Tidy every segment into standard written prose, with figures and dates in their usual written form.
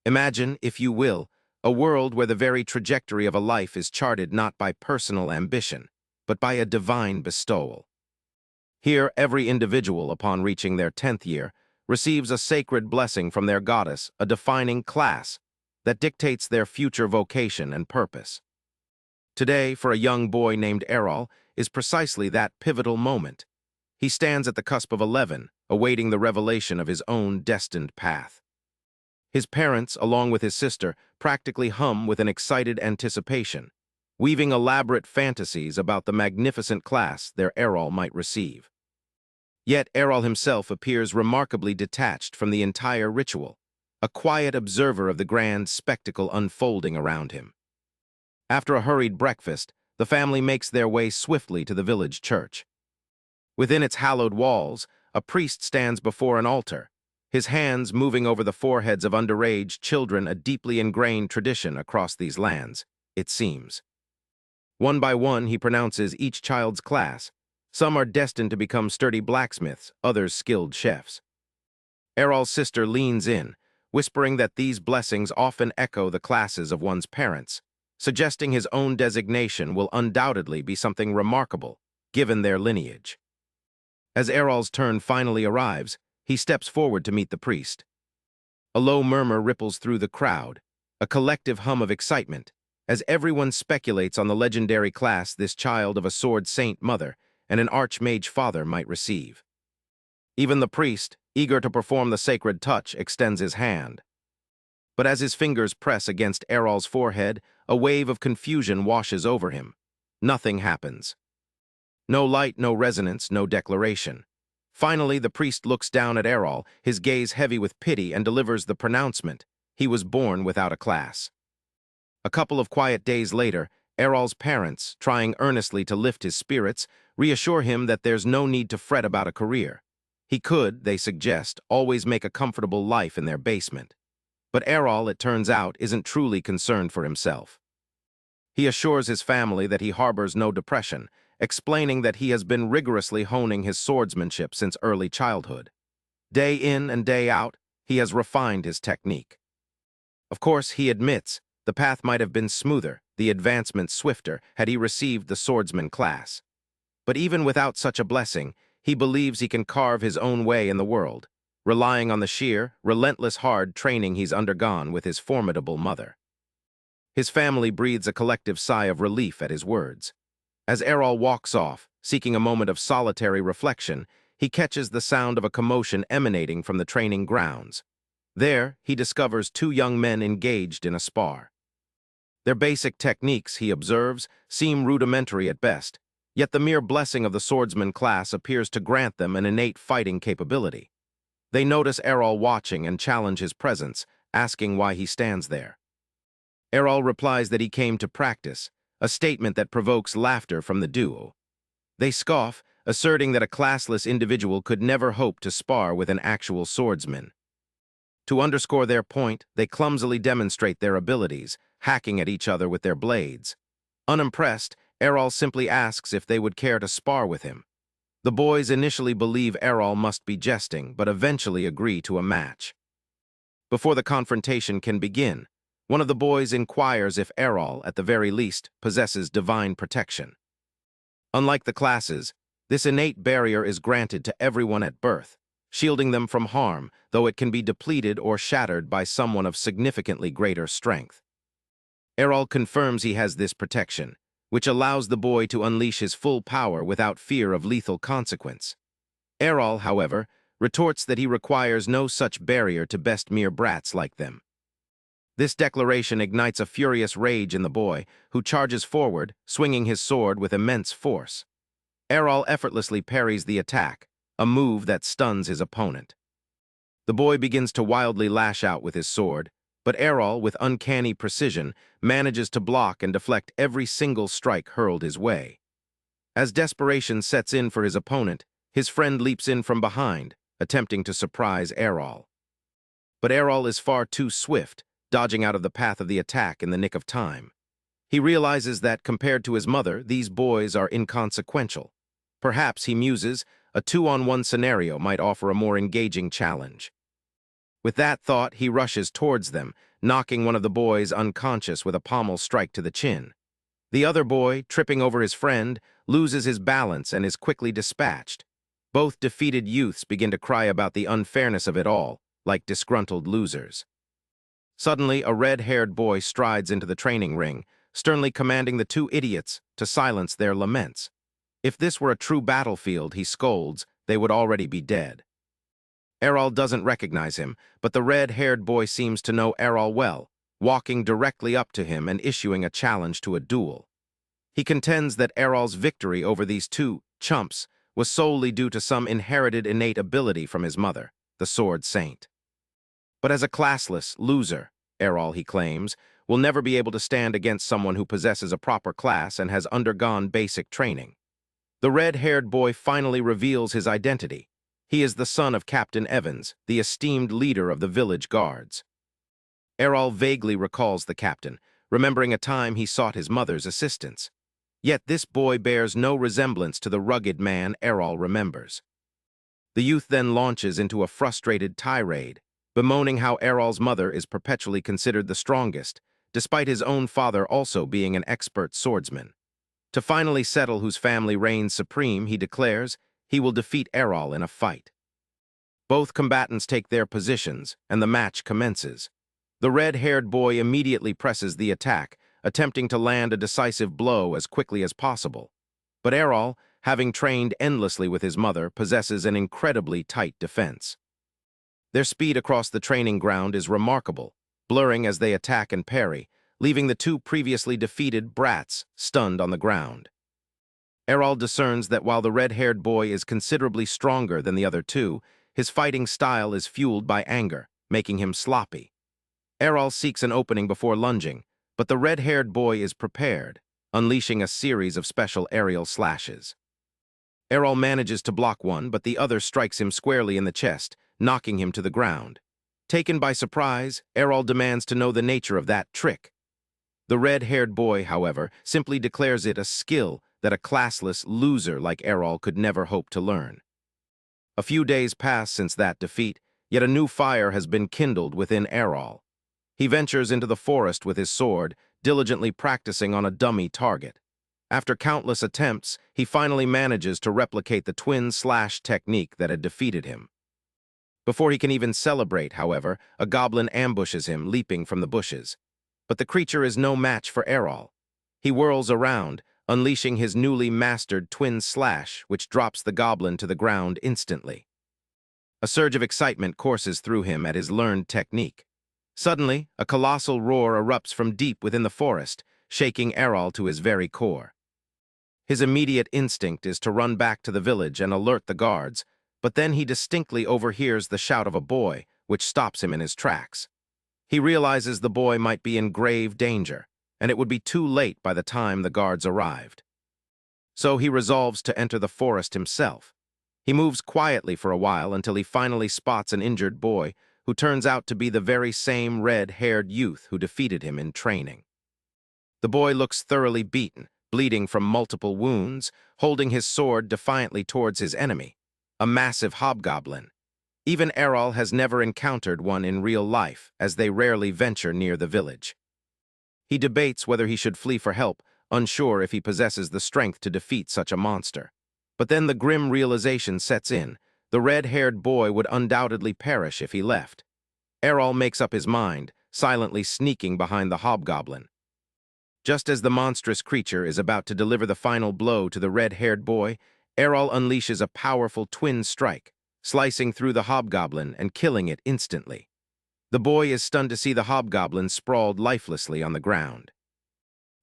Imagine, if you will, a world where the very trajectory of a life is charted not by personal ambition, but by a divine bestowal. Here, every individual, upon reaching their 10th year, receives a sacred blessing from their goddess, a defining class that dictates their future vocation and purpose. Today, for a young boy named Errol, is precisely that pivotal moment. He stands at the cusp of 11, awaiting the revelation of his own destined path. His parents, along with his sister, practically hum with an excited anticipation, weaving elaborate fantasies about the magnificent class their Errol might receive. Yet Errol himself appears remarkably detached from the entire ritual, a quiet observer of the grand spectacle unfolding around him. After a hurried breakfast, the family makes their way swiftly to the village church. Within its hallowed walls, a priest stands before an altar, his hands moving over the foreheads of underage children, a deeply ingrained tradition across these lands, it seems. One by one, he pronounces each child's class. Some are destined to become sturdy blacksmiths, others skilled chefs. Errol's sister leans in, whispering that these blessings often echo the classes of one's parents, suggesting his own designation will undoubtedly be something remarkable, given their lineage. As Errol's turn finally arrives, he steps forward to meet the priest. A low murmur ripples through the crowd, a collective hum of excitement, as everyone speculates on the legendary class this child of a sword saint mother and an archmage father might receive. Even the priest, eager to perform the sacred touch, extends his hand. But as his fingers press against Errol's forehead, a wave of confusion washes over him. Nothing happens. No light, no resonance, no declaration. Finally, the priest looks down at Errol, his gaze heavy with pity, and delivers the pronouncement: he was born without a class. A couple of quiet days later, Errol's parents, trying earnestly to lift his spirits, reassure him that there's no need to fret about a career. He could, they suggest, always make a comfortable life in their basement. But Errol, it turns out, isn't truly concerned for himself. He assures his family that he harbors no depression, explaining that he has been rigorously honing his swordsmanship since early childhood. Day in and day out, he has refined his technique. Of course, he admits, the path might have been smoother, the advancement swifter, had he received the swordsman class. But even without such a blessing, he believes he can carve his own way in the world, relying on the sheer, relentless hard training he's undergone with his formidable mother. His family breathes a collective sigh of relief at his words. As Errol walks off, seeking a moment of solitary reflection, he catches the sound of a commotion emanating from the training grounds. There, he discovers two young men engaged in a spar. Their basic techniques, he observes, seem rudimentary at best, yet the mere blessing of the swordsman class appears to grant them an innate fighting capability. They notice Errol watching and challenge his presence, asking why he stands there. Errol replies that he came to practice, a statement that provokes laughter from the duo. They scoff, asserting that a classless individual could never hope to spar with an actual swordsman. To underscore their point, they clumsily demonstrate their abilities, hacking at each other with their blades. Unimpressed, Errol simply asks if they would care to spar with him. The boys initially believe Errol must be jesting, but eventually agree to a match. Before the confrontation can begin, one of the boys inquires if Errol, at the very least, possesses divine protection. Unlike the classes, this innate barrier is granted to everyone at birth, shielding them from harm, though it can be depleted or shattered by someone of significantly greater strength. Errol confirms he has this protection, which allows the boy to unleash his full power without fear of lethal consequence. Errol, however, retorts that he requires no such barrier to best mere brats like them. This declaration ignites a furious rage in the boy, who charges forward, swinging his sword with immense force. Errol effortlessly parries the attack, a move that stuns his opponent. The boy begins to wildly lash out with his sword, but Errol, with uncanny precision, manages to block and deflect every single strike hurled his way. As desperation sets in for his opponent, his friend leaps in from behind, attempting to surprise Errol. But Errol is far too swift, dodging out of the path of the attack in the nick of time. He realizes that, compared to his mother, these boys are inconsequential. Perhaps, he muses, a 2-on-1 scenario might offer a more engaging challenge. With that thought, he rushes towards them, knocking one of the boys unconscious with a pommel strike to the chin. The other boy, tripping over his friend, loses his balance and is quickly dispatched. Both defeated youths begin to cry about the unfairness of it all, like disgruntled losers. Suddenly, a red-haired boy strides into the training ring, sternly commanding the two idiots to silence their laments. If this were a true battlefield, he scolds, they would already be dead. Errol doesn't recognize him, but the red-haired boy seems to know Errol well, walking directly up to him and issuing a challenge to a duel. He contends that Errol's victory over these two chumps was solely due to some inherited innate ability from his mother, the Sword Saint. But as a classless loser, Errol, he claims, will never be able to stand against someone who possesses a proper class and has undergone basic training. The red-haired boy finally reveals his identity. He is the son of Captain Evans, the esteemed leader of the village guards. Errol vaguely recalls the captain, remembering a time he sought his mother's assistance. Yet this boy bears no resemblance to the rugged man Errol remembers. The youth then launches into a frustrated tirade, bemoaning how Errol's mother is perpetually considered the strongest, despite his own father also being an expert swordsman. To finally settle whose family reigns supreme, he declares he will defeat Errol in a fight. Both combatants take their positions, and the match commences. The red-haired boy immediately presses the attack, attempting to land a decisive blow as quickly as possible. But Errol, having trained endlessly with his mother, possesses an incredibly tight defense. Their speed across the training ground is remarkable, blurring as they attack and parry, leaving the two previously defeated brats stunned on the ground. Errol discerns that while the red-haired boy is considerably stronger than the other two, his fighting style is fueled by anger, making him sloppy. Errol seeks an opening before lunging, but the red-haired boy is prepared, unleashing a series of special aerial slashes. Errol manages to block one, but the other strikes him squarely in the chest, knocking him to the ground. Taken by surprise, Errol demands to know the nature of that trick. The red-haired boy, however, simply declares it a skill that a classless loser like Errol could never hope to learn. A few days pass since that defeat, yet a new fire has been kindled within Errol. He ventures into the forest with his sword, diligently practicing on a dummy target. After countless attempts, he finally manages to replicate the twin slash technique that had defeated him. Before he can even celebrate, however, a goblin ambushes him, leaping from the bushes. But the creature is no match for Errol. He whirls around, unleashing his newly mastered twin slash, which drops the goblin to the ground instantly. A surge of excitement courses through him at his learned technique. Suddenly, a colossal roar erupts from deep within the forest, shaking Errol to his very core. His immediate instinct is to run back to the village and alert the guards, but then he distinctly overhears the shout of a boy, which stops him in his tracks. He realizes the boy might be in grave danger, and it would be too late by the time the guards arrived. So he resolves to enter the forest himself. He moves quietly for a while until he finally spots an injured boy who turns out to be the very same red-haired youth who defeated him in training. The boy looks thoroughly beaten, bleeding from multiple wounds, holding his sword defiantly towards his enemy, a massive hobgoblin. Even Errol has never encountered one in real life, as they rarely venture near the village. He debates whether he should flee for help, unsure if he possesses the strength to defeat such a monster. But then the grim realization sets in. The red-haired boy would undoubtedly perish if he left. Errol makes up his mind, silently sneaking behind the hobgoblin. Just as the monstrous creature is about to deliver the final blow to the red-haired boy, Errol unleashes a powerful twin strike, slicing through the hobgoblin and killing it instantly. The boy is stunned to see the hobgoblin sprawled lifelessly on the ground.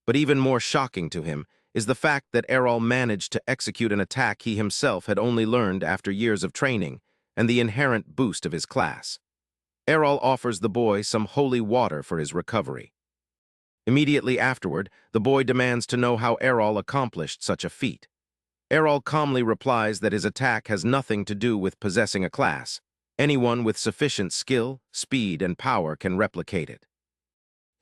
But even more shocking to him is the fact that Errol managed to execute an attack he himself had only learned after years of training and the inherent boost of his class. Errol offers the boy some holy water for his recovery. Immediately afterward, the boy demands to know how Errol accomplished such a feat. Errol calmly replies that his attack has nothing to do with possessing a class. Anyone with sufficient skill, speed, and power can replicate it.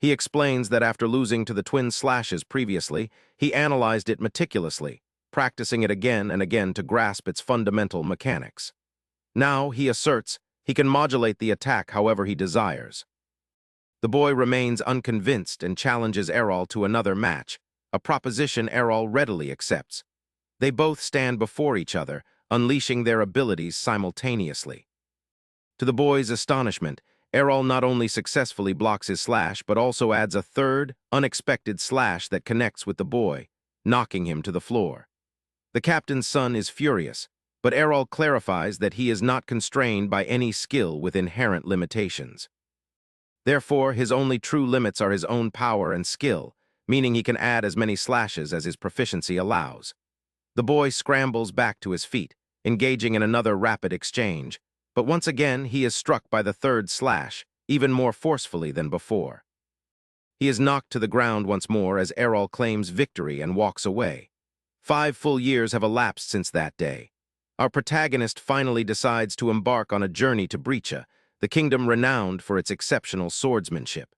He explains that after losing to the twin slashes previously, he analyzed it meticulously, practicing it again and again to grasp its fundamental mechanics. Now, he asserts, he can modulate the attack however he desires. The boy remains unconvinced and challenges Errol to another match, a proposition Errol readily accepts. They both stand before each other, unleashing their abilities simultaneously. To the boy's astonishment, Errol not only successfully blocks his slash, but also adds a third, unexpected slash that connects with the boy, knocking him to the floor. The captain's son is furious, but Errol clarifies that he is not constrained by any skill with inherent limitations. Therefore, his only true limits are his own power and skill, meaning he can add as many slashes as his proficiency allows. The boy scrambles back to his feet, engaging in another rapid exchange, but once again he is struck by the third slash, even more forcefully than before. He is knocked to the ground once more as Errol claims victory and walks away. 5 full years have elapsed since that day. Our protagonist finally decides to embark on a journey to Brecha, the kingdom renowned for its exceptional swordsmanship.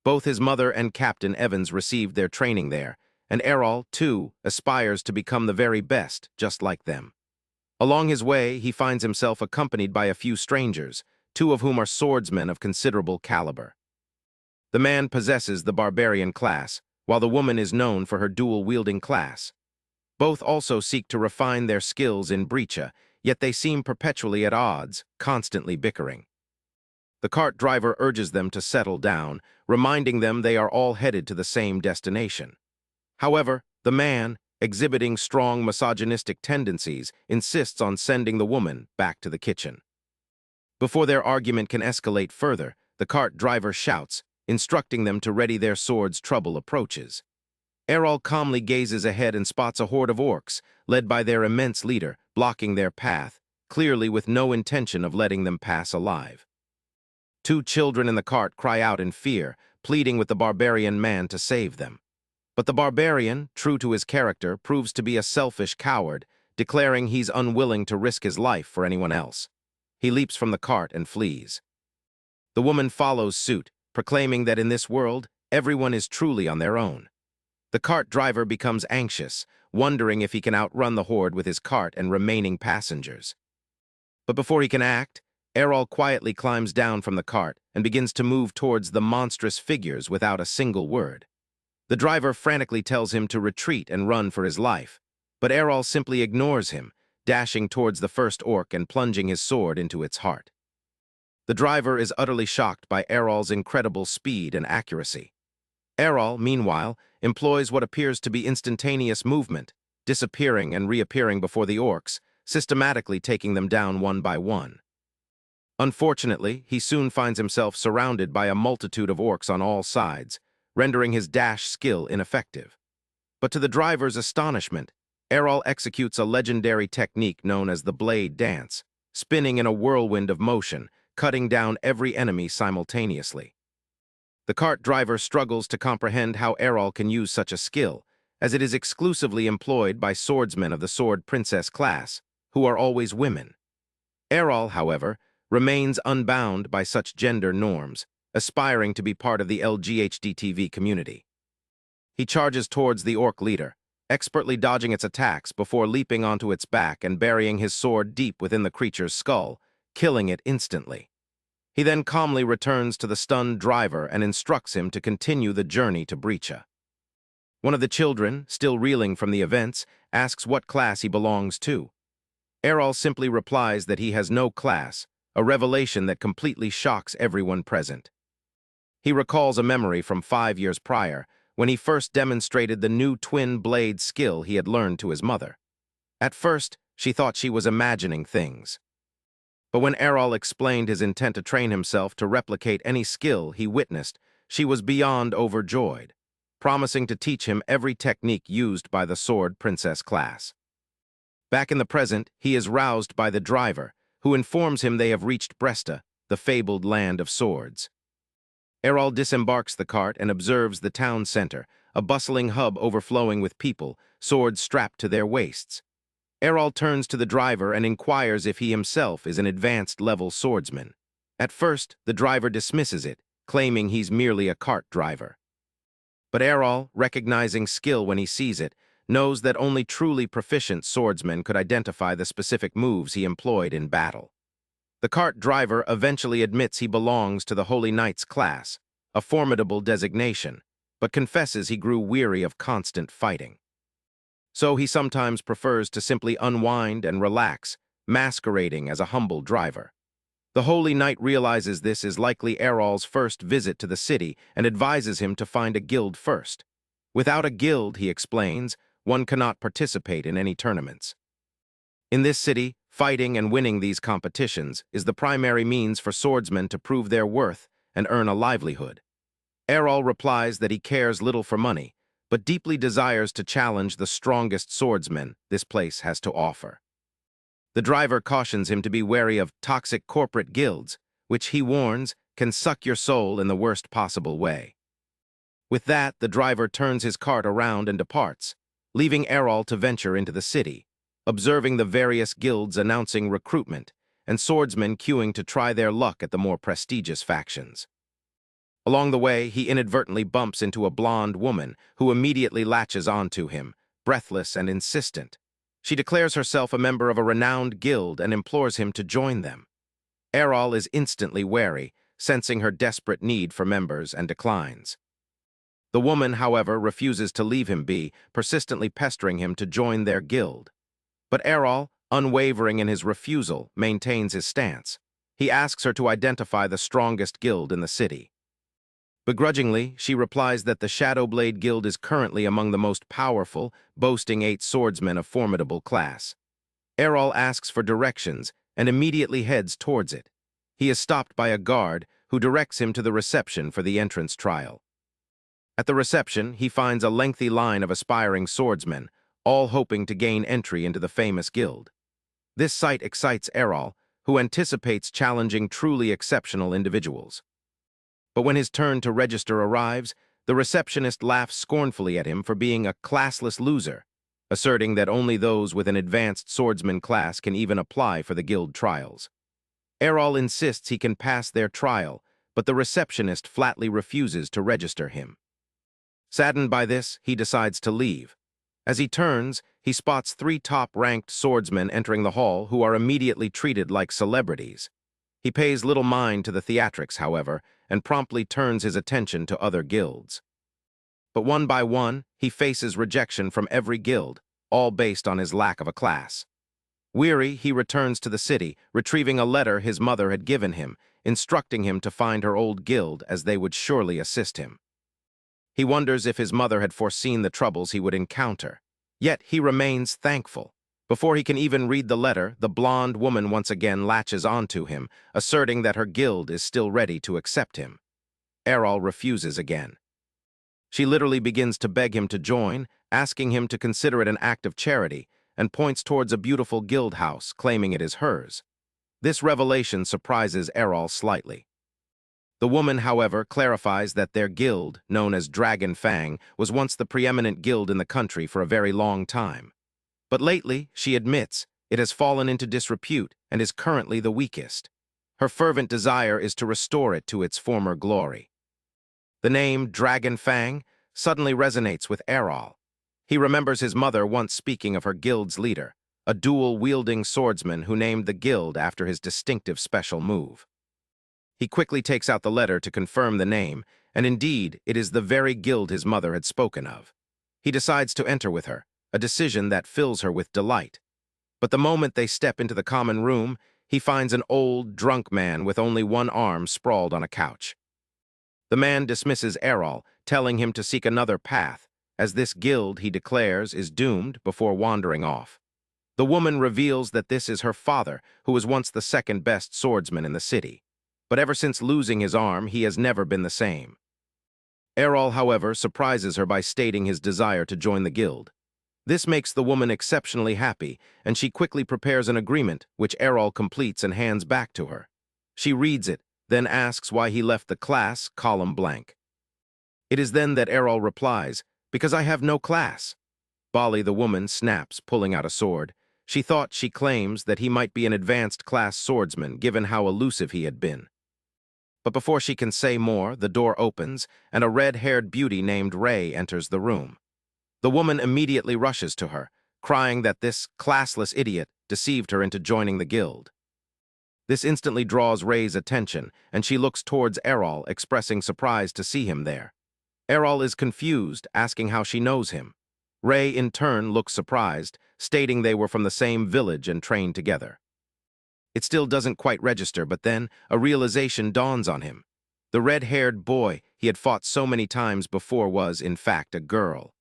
Both his mother and Captain Evans received their training there, and Errol, too, aspires to become the very best, just like them. Along his way, he finds himself accompanied by a few strangers, 2 of whom are swordsmen of considerable caliber. The man possesses the barbarian class, while the woman is known for her dual-wielding class. Both also seek to refine their skills in Brecha, yet they seem perpetually at odds, constantly bickering. The cart driver urges them to settle down, reminding them they are all headed to the same destination. However, the man, exhibiting strong misogynistic tendencies, insists on sending the woman back to the kitchen. Before their argument can escalate further, the cart driver shouts, instructing them to ready their swords. Trouble approaches. Errol calmly gazes ahead and spots a horde of orcs, led by their immense leader, blocking their path, clearly with no intention of letting them pass alive. 2 children in the cart cry out in fear, pleading with the barbarian man to save them. But the barbarian, true to his character, proves to be a selfish coward, declaring he's unwilling to risk his life for anyone else. He leaps from the cart and flees. The woman follows suit, proclaiming that in this world, everyone is truly on their own. The cart driver becomes anxious, wondering if he can outrun the horde with his cart and remaining passengers. But before he can act, Errol quietly climbs down from the cart and begins to move towards the monstrous figures without a single word. The driver frantically tells him to retreat and run for his life, but Errol simply ignores him, dashing towards the first orc and plunging his sword into its heart. The driver is utterly shocked by Errol's incredible speed and accuracy. Errol, meanwhile, employs what appears to be instantaneous movement, disappearing and reappearing before the orcs, systematically taking them down one by one. Unfortunately, he soon finds himself surrounded by a multitude of orcs on all sides, rendering his dash skill ineffective. But to the driver's astonishment, Errol executes a legendary technique known as the blade dance, spinning in a whirlwind of motion, cutting down every enemy simultaneously. The cart driver struggles to comprehend how Errol can use such a skill, as it is exclusively employed by swordsmen of the Sword Princess class, who are always women. Errol, however, remains unbound by such gender norms, aspiring to be part of the LGHDTV community. He charges towards the orc leader, expertly dodging its attacks before leaping onto its back and burying his sword deep within the creature's skull, killing it instantly. He then calmly returns to the stunned driver and instructs him to continue the journey to Brecha. One of the children, still reeling from the events, asks what class he belongs to. Errol simply replies that he has no class, a revelation that completely shocks everyone present. He recalls a memory from 5 years prior, when he first demonstrated the new twin blade skill he had learned to his mother. At first, she thought she was imagining things. But when Errol explained his intent to train himself to replicate any skill he witnessed, she was beyond overjoyed, promising to teach him every technique used by the Sword Princess class. Back in the present, he is roused by the driver, who informs him they have reached Bresta, the fabled land of swords. Errol disembarks the cart and observes the town center, a bustling hub overflowing with people, swords strapped to their waists. Errol turns to the driver and inquires if he himself is an advanced-level swordsman. At first, the driver dismisses it, claiming he's merely a cart driver. But Errol, recognizing skill when he sees it, knows that only truly proficient swordsmen could identify the specific moves he employed in battle. The cart driver eventually admits he belongs to the Holy Knights class, a formidable designation, but confesses he grew weary of constant fighting. So he sometimes prefers to simply unwind and relax, masquerading as a humble driver. The Holy Knight realizes this is likely Errol's first visit to the city and advises him to find a guild first. Without a guild, he explains, one cannot participate in any tournaments. In this city, fighting and winning these competitions is the primary means for swordsmen to prove their worth and earn a livelihood. Errol replies that he cares little for money, but deeply desires to challenge the strongest swordsmen this place has to offer. The driver cautions him to be wary of toxic corporate guilds, which he warns can suck your soul in the worst possible way. With that, the driver turns his cart around and departs, leaving Errol to venture into the city, observing the various guilds announcing recruitment and swordsmen queuing to try their luck at the more prestigious factions. Along the way, he inadvertently bumps into a blonde woman who immediately latches onto him, breathless and insistent. She declares herself a member of a renowned guild and implores him to join them. Errol is instantly wary, sensing her desperate need for members, and declines. The woman, however, refuses to leave him be, persistently pestering him to join their guild. But Errol, unwavering in his refusal, maintains his stance. He asks her to identify the strongest guild in the city. Begrudgingly, she replies that the Shadowblade Guild is currently among the most powerful, boasting 8 swordsmen of formidable class. Errol asks for directions and immediately heads towards it. He is stopped by a guard who directs him to the reception for the entrance trial. At the reception, he finds a lengthy line of aspiring swordsmen, all hoping to gain entry into the famous guild. This sight excites Errol, who anticipates challenging truly exceptional individuals. But when his turn to register arrives, the receptionist laughs scornfully at him for being a classless loser, asserting that only those with an advanced swordsman class can even apply for the guild trials. Errol insists he can pass their trial, but the receptionist flatly refuses to register him. Saddened by this, he decides to leave. As he turns, he spots 3 top-ranked swordsmen entering the hall who are immediately treated like celebrities. He pays little mind to the theatrics, however, and promptly turns his attention to other guilds. But one by one, he faces rejection from every guild, all based on his lack of a class. Weary, he returns to the city, retrieving a letter his mother had given him, instructing him to find her old guild as they would surely assist him. He wonders if his mother had foreseen the troubles he would encounter. Yet he remains thankful. Before he can even read the letter, the blonde woman once again latches onto him, asserting that her guild is still ready to accept him. Errol refuses again. She literally begins to beg him to join, asking him to consider it an act of charity, and points towards a beautiful guild house, claiming it is hers. This revelation surprises Errol slightly. The woman, however, clarifies that their guild, known as Dragon Fang, was once the preeminent guild in the country for a very long time. But lately, she admits, it has fallen into disrepute and is currently the weakest. Her fervent desire is to restore it to its former glory. The name Dragon Fang suddenly resonates with Errol. He remembers his mother once speaking of her guild's leader, a dual-wielding swordsman who named the guild after his distinctive special move. He quickly takes out the letter to confirm the name, and indeed, it is the very guild his mother had spoken of. He decides to enter with her, a decision that fills her with delight. But the moment they step into the common room, he finds an old, drunk man with only one arm sprawled on a couch. The man dismisses Errol, telling him to seek another path, as this guild, he declares, is doomed before wandering off. The woman reveals that this is her father, who was once the second-best swordsman in the city. But ever since losing his arm, he has never been the same. Errol, however, surprises her by stating his desire to join the guild. This makes the woman exceptionally happy, and she quickly prepares an agreement, which Errol completes and hands back to her. She reads it, then asks why he left the class column blank. It is then that Errol replies, "Because I have no class." Bali, the woman, snaps, pulling out a sword. She claims that he might be an advanced class swordsman, given how elusive he had been. But before she can say more, the door opens, and a red-haired beauty named Ray enters the room. The woman immediately rushes to her, crying that this classless idiot deceived her into joining the guild. This instantly draws Ray's attention, and she looks towards Errol, expressing surprise to see him there. Errol is confused, asking how she knows him. Ray, in turn, looks surprised, stating they were from the same village and trained together. It still doesn't quite register, but then a realization dawns on him. The red-haired boy he had fought so many times before was, in fact, a girl.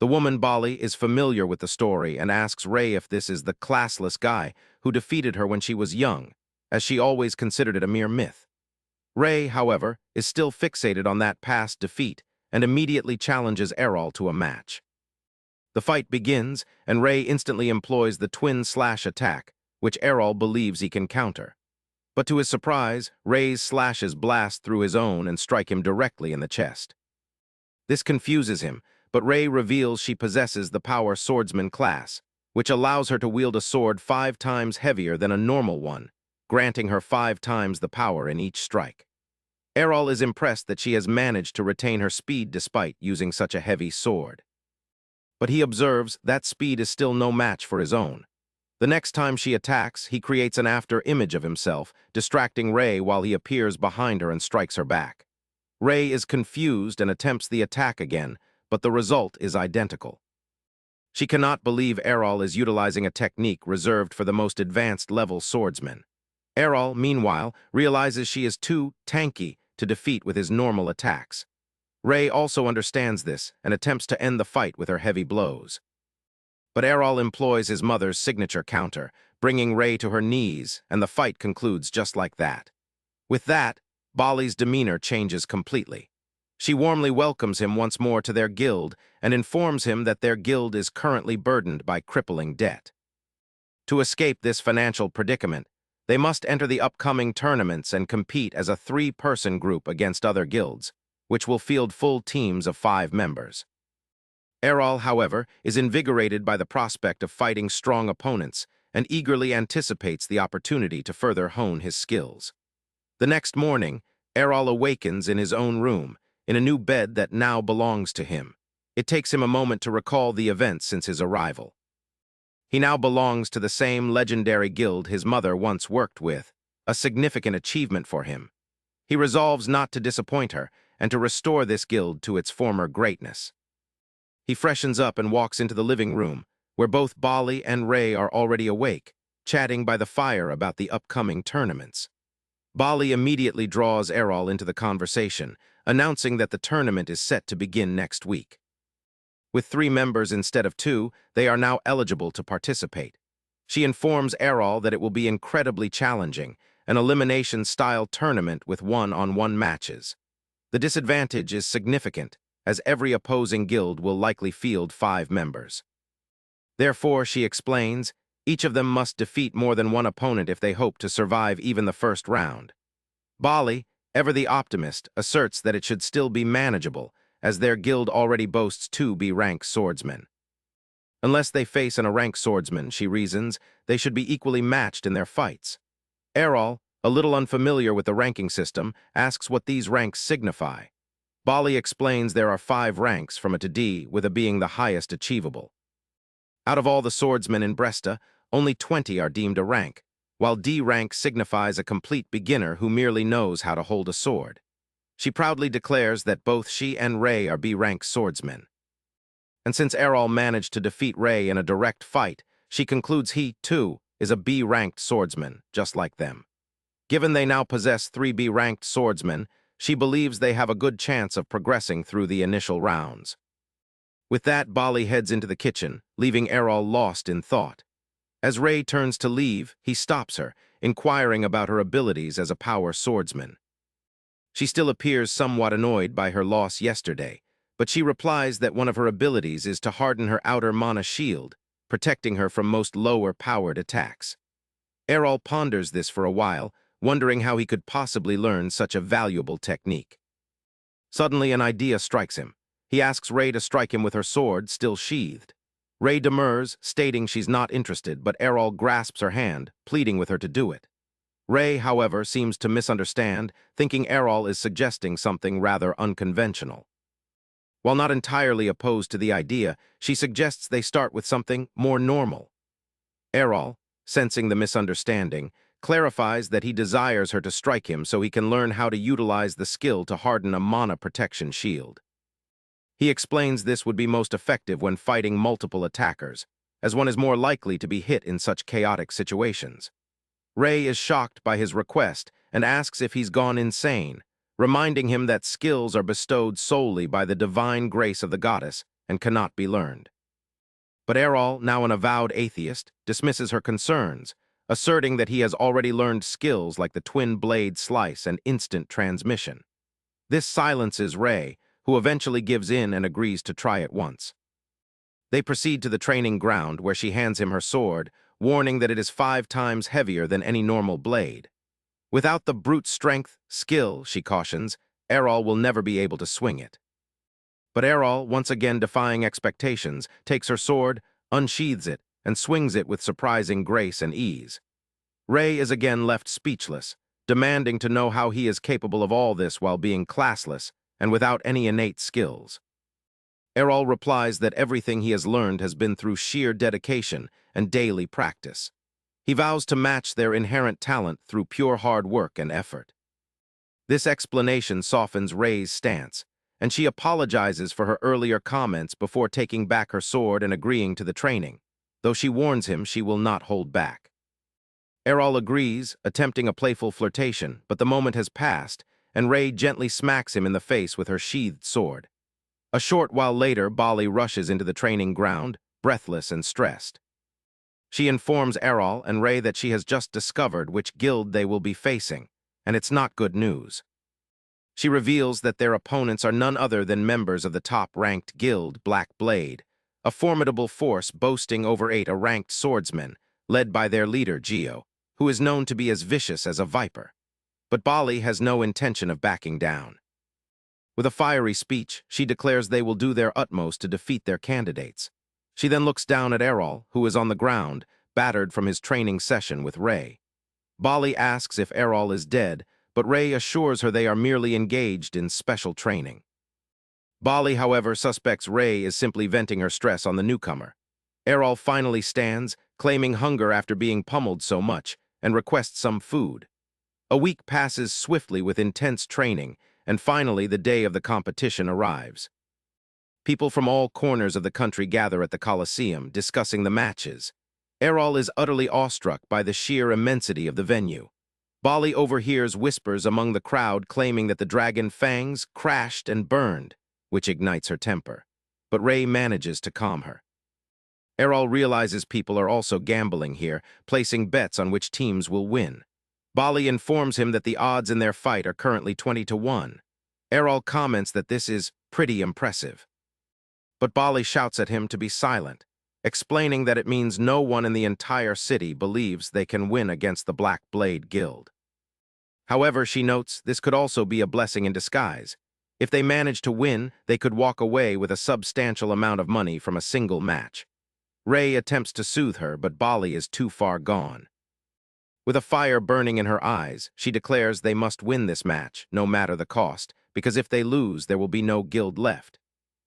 The woman, Bali, is familiar with the story and asks Ray if this is the classless guy who defeated her when she was young, as she always considered it a mere myth. Ray, however, is still fixated on that past defeat and immediately challenges Errol to a match. The fight begins, and Ray instantly employs the twin slash attack, which Errol believes he can counter. But to his surprise, Ray's slashes blast through his own and strike him directly in the chest. This confuses him, but Ray reveals she possesses the power swordsman class, which allows her to wield a sword 5 times heavier than a normal one, granting her 5 times the power in each strike. Errol is impressed that she has managed to retain her speed despite using such a heavy sword. But he observes that speed is still no match for his own. The next time she attacks, he creates an after-image of himself, distracting Ray while he appears behind her and strikes her back. Ray is confused and attempts the attack again, but the result is identical. She cannot believe Errol is utilizing a technique reserved for the most advanced level swordsmen. Errol, meanwhile, realizes she is too tanky to defeat with his normal attacks. Ray also understands this and attempts to end the fight with her heavy blows. But Errol employs his mother's signature counter, bringing Ray to her knees, and the fight concludes just like that. With that, Bali's demeanor changes completely. She warmly welcomes him once more to their guild and informs him that their guild is currently burdened by crippling debt. To escape this financial predicament, they must enter the upcoming tournaments and compete as a 3-person group against other guilds, which will field full teams of 5 members. Errol, however, is invigorated by the prospect of fighting strong opponents and eagerly anticipates the opportunity to further hone his skills. The next morning, Errol awakens in his own room, in a new bed that now belongs to him. It takes him a moment to recall the events since his arrival. He now belongs to the same legendary guild his mother once worked with, a significant achievement for him. He resolves not to disappoint her and to restore this guild to its former greatness. He freshens up and walks into the living room, where both Bali and Ray are already awake, chatting by the fire about the upcoming tournaments. Bali immediately draws Errol into the conversation, announcing that the tournament is set to begin next week. With 3 members instead of 2, they are now eligible to participate. She informs Errol that it will be incredibly challenging, an elimination-style tournament with one-on-one matches. The disadvantage is significant, as every opposing guild will likely field 5 members. Therefore, she explains, each of them must defeat more than one opponent if they hope to survive even the first round. Bali, ever the optimist, asserts that it should still be manageable, as their guild already boasts 2 B-rank swordsmen. Unless they face an A-rank swordsman, she reasons, they should be equally matched in their fights. Errol, a little unfamiliar with the ranking system, asks what these ranks signify. Bali explains there are 5 ranks from A to D, with A being the highest achievable. Out of all the swordsmen in Bresta, only 20 are deemed a rank, while D rank signifies a complete beginner who merely knows how to hold a sword. She proudly declares that both she and Ray are B-rank swordsmen. And since Errol managed to defeat Ray in a direct fight, she concludes he, too, is a B-ranked swordsman, just like them. Given they now possess 3 B-ranked swordsmen, she believes they have a good chance of progressing through the initial rounds. With that, Bali heads into the kitchen, leaving Errol lost in thought. As Ray turns to leave, he stops her, inquiring about her abilities as a power swordsman. She still appears somewhat annoyed by her loss yesterday, but she replies that one of her abilities is to harden her outer mana shield, protecting her from most lower-powered attacks. Errol ponders this for a while, wondering how he could possibly learn such a valuable technique. Suddenly, an idea strikes him. He asks Ray to strike him with her sword, still sheathed. Ray demurs, stating she's not interested, but Errol grasps her hand, pleading with her to do it. Ray, however, seems to misunderstand, thinking Errol is suggesting something rather unconventional. While not entirely opposed to the idea, she suggests they start with something more normal. Errol, sensing the misunderstanding, clarifies that he desires her to strike him so he can learn how to utilize the skill to harden a mana protection shield. He explains this would be most effective when fighting multiple attackers, as one is more likely to be hit in such chaotic situations. Ray is shocked by his request and asks if he's gone insane, reminding him that skills are bestowed solely by the divine grace of the goddess and cannot be learned. But Errol, now an avowed atheist, dismisses her concerns, asserting that he has already learned skills like the twin blade slice and instant transmission. This silences Ray, who eventually gives in and agrees to try it once. They proceed to the training ground where she hands him her sword, warning that it is 5 times heavier than any normal blade. Without the brute strength, skill, she cautions, Errol will never be able to swing it. But Errol, once again defying expectations, takes her sword, unsheathes it, and swings it with surprising grace and ease. Ray is again left speechless, demanding to know how he is capable of all this while being classless and without any innate skills. Errol replies that everything he has learned has been through sheer dedication and daily practice. He vows to match their inherent talent through pure hard work and effort. This explanation softens Ray's stance, and she apologizes for her earlier comments before taking back her sword and agreeing to the training, though she warns him she will not hold back. Errol agrees, attempting a playful flirtation, but the moment has passed, and Ray gently smacks him in the face with her sheathed sword. A short while later, Bali rushes into the training ground, breathless and stressed. She informs Errol and Ray that she has just discovered which guild they will be facing, and it's not good news. She reveals that their opponents are none other than members of the top-ranked guild, Black Blade, a formidable force boasting over 8 ranked swordsmen, led by their leader, Geo, who is known to be as vicious as a viper. But Bali has no intention of backing down. With a fiery speech, she declares they will do their utmost to defeat their candidates. She then looks down at Errol, who is on the ground, battered from his training session with Ray. Bali asks if Errol is dead, but Ray assures her they are merely engaged in special training. Bali, however, suspects Ray is simply venting her stress on the newcomer. Errol finally stands, claiming hunger after being pummeled so much, and requests some food. A week passes swiftly with intense training, and finally the day of the competition arrives. People from all corners of the country gather at the Colosseum, discussing the matches. Errol is utterly awestruck by the sheer immensity of the venue. Bali overhears whispers among the crowd claiming that the dragon fangs crashed and burned, which ignites her temper. But Ray manages to calm her. Errol realizes people are also gambling here, placing bets on which teams will win. Bali informs him that the odds in their fight are currently 20-1. Errol comments that this is pretty impressive. But Bali shouts at him to be silent, explaining that it means no one in the entire city believes they can win against the Black Blade Guild. However, she notes this could also be a blessing in disguise. If they manage to win, they could walk away with a substantial amount of money from a single match. Ray attempts to soothe her, but Bali is too far gone. With a fire burning in her eyes, she declares they must win this match, no matter the cost, because if they lose, there will be no guild left.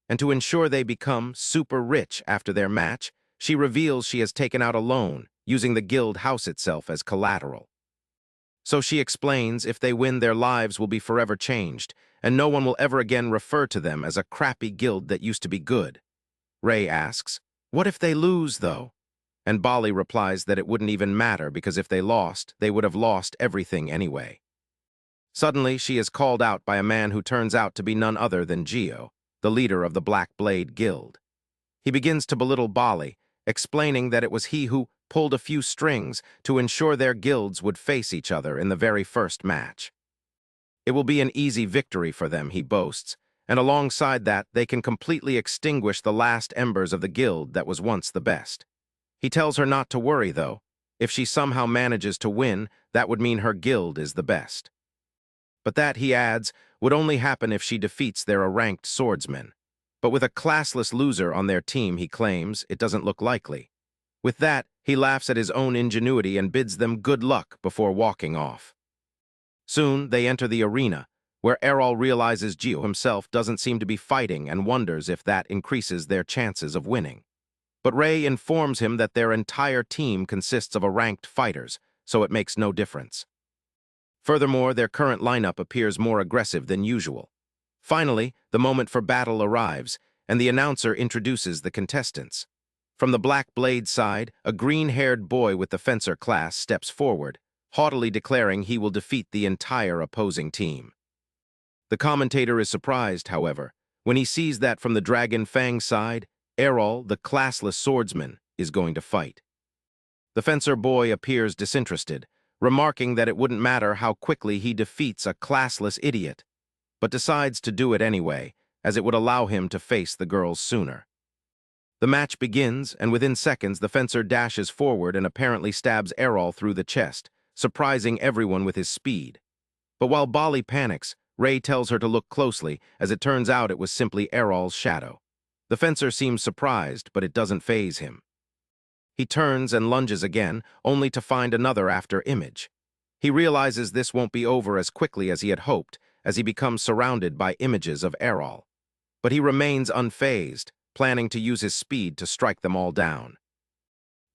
And to ensure they become super rich after their match, she reveals she has taken out a loan, using the guild house itself as collateral. So she explains if they win, their lives will be forever changed, and no one will ever again refer to them as a crappy guild that used to be good. Ray asks, "What if they lose, though?" And Bali replies that it wouldn't even matter because if they lost, they would have lost everything anyway. Suddenly, she is called out by a man who turns out to be none other than Geo, the leader of the Black Blade Guild. He begins to belittle Bali, explaining that it was he who pulled a few strings to ensure their guilds would face each other in the very first match. It will be an easy victory for them, he boasts, and alongside that, they can completely extinguish the last embers of the guild that was once the best. He tells her not to worry, though. If she somehow manages to win, that would mean her guild is the best. But that, he adds, would only happen if she defeats their ranked swordsmen. But with a classless loser on their team, he claims, it doesn't look likely. With that, he laughs at his own ingenuity and bids them good luck before walking off. Soon, they enter the arena, where Errol realizes Geo himself doesn't seem to be fighting and wonders if that increases their chances of winning. But Ray informs him that their entire team consists of ranked fighters, so it makes no difference. Furthermore, their current lineup appears more aggressive than usual. Finally, the moment for battle arrives, and the announcer introduces the contestants. From the Black Blade side, a green-haired boy with the Fencer class steps forward, haughtily declaring he will defeat the entire opposing team. The commentator is surprised, however, when he sees that from the Dragon Fang side, Errol, the classless swordsman, is going to fight. The Fencer boy appears disinterested, remarking that it wouldn't matter how quickly he defeats a classless idiot, but decides to do it anyway, as it would allow him to face the girls sooner. The match begins, and within seconds the Fencer dashes forward and apparently stabs Errol through the chest, surprising everyone with his speed. But while Bali panics, Ray tells her to look closely, as it turns out it was simply Errol's shadow. The Fencer seems surprised, but it doesn't faze him. He turns and lunges again, only to find another after image. He realizes this won't be over as quickly as he had hoped, as he becomes surrounded by images of Errol. But he remains unfazed, planning to use his speed to strike them all down.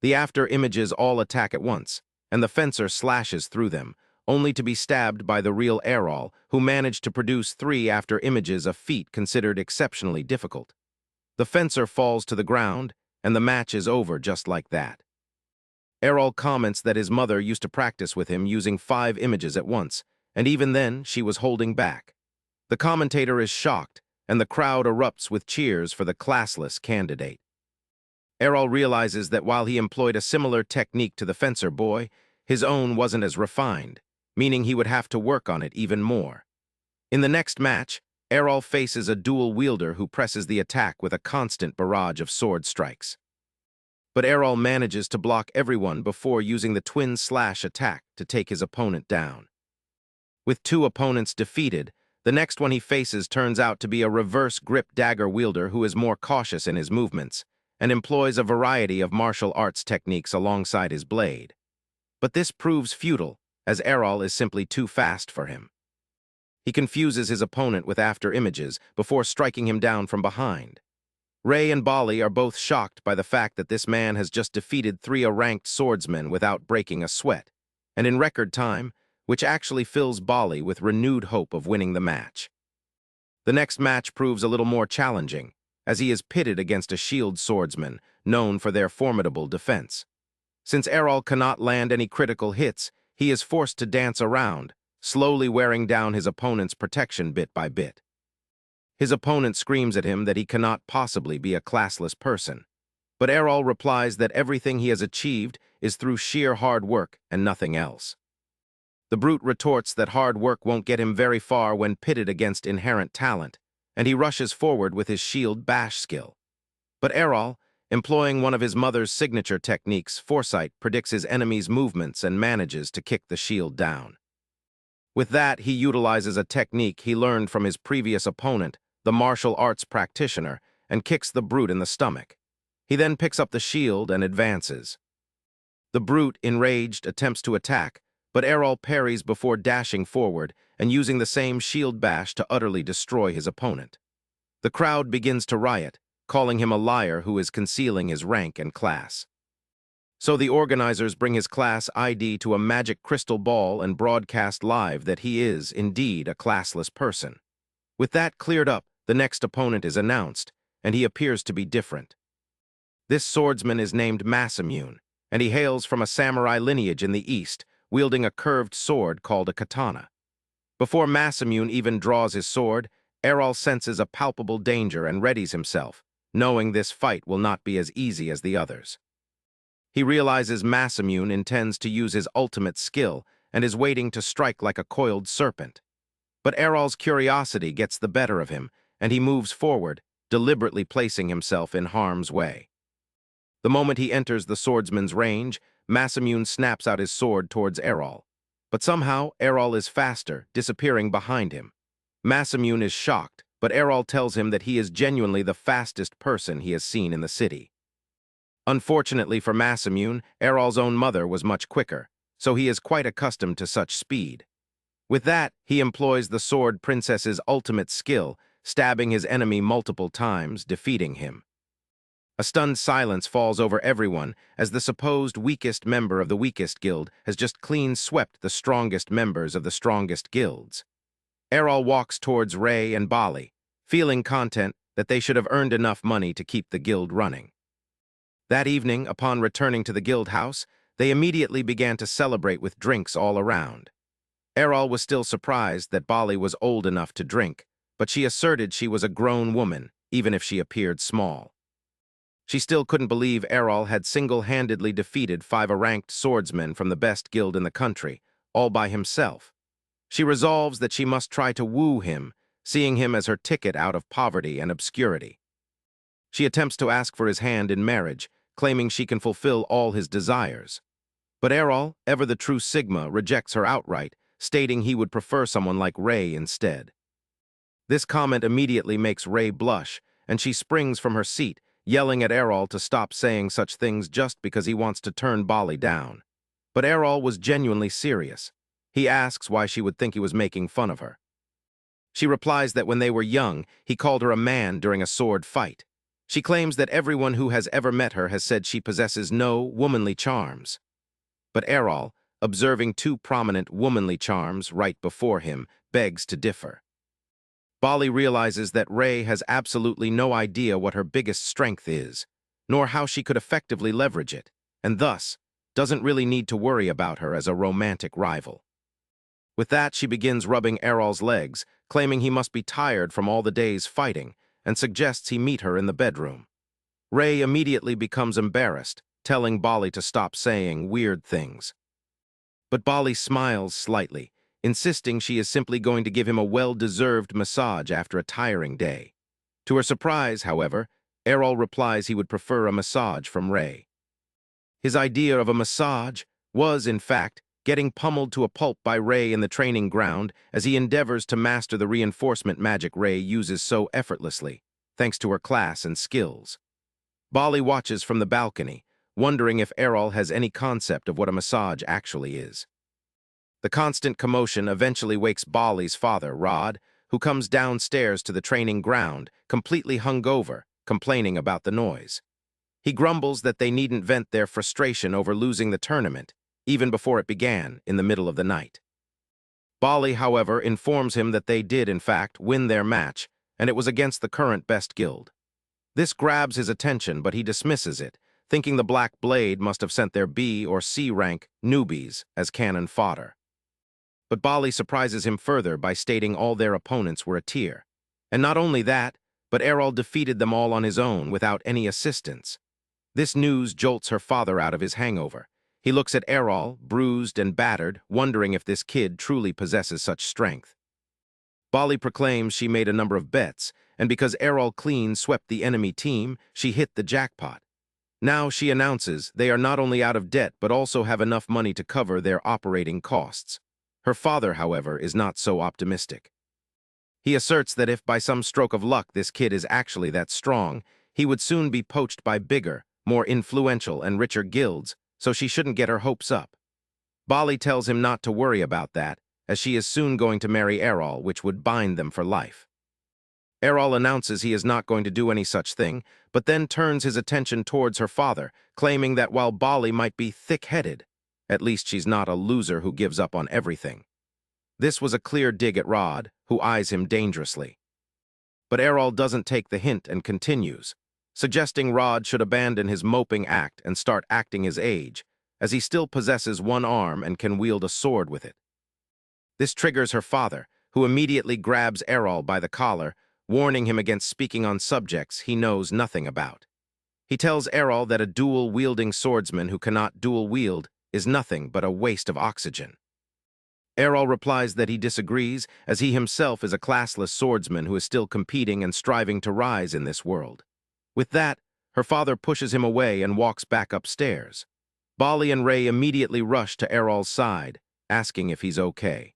The after images all attack at once, and the Fencer slashes through them, only to be stabbed by the real Errol, who managed to produce 3 after images, a feat considered exceptionally difficult. The Fencer falls to the ground, and the match is over just like that. Errol comments that his mother used to practice with him using 5 images at once, and even then she was holding back. The commentator is shocked, and the crowd erupts with cheers for the classless candidate. Errol realizes that while he employed a similar technique to the Fencer boy, his own wasn't as refined, meaning he would have to work on it even more. In the next match, Errol faces a dual wielder who presses the attack with a constant barrage of sword strikes. But Errol manages to block everyone before using the twin slash attack to take his opponent down. With 2 opponents defeated, the next one he faces turns out to be a reverse grip dagger wielder who is more cautious in his movements and employs a variety of martial arts techniques alongside his blade. But this proves futile, as Errol is simply too fast for him. He confuses his opponent with after images before striking him down from behind. Ray and Bali are both shocked by the fact that this man has just defeated 3 ranked swordsmen without breaking a sweat, and in record time, which actually fills Bali with renewed hope of winning the match. The next match proves a little more challenging, as he is pitted against a shield swordsman known for their formidable defense. Since Errol cannot land any critical hits, he is forced to dance around, slowly wearing down his opponent's protection bit by bit. His opponent screams at him that he cannot possibly be a classless person, but Errol replies that everything he has achieved is through sheer hard work and nothing else. The brute retorts that hard work won't get him very far when pitted against inherent talent, and he rushes forward with his shield bash skill. But Errol, employing one of his mother's signature techniques, Foresight, predicts his enemy's movements and manages to kick the shield down. With that, he utilizes a technique he learned from his previous opponent, the martial arts practitioner, and kicks the brute in the stomach. He then picks up the shield and advances. The brute, enraged, attempts to attack, but Errol parries before dashing forward and using the same shield bash to utterly destroy his opponent. The crowd begins to riot, calling him a liar who is concealing his rank and class. So the organizers bring his class ID to a magic crystal ball and broadcast live that he is, indeed, a classless person. With that cleared up, the next opponent is announced, and he appears to be different. This swordsman is named Masamune, and he hails from a samurai lineage in the East, wielding a curved sword called a katana. Before Masamune even draws his sword, Errol senses a palpable danger and readies himself, knowing this fight will not be as easy as the others. He realizes Masamune intends to use his ultimate skill and is waiting to strike like a coiled serpent. But Errol's curiosity gets the better of him, and he moves forward, deliberately placing himself in harm's way. The moment he enters the swordsman's range, Masamune snaps out his sword towards Errol. But somehow, Errol is faster, disappearing behind him. Masamune is shocked, but Errol tells him that he is genuinely the fastest person he has seen in the city. Unfortunately for Masamune, Errol's own mother was much quicker, so he is quite accustomed to such speed. With that, he employs the sword princess's ultimate skill, stabbing his enemy multiple times, defeating him. A stunned silence falls over everyone as the supposed weakest member of the weakest guild has just clean swept the strongest members of the strongest guilds. Errol walks towards Ray and Bali, feeling content that they should have earned enough money to keep the guild running. That evening, upon returning to the guild house, they immediately began to celebrate with drinks all around. Errol was still surprised that Bali was old enough to drink, but she asserted she was a grown woman, even if she appeared small. She still couldn't believe Errol had single-handedly defeated 5 ranked swordsmen from the best guild in the country, all by himself. She resolves that she must try to woo him, seeing him as her ticket out of poverty and obscurity. She attempts to ask for his hand in marriage, claiming she can fulfill all his desires. But Errol, ever the true Sigma, rejects her outright, stating he would prefer someone like Ray instead. This comment immediately makes Ray blush, and she springs from her seat, yelling at Errol to stop saying such things just because he wants to turn Bali down. But Errol was genuinely serious. He asks why she would think he was making fun of her. She replies that when they were young, he called her a man during a sword fight. She claims that everyone who has ever met her has said she possesses no womanly charms. But Errol, observing 2 prominent womanly charms right before him, begs to differ. Bali realizes that Ray has absolutely no idea what her biggest strength is, nor how she could effectively leverage it, and thus doesn't really need to worry about her as a romantic rival. With that, she begins rubbing Errol's legs, claiming he must be tired from all the days fighting, and suggests he meet her in the bedroom. Ray immediately becomes embarrassed, telling Bali to stop saying weird things. But Bali smiles slightly, insisting she is simply going to give him a well-deserved massage after a tiring day. To her surprise, however, Errol replies he would prefer a massage from Ray. His idea of a massage was, in fact, getting pummeled to a pulp by Ray in the training ground as he endeavors to master the reinforcement magic Ray uses so effortlessly, thanks to her class and skills. Bali watches from the balcony, wondering if Errol has any concept of what a massage actually is. The constant commotion eventually wakes Bali's father, Rod, who comes downstairs to the training ground, completely hungover, complaining about the noise. He grumbles that they needn't vent their frustration over losing the tournament, even before it began, in the middle of the night. Bali, however, informs him that they did, in fact, win their match, and it was against the current best guild. This grabs his attention, but he dismisses it, thinking the Black Blade must have sent their B or C rank newbies as cannon fodder. But Bali surprises him further by stating all their opponents were a tier. And not only that, but Errol defeated them all on his own without any assistance. This news jolts her father out of his hangover. He looks at Errol, bruised and battered, wondering if this kid truly possesses such strength. Bali proclaims she made a number of bets, and because Errol clean swept the enemy team, she hit the jackpot. Now she announces they are not only out of debt but also have enough money to cover their operating costs. Her father, however, is not so optimistic. He asserts that if by some stroke of luck this kid is actually that strong, he would soon be poached by bigger, more influential and richer guilds, so she shouldn't get her hopes up. Bali tells him not to worry about that, as she is soon going to marry Errol, which would bind them for life. Errol announces he is not going to do any such thing, but then turns his attention towards her father, claiming that while Bali might be thick-headed, at least she's not a loser who gives up on everything. This was a clear dig at Rod, who eyes him dangerously. But Errol doesn't take the hint and continues, suggesting Rod should abandon his moping act and start acting his age, as he still possesses one arm and can wield a sword with it. This triggers her father, who immediately grabs Errol by the collar, warning him against speaking on subjects he knows nothing about. He tells Errol that a dual-wielding swordsman who cannot dual-wield is nothing but a waste of oxygen. Errol replies that he disagrees, as he himself is a classless swordsman who is still competing and striving to rise in this world. With that, her father pushes him away and walks back upstairs. Bali and Ray immediately rush to Errol's side, asking if he's okay.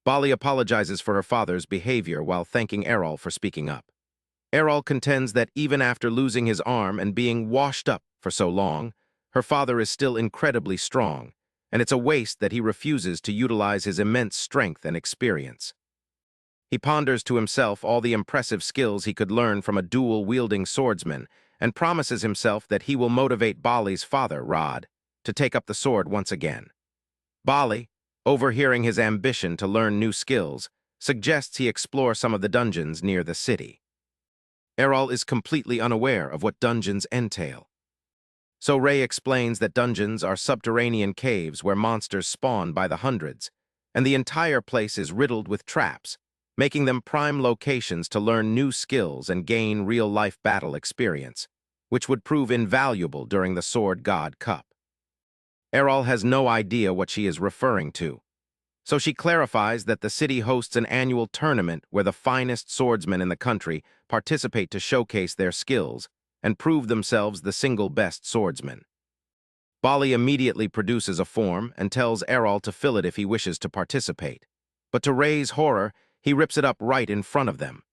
Bali apologizes for her father's behavior while thanking Errol for speaking up. Errol contends that even after losing his arm and being washed up for so long, her father is still incredibly strong, and it's a waste that he refuses to utilize his immense strength and experience. He ponders to himself all the impressive skills he could learn from a dual-wielding swordsman and promises himself that he will motivate Bali's father, Rod, to take up the sword once again. Bali, overhearing his ambition to learn new skills, suggests he explore some of the dungeons near the city. Errol is completely unaware of what dungeons entail. So Ray explains that dungeons are subterranean caves where monsters spawn by the hundreds, and the entire place is riddled with traps, making them prime locations to learn new skills and gain real-life battle experience, which would prove invaluable during the Sword God Cup. Errol has no idea what she is referring to, so she clarifies that the city hosts an annual tournament where the finest swordsmen in the country participate to showcase their skills and prove themselves the single best swordsmen. Bali immediately produces a form and tells Errol to fill it if he wishes to participate. But to Ray's horror, he rips it up right in front of them.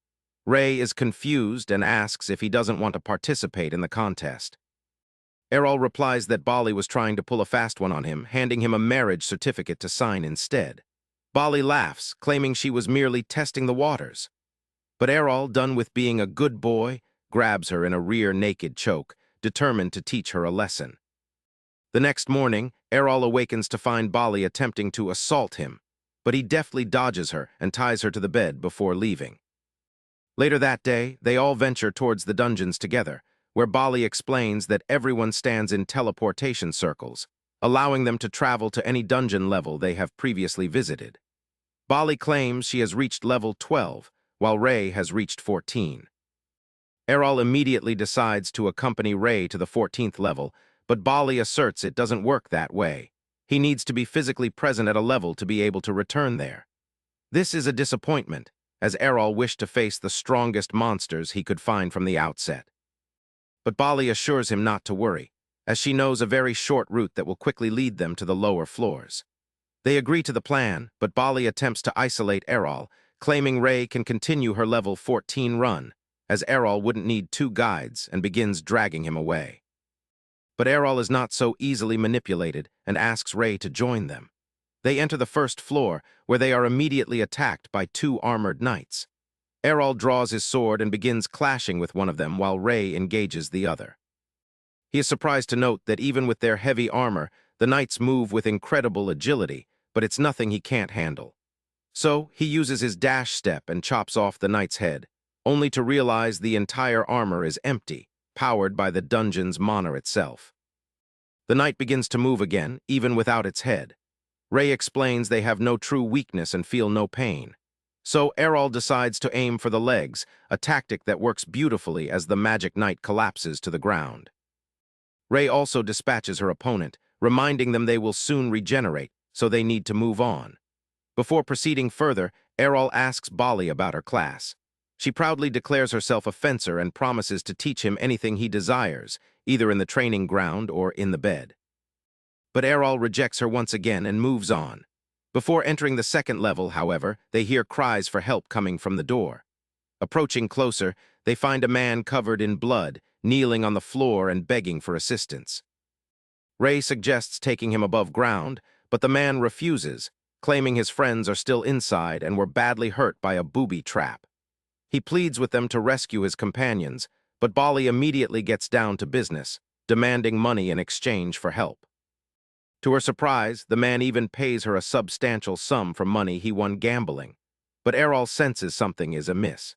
Ray is confused and asks if he doesn't want to participate in the contest. Errol replies that Bali was trying to pull a fast one on him, handing him a marriage certificate to sign instead. Bali laughs, claiming she was merely testing the waters. But Errol, done with being a good boy, grabs her in a rear naked choke, determined to teach her a lesson. The next morning, Errol awakens to find Bali attempting to assault him, but he deftly dodges her and ties her to the bed before leaving. Later that day, they all venture towards the dungeons together, where Bali explains that everyone stands in teleportation circles, allowing them to travel to any dungeon level they have previously visited. Bali claims she has reached level 12, while Ray has reached 14. Errol immediately decides to accompany Ray to the 14th level, but Bali asserts it doesn't work that way. He needs to be physically present at a level to be able to return there. This is a disappointment, as Errol wished to face the strongest monsters he could find from the outset. But Bali assures him not to worry, as she knows a very short route that will quickly lead them to the lower floors. They agree to the plan, but Bali attempts to isolate Errol, claiming Ray can continue her level 14 run, as Errol wouldn't need two guides, and begins dragging him away. But Errol is not so easily manipulated and asks Ray to join them. They enter the first floor, where they are immediately attacked by two armored knights. Errol draws his sword and begins clashing with one of them while Ray engages the other. He is surprised to note that even with their heavy armor, the knights move with incredible agility, but it's nothing he can't handle. So, he uses his dash step and chops off the knight's head, only to realize the entire armor is empty, powered by the dungeon's mana itself. The knight begins to move again, even without its head. Ray explains they have no true weakness and feel no pain. So Errol decides to aim for the legs, a tactic that works beautifully as the magic knight collapses to the ground. Ray also dispatches her opponent, reminding them they will soon regenerate, so they need to move on. Before proceeding further, Errol asks Bali about her class. She proudly declares herself a fencer and promises to teach him anything he desires, either in the training ground or in the bed. But Errol rejects her once again and moves on. Before entering the second level, however, they hear cries for help coming from the door. Approaching closer, they find a man covered in blood, kneeling on the floor and begging for assistance. Ray suggests taking him above ground, but the man refuses, claiming his friends are still inside and were badly hurt by a booby trap. He pleads with them to rescue his companions, but Bali immediately gets down to business, demanding money in exchange for help. To her surprise, the man even pays her a substantial sum from money he won gambling, but Errol senses something is amiss.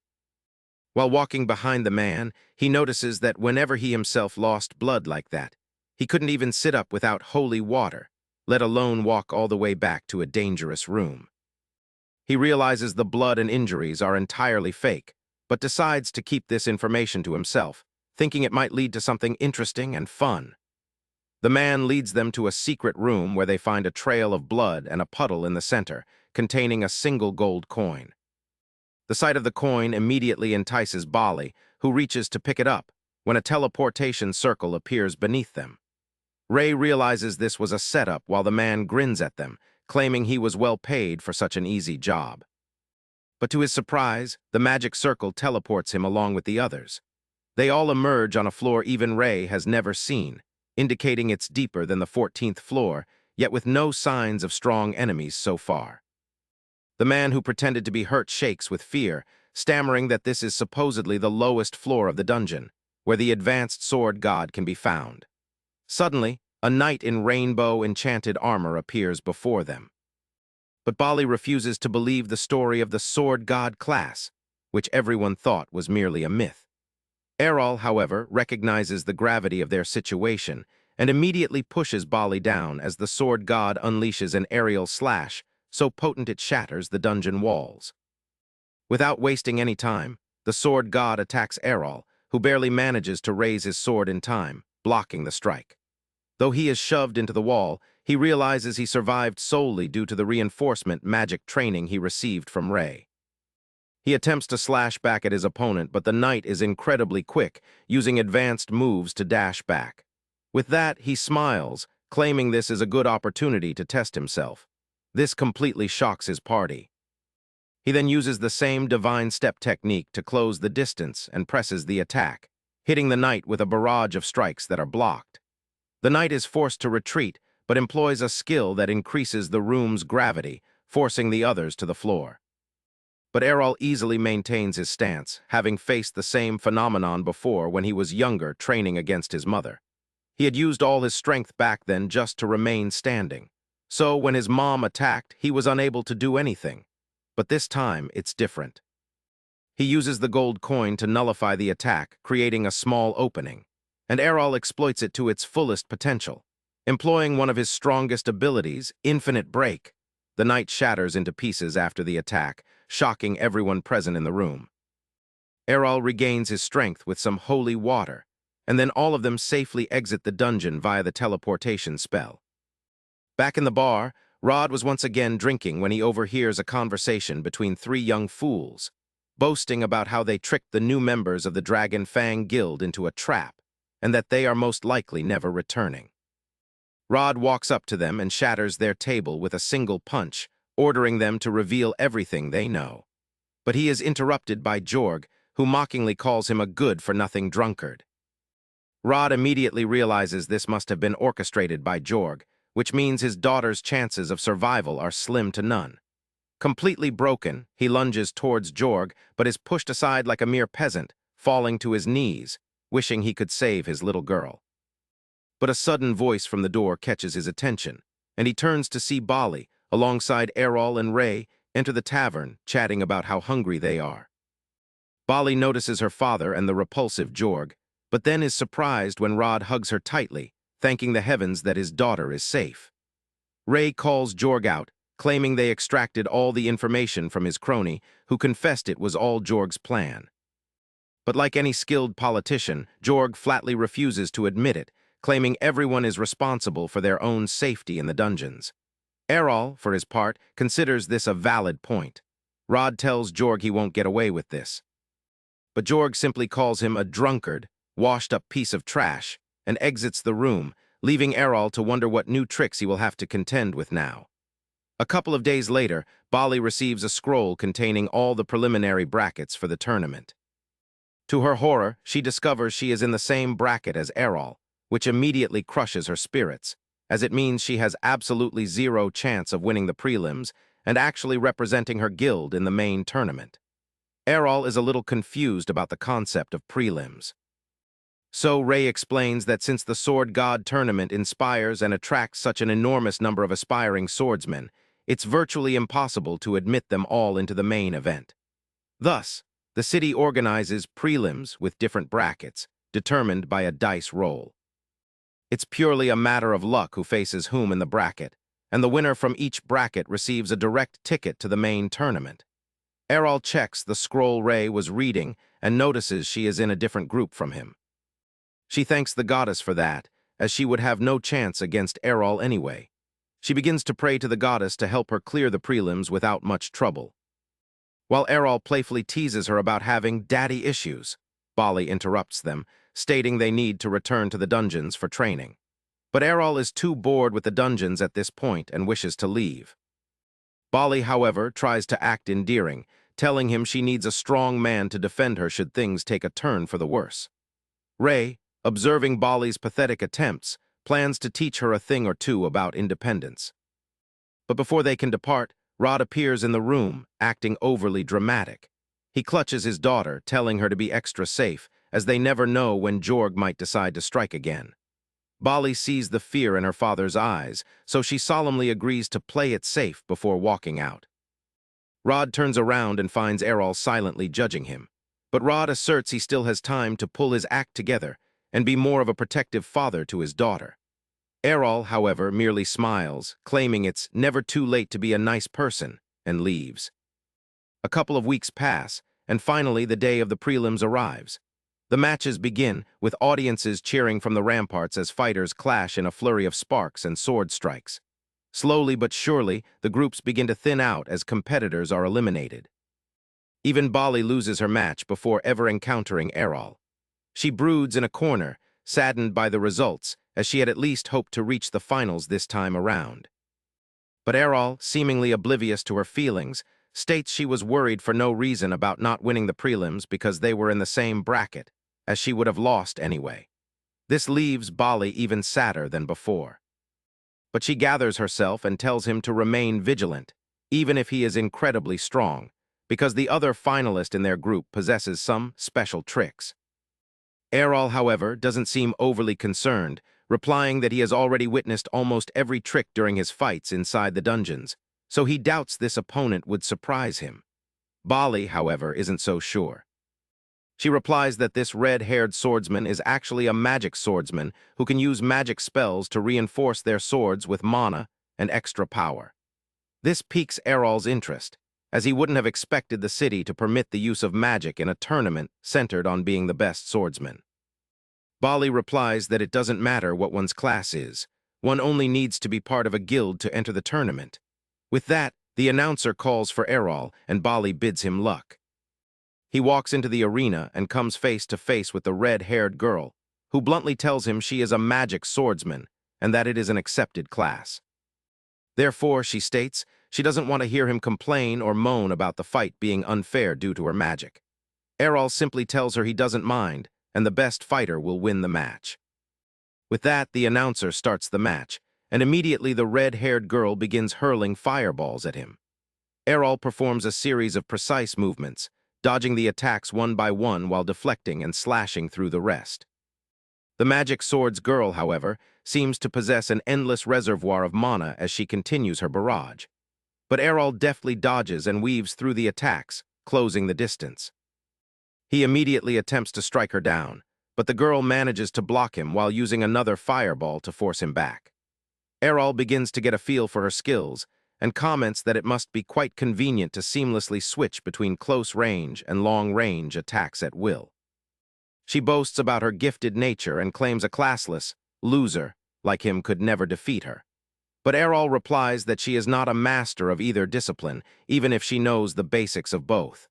While walking behind the man, he notices that whenever he himself lost blood like that, he couldn't even sit up without holy water, let alone walk all the way back to a dangerous room. He realizes the blood and injuries are entirely fake, but decides to keep this information to himself, thinking it might lead to something interesting and fun. The man leads them to a secret room where they find a trail of blood and a puddle in the center, containing a single gold coin. The sight of the coin immediately entices Bali, who reaches to pick it up, when a teleportation circle appears beneath them. Ray realizes this was a setup while the man grins at them, claiming he was well paid for such an easy job. But to his surprise, the magic circle teleports him along with the others. They all emerge on a floor even Ray has never seen, indicating it's deeper than the 14th floor, yet with no signs of strong enemies so far. The man who pretended to be hurt shakes with fear, stammering that this is supposedly the lowest floor of the dungeon, where the advanced sword god can be found. Suddenly, a knight in rainbow-enchanted armor appears before them. But Bali refuses to believe the story of the sword god class, which everyone thought was merely a myth. Errol, however, recognizes the gravity of their situation and immediately pushes Bali down as the sword god unleashes an aerial slash so potent it shatters the dungeon walls. Without wasting any time, the sword god attacks Errol, who barely manages to raise his sword in time, blocking the strike. Though he is shoved into the wall, he realizes he survived solely due to the reinforcement magic training he received from Ray. He attempts to slash back at his opponent, but the knight is incredibly quick, using advanced moves to dash back. With that, he smiles, claiming this is a good opportunity to test himself. This completely shocks his party. He then uses the same divine step technique to close the distance and presses the attack, hitting the knight with a barrage of strikes that are blocked. The knight is forced to retreat, but employs a skill that increases the room's gravity, forcing the others to the floor. But Errol easily maintains his stance, having faced the same phenomenon before when he was younger training against his mother. He had used all his strength back then just to remain standing. So when his mom attacked, he was unable to do anything. But this time, it's different. He uses the gold coin to nullify the attack, creating a small opening, and Errol exploits it to its fullest potential. Employing one of his strongest abilities, Infinite Break, the knight shatters into pieces after the attack, shocking everyone present in the room. Errol regains his strength with some holy water, and then all of them safely exit the dungeon via the teleportation spell. Back in the bar, Rod was once again drinking when he overhears a conversation between three young fools, boasting about how they tricked the new members of the Dragon Fang Guild into a trap, and that they are most likely never returning. Rod walks up to them and shatters their table with a single punch, ordering them to reveal everything they know. But he is interrupted by Jorg, who mockingly calls him a good-for-nothing drunkard. Rod immediately realizes this must have been orchestrated by Jorg, which means his daughter's chances of survival are slim to none. Completely broken, he lunges towards Jorg, but is pushed aside like a mere peasant, falling to his knees, wishing he could save his little girl. But a sudden voice from the door catches his attention, and he turns to see Bali, alongside Errol and Ray, enter the tavern, chatting about how hungry they are. Bali notices her father and the repulsive Jorg, but then is surprised when Rod hugs her tightly, thanking the heavens that his daughter is safe. Ray calls Jorg out, claiming they extracted all the information from his crony, who confessed it was all Jorg's plan. But like any skilled politician, Jorg flatly refuses to admit it, claiming everyone is responsible for their own safety in the dungeons. Errol, for his part, considers this a valid point. Rod tells Jorg he won't get away with this. But Jorg simply calls him a drunkard, washed-up piece of trash, and exits the room, leaving Errol to wonder what new tricks he will have to contend with now. A couple of days later, Bali receives a scroll containing all the preliminary brackets for the tournament. To her horror, she discovers she is in the same bracket as Errol, which immediately crushes her spirits, as it means she has absolutely zero chance of winning the prelims and actually representing her guild in the main tournament. Errol is a little confused about the concept of prelims. So Ray explains that since the Sword God tournament inspires and attracts such an enormous number of aspiring swordsmen, it's virtually impossible to admit them all into the main event. Thus, the city organizes prelims with different brackets, determined by a dice roll. It's purely a matter of luck who faces whom in the bracket, and the winner from each bracket receives a direct ticket to the main tournament. Errol checks the scroll Ray was reading and notices she is in a different group from him. She thanks the goddess for that, as she would have no chance against Errol anyway. She begins to pray to the goddess to help her clear the prelims without much trouble. While Errol playfully teases her about having daddy issues, Bali interrupts them, stating they need to return to the dungeons for training. But Errol is too bored with the dungeons at this point and wishes to leave. Bali, however, tries to act endearing, telling him she needs a strong man to defend her should things take a turn for the worse. Ray, observing Bali's pathetic attempts, plans to teach her a thing or two about independence. But before they can depart, Rod appears in the room, acting overly dramatic. He clutches his daughter, telling her to be extra safe, as they never know when Jorg might decide to strike again. Bali sees the fear in her father's eyes, so she solemnly agrees to play it safe before walking out. Rod turns around and finds Errol silently judging him, but Rod asserts he still has time to pull his act together and be more of a protective father to his daughter. Errol, however, merely smiles, claiming it's never too late to be a nice person, and leaves. A couple of weeks pass, and finally the day of the prelims arrives. The matches begin, with audiences cheering from the ramparts as fighters clash in a flurry of sparks and sword strikes. Slowly but surely, the groups begin to thin out as competitors are eliminated. Even Bali loses her match before ever encountering Errol. She broods in a corner, saddened by the results, as she had at least hoped to reach the finals this time around. But Errol, seemingly oblivious to her feelings, states she was worried for no reason about not winning the prelims because they were in the same bracket, as she would have lost anyway. This leaves Bali even sadder than before. But she gathers herself and tells him to remain vigilant, even if he is incredibly strong, because the other finalist in their group possesses some special tricks. Errol, however, doesn't seem overly concerned, replying that he has already witnessed almost every trick during his fights inside the dungeons, so he doubts this opponent would surprise him. Bali, however, isn't so sure. She replies that this red-haired swordsman is actually a magic swordsman who can use magic spells to reinforce their swords with mana and extra power. This piques Errol's interest, as he wouldn't have expected the city to permit the use of magic in a tournament centered on being the best swordsman. Bali replies that it doesn't matter what one's class is, one only needs to be part of a guild to enter the tournament. With that, the announcer calls for Errol, and Bali bids him luck. He walks into the arena and comes face to face with the red-haired girl, who bluntly tells him she is a magic swordsman and that it is an accepted class. Therefore, she states, she doesn't want to hear him complain or moan about the fight being unfair due to her magic. Errol simply tells her he doesn't mind, and the best fighter will win the match. With that, the announcer starts the match, and immediately the red-haired girl begins hurling fireballs at him. Errol performs a series of precise movements, dodging the attacks one by one while deflecting and slashing through the rest. The magic swords girl, however, seems to possess an endless reservoir of mana as she continues her barrage. But Errol deftly dodges and weaves through the attacks, closing the distance. He immediately attempts to strike her down, but the girl manages to block him while using another fireball to force him back. Errol begins to get a feel for her skills, and comments that it must be quite convenient to seamlessly switch between close-range and long-range attacks at will. She boasts about her gifted nature and claims a classless loser like him could never defeat her. But Errol replies that she is not a master of either discipline, even if she knows the basics of both.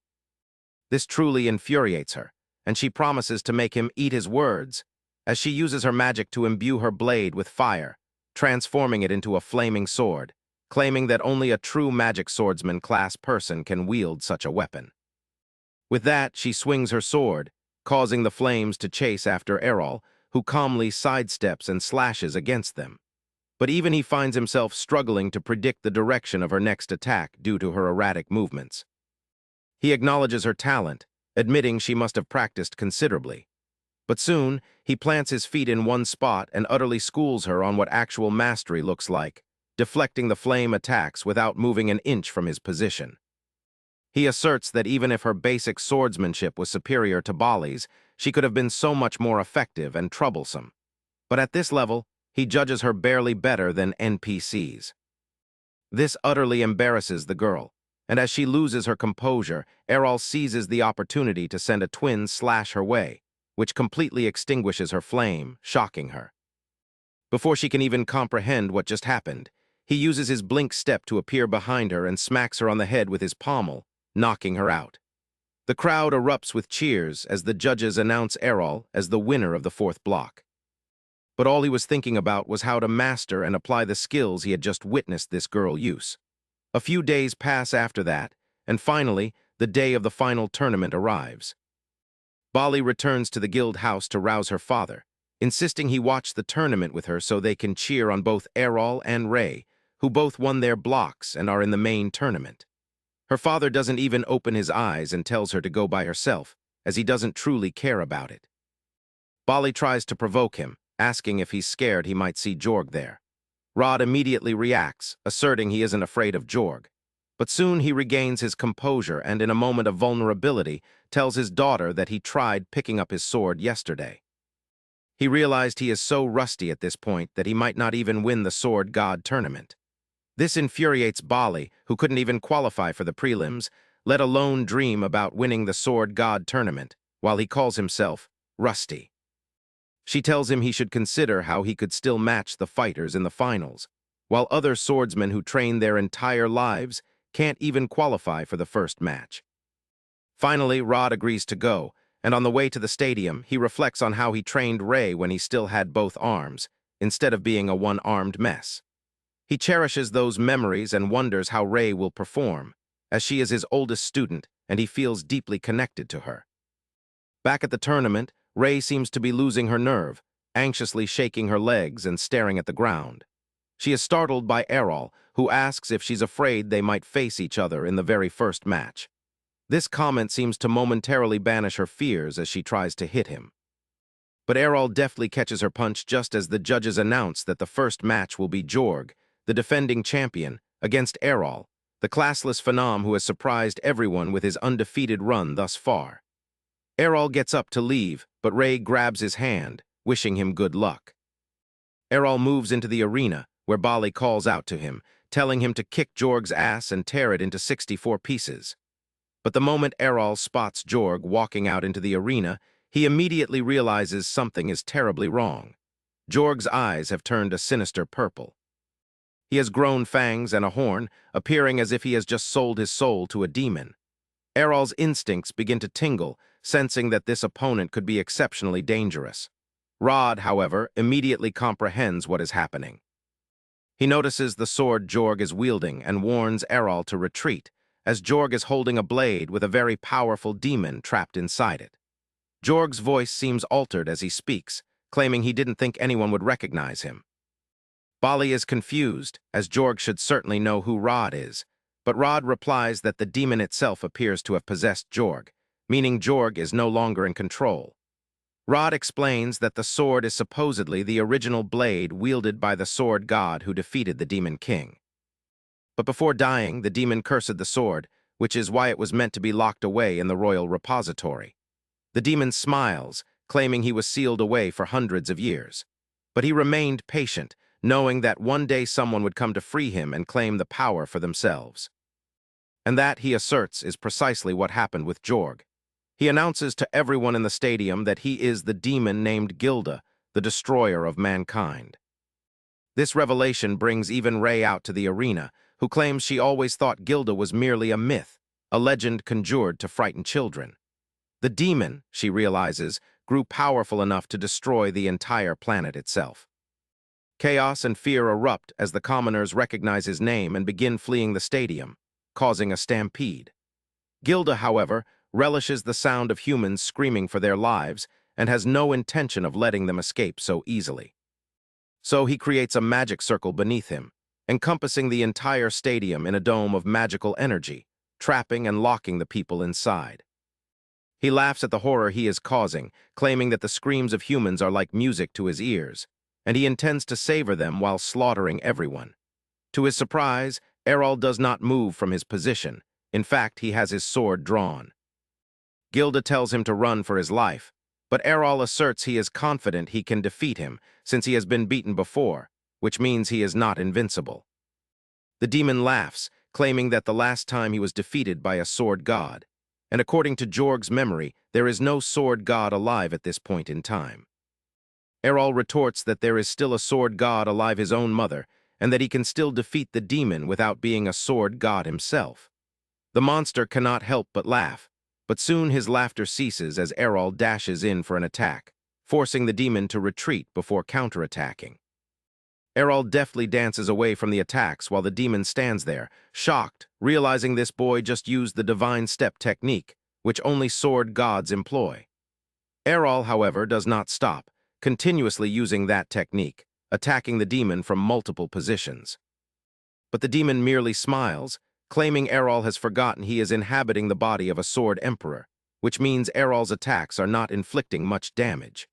This truly infuriates her, and she promises to make him eat his words, as she uses her magic to imbue her blade with fire, transforming it into a flaming sword, claiming that only a true magic swordsman class person can wield such a weapon. With that, she swings her sword, causing the flames to chase after Errol, who calmly sidesteps and slashes against them. But even he finds himself struggling to predict the direction of her next attack due to her erratic movements. He acknowledges her talent, admitting she must have practiced considerably. But soon, he plants his feet in one spot and utterly schools her on what actual mastery looks like, deflecting the flame attacks without moving an inch from his position. He asserts that even if her basic swordsmanship was superior to Bali's, she could have been so much more effective and troublesome. But at this level, he judges her barely better than NPCs. This utterly embarrasses the girl, and as she loses her composure, Errol seizes the opportunity to send a twin slash her way, which completely extinguishes her flame, shocking her. Before she can even comprehend what just happened, he uses his blink step to appear behind her and smacks her on the head with his pommel, knocking her out. The crowd erupts with cheers as the judges announce Errol as the winner of the fourth block. But all he was thinking about was how to master and apply the skills he had just witnessed this girl use. A few days pass after that, and finally, the day of the final tournament arrives. Bali returns to the guild house to rouse her father, insisting he watch the tournament with her so they can cheer on both Errol and Ray, who both won their blocks and are in the main tournament. Her father doesn't even open his eyes and tells her to go by herself, as he doesn't truly care about it. Bali tries to provoke him, asking if he's scared he might see Jorg there. Rod immediately reacts, asserting he isn't afraid of Jorg. But soon he regains his composure and, in a moment of vulnerability, tells his daughter that he tried picking up his sword yesterday. He realized he is so rusty at this point that he might not even win the Sword God tournament. This infuriates Bali, who couldn't even qualify for the prelims, let alone dream about winning the Sword God tournament, while he calls himself Rusty. She tells him he should consider how he could still match the fighters in the finals, while other swordsmen who train their entire lives can't even qualify for the first match. Finally, Rod agrees to go, and on the way to the stadium, he reflects on how he trained Ray when he still had both arms, instead of being a one-armed mess. He cherishes those memories and wonders how Ray will perform, as she is his oldest student and he feels deeply connected to her. Back at the tournament, Ray seems to be losing her nerve, anxiously shaking her legs and staring at the ground. She is startled by Errol, who asks if she's afraid they might face each other in the very first match. This comment seems to momentarily banish her fears as she tries to hit him. But Errol deftly catches her punch just as the judges announce that the first match will be Jorg, the defending champion, against Errol, the classless phenom who has surprised everyone with his undefeated run thus far. Errol gets up to leave, but Ray grabs his hand, wishing him good luck. Errol moves into the arena, where Bali calls out to him, telling him to kick Jorg's ass and tear it into 64 pieces. But the moment Errol spots Jorg walking out into the arena, he immediately realizes something is terribly wrong. Jorg's eyes have turned a sinister purple. He has grown fangs and a horn, appearing as if he has just sold his soul to a demon. Errol's instincts begin to tingle, sensing that this opponent could be exceptionally dangerous. Rod, however, immediately comprehends what is happening. He notices the sword Jorg is wielding and warns Errol to retreat, as Jorg is holding a blade with a very powerful demon trapped inside it. Jorg's voice seems altered as he speaks, claiming he didn't think anyone would recognize him. Bali is confused, as Jorg should certainly know who Rod is, but Rod replies that the demon itself appears to have possessed Jorg, meaning Jorg is no longer in control. Rod explains that the sword is supposedly the original blade wielded by the sword god who defeated the Demon King. But before dying, the demon cursed the sword, which is why it was meant to be locked away in the royal repository. The demon smiles, claiming he was sealed away for hundreds of years. But he remained patient, knowing that one day someone would come to free him and claim the power for themselves. And that, he asserts, is precisely what happened with Jorg. He announces to everyone in the stadium that he is the demon named Gilda, the destroyer of mankind. This revelation brings even Ray out to the arena, who claims she always thought Gilda was merely a myth, a legend conjured to frighten children. The demon, she realizes, grew powerful enough to destroy the entire planet itself. Chaos and fear erupt as the commoners recognize his name and begin fleeing the stadium, causing a stampede. Gilda, however, relishes the sound of humans screaming for their lives and has no intention of letting them escape so easily. So he creates a magic circle beneath him, encompassing the entire stadium in a dome of magical energy, trapping and locking the people inside. He laughs at the horror he is causing, claiming that the screams of humans are like music to his ears, and he intends to savor them while slaughtering everyone. To his surprise, Errol does not move from his position. In fact, he has his sword drawn. Gilda tells him to run for his life, but Errol asserts he is confident he can defeat him since he has been beaten before, which means he is not invincible. The demon laughs, claiming that the last time he was defeated by a sword god, and according to Jorg's memory, there is no sword god alive at this point in time. Errol retorts that there is still a sword god alive, his own mother, and that he can still defeat the demon without being a sword god himself. The monster cannot help but laugh, but soon his laughter ceases as Errol dashes in for an attack, forcing the demon to retreat before counterattacking. Errol deftly dances away from the attacks while the demon stands there, shocked, realizing this boy just used the divine step technique, which only sword gods employ. Errol, however, does not stop, continuously using that technique, attacking the demon from multiple positions. But the demon merely smiles, claiming Errol has forgotten he is inhabiting the body of a sword emperor, which means Errol's attacks are not inflicting much damage.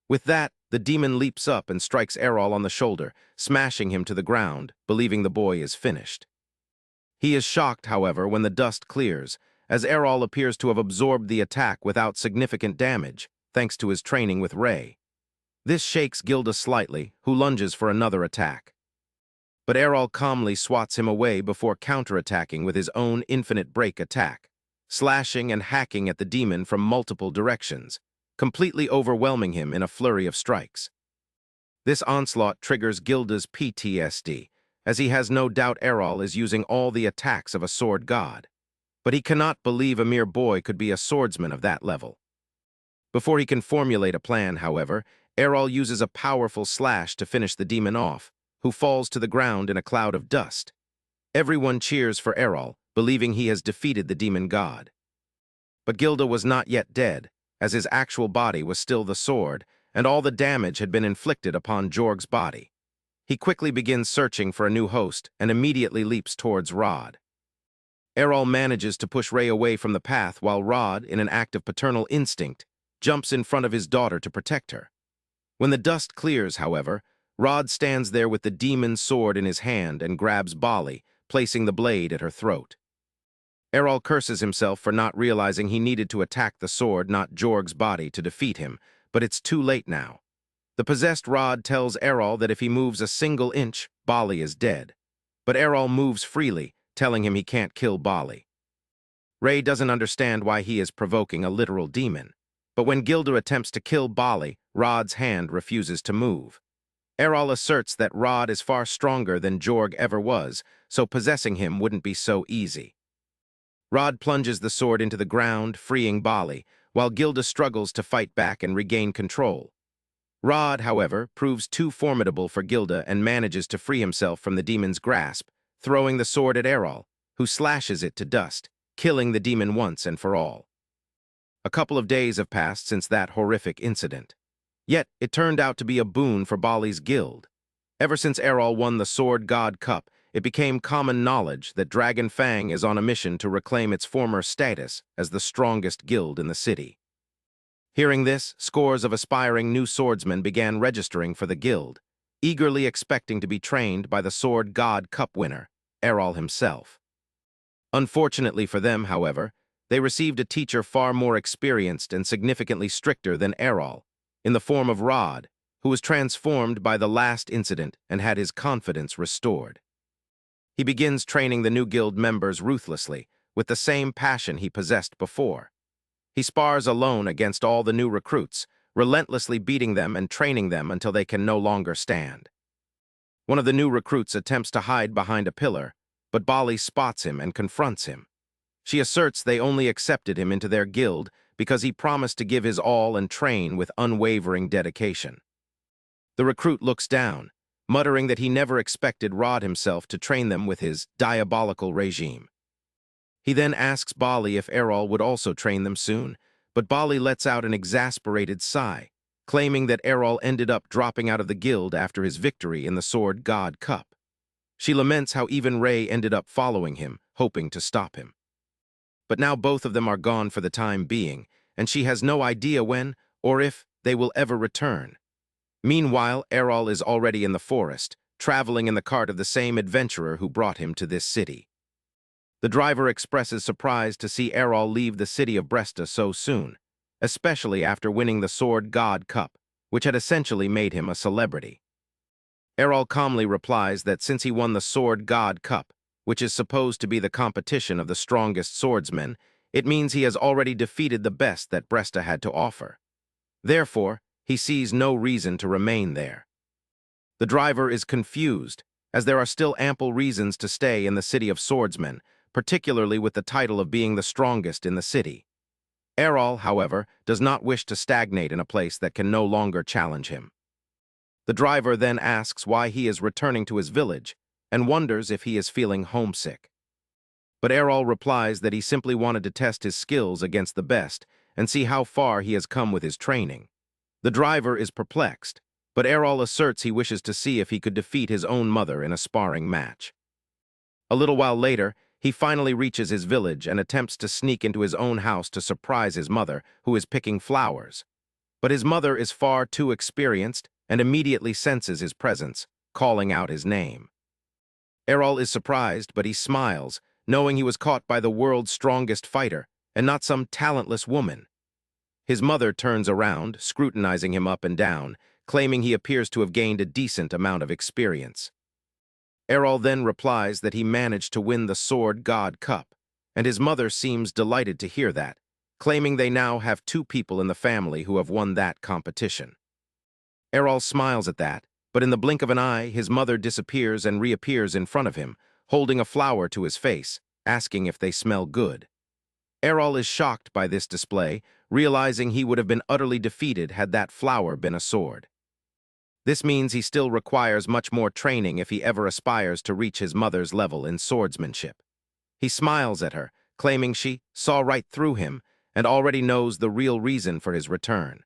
With that, the demon leaps up and strikes Errol on the shoulder, smashing him to the ground, believing the boy is finished. He is shocked, however, when the dust clears, as Errol appears to have absorbed the attack without significant damage, thanks to his training with Ray. This shakes Gilda slightly, who lunges for another attack. But Errol calmly swats him away before counterattacking with his own infinite break attack, slashing and hacking at the demon from multiple directions, completely overwhelming him in a flurry of strikes. This onslaught triggers Gilda's PTSD, as he has no doubt Errol is using all the attacks of a sword god. But he cannot believe a mere boy could be a swordsman of that level. Before he can formulate a plan, however, Errol uses a powerful slash to finish the demon off, who falls to the ground in a cloud of dust. Everyone cheers for Errol, believing he has defeated the demon god. But Gilda was not yet dead, as his actual body was still the sword, and all the damage had been inflicted upon Jorg's body. He quickly begins searching for a new host and immediately leaps towards Rod. Errol manages to push Ray away from the path while Rod, in an act of paternal instinct, jumps in front of his daughter to protect her. When the dust clears, however, Rod stands there with the demon's sword in his hand and grabs Bali, placing the blade at her throat. Errol curses himself for not realizing he needed to attack the sword, not Jorg's body, to defeat him, but it's too late now. The possessed Rod tells Errol that if he moves a single inch, Bali is dead. But Errol moves freely, telling him he can't kill Bali. Ray doesn't understand why he is provoking a literal demon, but when Gilda attempts to kill Bali, Rod's hand refuses to move. Errol asserts that Rod is far stronger than Jorg ever was, so possessing him wouldn't be so easy. Rod plunges the sword into the ground, freeing Bali, while Gilda struggles to fight back and regain control. Rod, however, proves too formidable for Gilda and manages to free himself from the demon's grasp, throwing the sword at Errol, who slashes it to dust, killing the demon once and for all. A couple of days have passed since that horrific incident. Yet, it turned out to be a boon for Bali's guild. Ever since Errol won the Sword God Cup, it became common knowledge that Dragon Fang is on a mission to reclaim its former status as the strongest guild in the city. Hearing this, scores of aspiring new swordsmen began registering for the guild, eagerly expecting to be trained by the Sword God Cup winner, Errol himself. Unfortunately for them, however, they received a teacher far more experienced and significantly stricter than Errol, in the form of Rod, who was transformed by the last incident and had his confidence restored. He begins training the new guild members ruthlessly, with the same passion he possessed before. He spars alone against all the new recruits, relentlessly beating them and training them until they can no longer stand. One of the new recruits attempts to hide behind a pillar, but Bali spots him and confronts him. She asserts they only accepted him into their guild because he promised to give his all and train with unwavering dedication. The recruit looks down, muttering that he never expected Rod himself to train them with his diabolical regime. He then asks Bali if Errol would also train them soon, but Bali lets out an exasperated sigh, claiming that Errol ended up dropping out of the guild after his victory in the Sword God Cup. She laments how even Ray ended up following him, hoping to stop him. But now both of them are gone for the time being, and she has no idea when or if they will ever return. Meanwhile, Errol is already in the forest, traveling in the cart of the same adventurer who brought him to this city. The driver expresses surprise to see Errol leave the city of Bresta so soon, especially after winning the Sword God Cup, which had essentially made him a celebrity. Errol calmly replies that since he won the Sword God Cup, which is supposed to be the competition of the strongest swordsmen, it means he has already defeated the best that Bresta had to offer. Therefore, he sees no reason to remain there. The driver is confused, as there are still ample reasons to stay in the city of swordsmen, particularly with the title of being the strongest in the city. Errol, however, does not wish to stagnate in a place that can no longer challenge him. The driver then asks why he is returning to his village and wonders if he is feeling homesick. But Errol replies that he simply wanted to test his skills against the best and see how far he has come with his training. The driver is perplexed, but Errol asserts he wishes to see if he could defeat his own mother in a sparring match. A little while later, he finally reaches his village and attempts to sneak into his own house to surprise his mother, who is picking flowers. But his mother is far too experienced and immediately senses his presence, calling out his name. Errol is surprised, but he smiles, knowing he was caught by the world's strongest fighter, and not some talentless woman. His mother turns around, scrutinizing him up and down, claiming he appears to have gained a decent amount of experience. Errol then replies that he managed to win the Sword God Cup, and his mother seems delighted to hear that, claiming they now have two people in the family who have won that competition. Errol smiles at that, but in the blink of an eye, his mother disappears and reappears in front of him, holding a flower to his face, asking if they smell good. Errol is shocked by this display, realizing he would have been utterly defeated had that flower been a sword. This means he still requires much more training if he ever aspires to reach his mother's level in swordsmanship. He smiles at her, claiming she saw right through him and already knows the real reason for his return.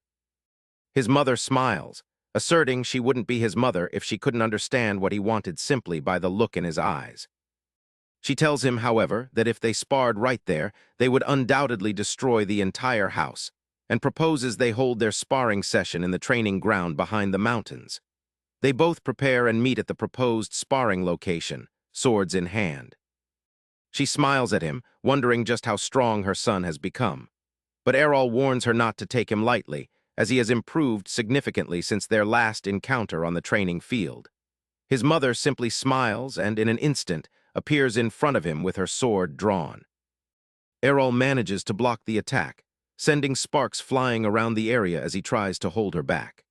His mother smiles, asserting she wouldn't be his mother if she couldn't understand what he wanted simply by the look in his eyes. She tells him, however, that if they sparred right there, they would undoubtedly destroy the entire house, and proposes they hold their sparring session in the training ground behind the mountains. They both prepare and meet at the proposed sparring location, swords in hand. She smiles at him, wondering just how strong her son has become. But Errol warns her not to take him lightly, as he has improved significantly since their last encounter on the training field. His mother simply smiles and, in an instant, appears in front of him with her sword drawn. Errol manages to block the attack, sending sparks flying around the area as he tries to hold her back.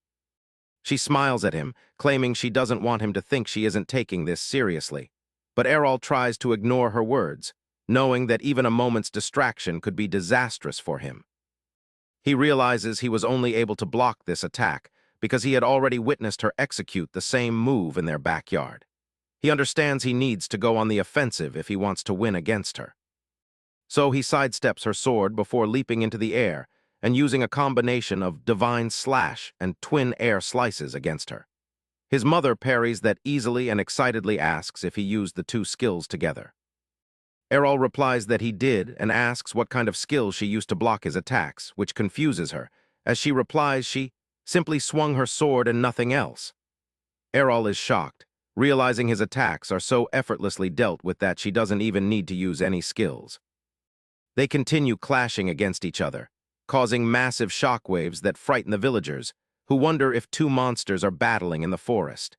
She smiles at him, claiming she doesn't want him to think she isn't taking this seriously, but Errol tries to ignore her words, knowing that even a moment's distraction could be disastrous for him. He realizes he was only able to block this attack because he had already witnessed her execute the same move in their backyard. He understands he needs to go on the offensive if he wants to win against her. So he sidesteps her sword before leaping into the air and using a combination of divine slash and twin air slices against her. His mother parries that easily and excitedly asks if he used the two skills together. Errol replies that he did and asks what kind of skill she used to block his attacks, which confuses her, as she replies she simply swung her sword and nothing else. Errol is shocked, realizing his attacks are so effortlessly dealt with that she doesn't even need to use any skills. They continue clashing against each other, causing massive shockwaves that frighten the villagers, who wonder if two monsters are battling in the forest.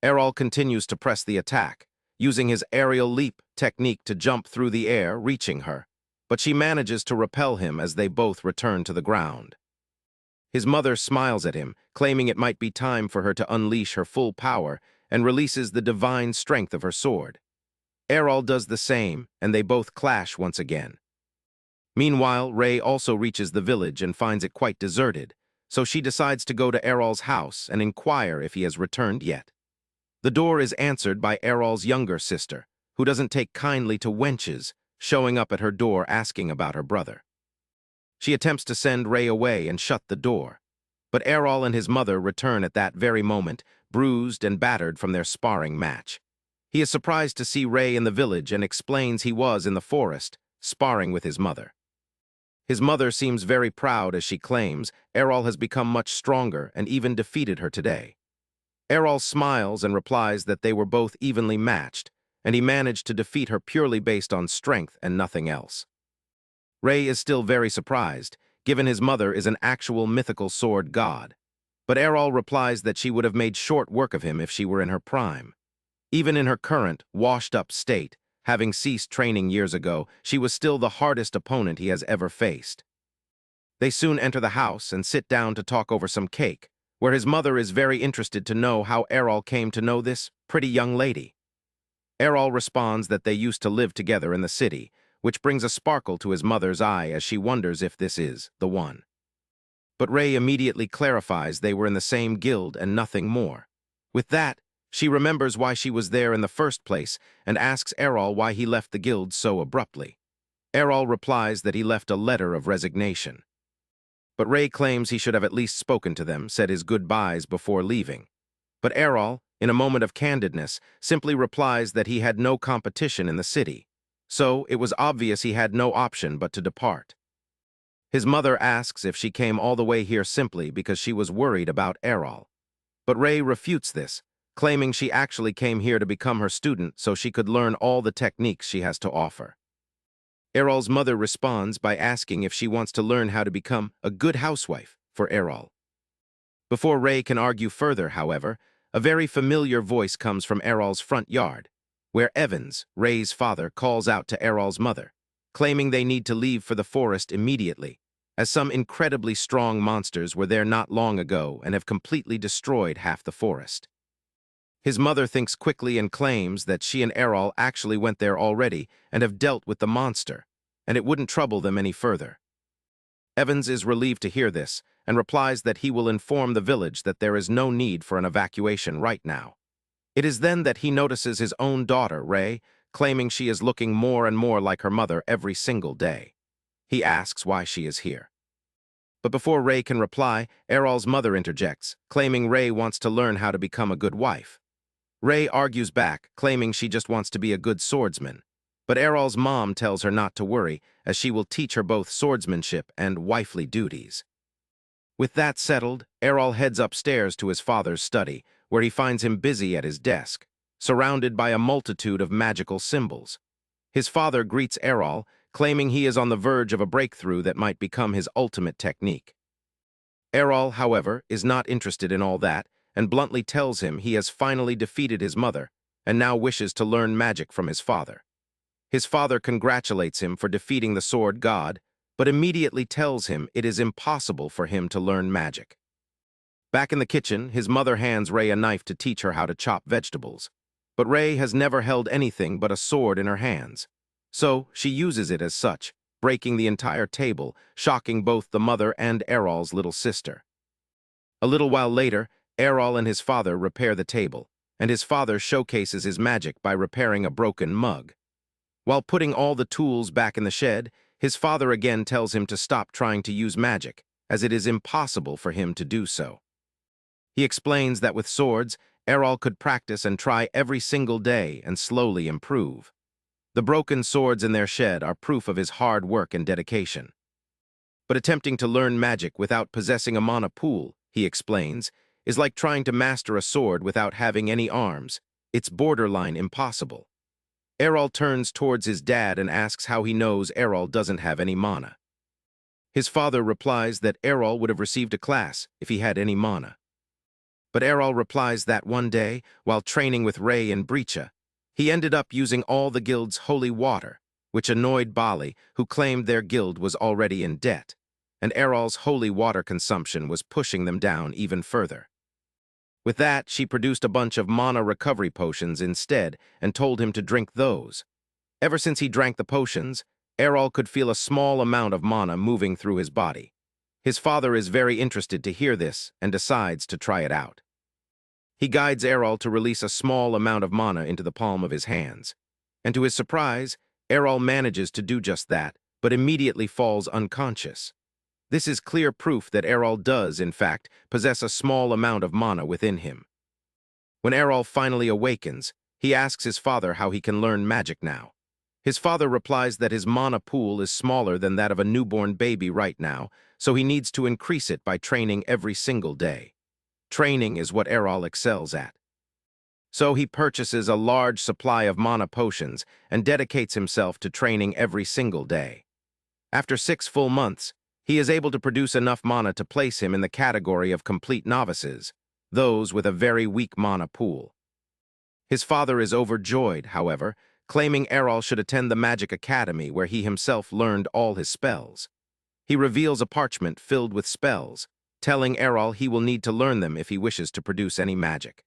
Errol continues to press the attack, using his aerial leap technique to jump through the air, reaching her, but she manages to repel him as they both return to the ground. His mother smiles at him, claiming it might be time for her to unleash her full power, and releases the divine strength of her sword. Errol does the same, and they both clash once again. Meanwhile, Ray also reaches the village and finds it quite deserted, so she decides to go to Errol's house and inquire if he has returned yet. The door is answered by Errol's younger sister, who doesn't take kindly to wenches showing up at her door asking about her brother. She attempts to send Ray away and shut the door, but Errol and his mother return at that very moment, bruised and battered from their sparring match. He is surprised to see Ray in the village and explains he was in the forest, sparring with his mother. His mother seems very proud as she claims Errol has become much stronger and even defeated her today. Errol smiles and replies that they were both evenly matched, and he managed to defeat her purely based on strength and nothing else. Ray is still very surprised, given his mother is an actual mythical sword god, but Errol replies that she would have made short work of him if she were in her prime. Even in her current, washed-up state, having ceased training years ago, she was still the hardest opponent he has ever faced. They soon enter the house and sit down to talk over some cake, where his mother is very interested to know how Errol came to know this pretty young lady. Errol responds that they used to live together in the city, which brings a sparkle to his mother's eye as she wonders if this is the one. But Ray immediately clarifies they were in the same guild and nothing more. With that, she remembers why she was there in the first place and asks Errol why he left the guild so abruptly. Errol replies that he left a letter of resignation. But Ray claims he should have at least spoken to them, said his goodbyes before leaving. But Errol, in a moment of candidness, simply replies that he had no competition in the city, so it was obvious he had no option but to depart. His mother asks if she came all the way here simply because she was worried about Errol. But Ray refutes this, claiming she actually came here to become her student so she could learn all the techniques she has to offer. Errol's mother responds by asking if she wants to learn how to become a good housewife for Errol. Before Ray can argue further, however, a very familiar voice comes from Errol's front yard, where Evans, Ray's father, calls out to Errol's mother, claiming they need to leave for the forest immediately, as some incredibly strong monsters were there not long ago and have completely destroyed half the forest. His mother thinks quickly and claims that she and Errol actually went there already and have dealt with the monster, and it wouldn't trouble them any further. Evans is relieved to hear this and replies that he will inform the village that there is no need for an evacuation right now. It is then that he notices his own daughter, Ray, claiming she is looking more and more like her mother every single day. He asks why she is here. But before Ray can reply, Errol's mother interjects, claiming Ray wants to learn how to become a good wife. Ray argues back, claiming she just wants to be a good swordsman. But Errol's mom tells her not to worry, as she will teach her both swordsmanship and wifely duties. With that settled, Errol heads upstairs to his father's study, where he finds him busy at his desk, surrounded by a multitude of magical symbols. His father greets Errol, claiming he is on the verge of a breakthrough that might become his ultimate technique. Errol, however, is not interested in all that, and bluntly tells him he has finally defeated his mother, and now wishes to learn magic from his father. His father congratulates him for defeating the sword god, but immediately tells him it is impossible for him to learn magic. Back in the kitchen, his mother hands Ray a knife to teach her how to chop vegetables. But Ray has never held anything but a sword in her hands. So she uses it as such, breaking the entire table, shocking both the mother and Errol's little sister. A little while later, Errol and his father repair the table, and his father showcases his magic by repairing a broken mug. While putting all the tools back in the shed, his father again tells him to stop trying to use magic, as it is impossible for him to do so. He explains that with swords, Errol could practice and try every single day and slowly improve. The broken swords in their shed are proof of his hard work and dedication. But attempting to learn magic without possessing a mana pool, he explains, is like trying to master a sword without having any arms. It's borderline impossible. Errol turns towards his dad and asks how he knows Errol doesn't have any mana. His father replies that Errol would have received a class if he had any mana. But Errol replies that one day, while training with Ray and Breacha, he ended up using all the guild's holy water, which annoyed Bali, who claimed their guild was already in debt, and Errol's holy water consumption was pushing them down even further. With that, she produced a bunch of mana recovery potions instead and told him to drink those. Ever since he drank the potions, Errol could feel a small amount of mana moving through his body. His father is very interested to hear this and decides to try it out. He guides Errol to release a small amount of mana into the palm of his hands. And to his surprise, Errol manages to do just that, but immediately falls unconscious. This is clear proof that Errol does, in fact, possess a small amount of mana within him. When Errol finally awakens, he asks his father how he can learn magic now. His father replies that his mana pool is smaller than that of a newborn baby right now, so he needs to increase it by training every single day. Training is what Errol excels at. So he purchases a large supply of mana potions and dedicates himself to training every single day. After 6 full months, he is able to produce enough mana to place him in the category of complete novices, those with a very weak mana pool. His father is overjoyed, however, claiming Errol should attend the Magic Academy where he himself learned all his spells. He reveals a parchment filled with spells, telling Errol he will need to learn them if he wishes to produce any magic.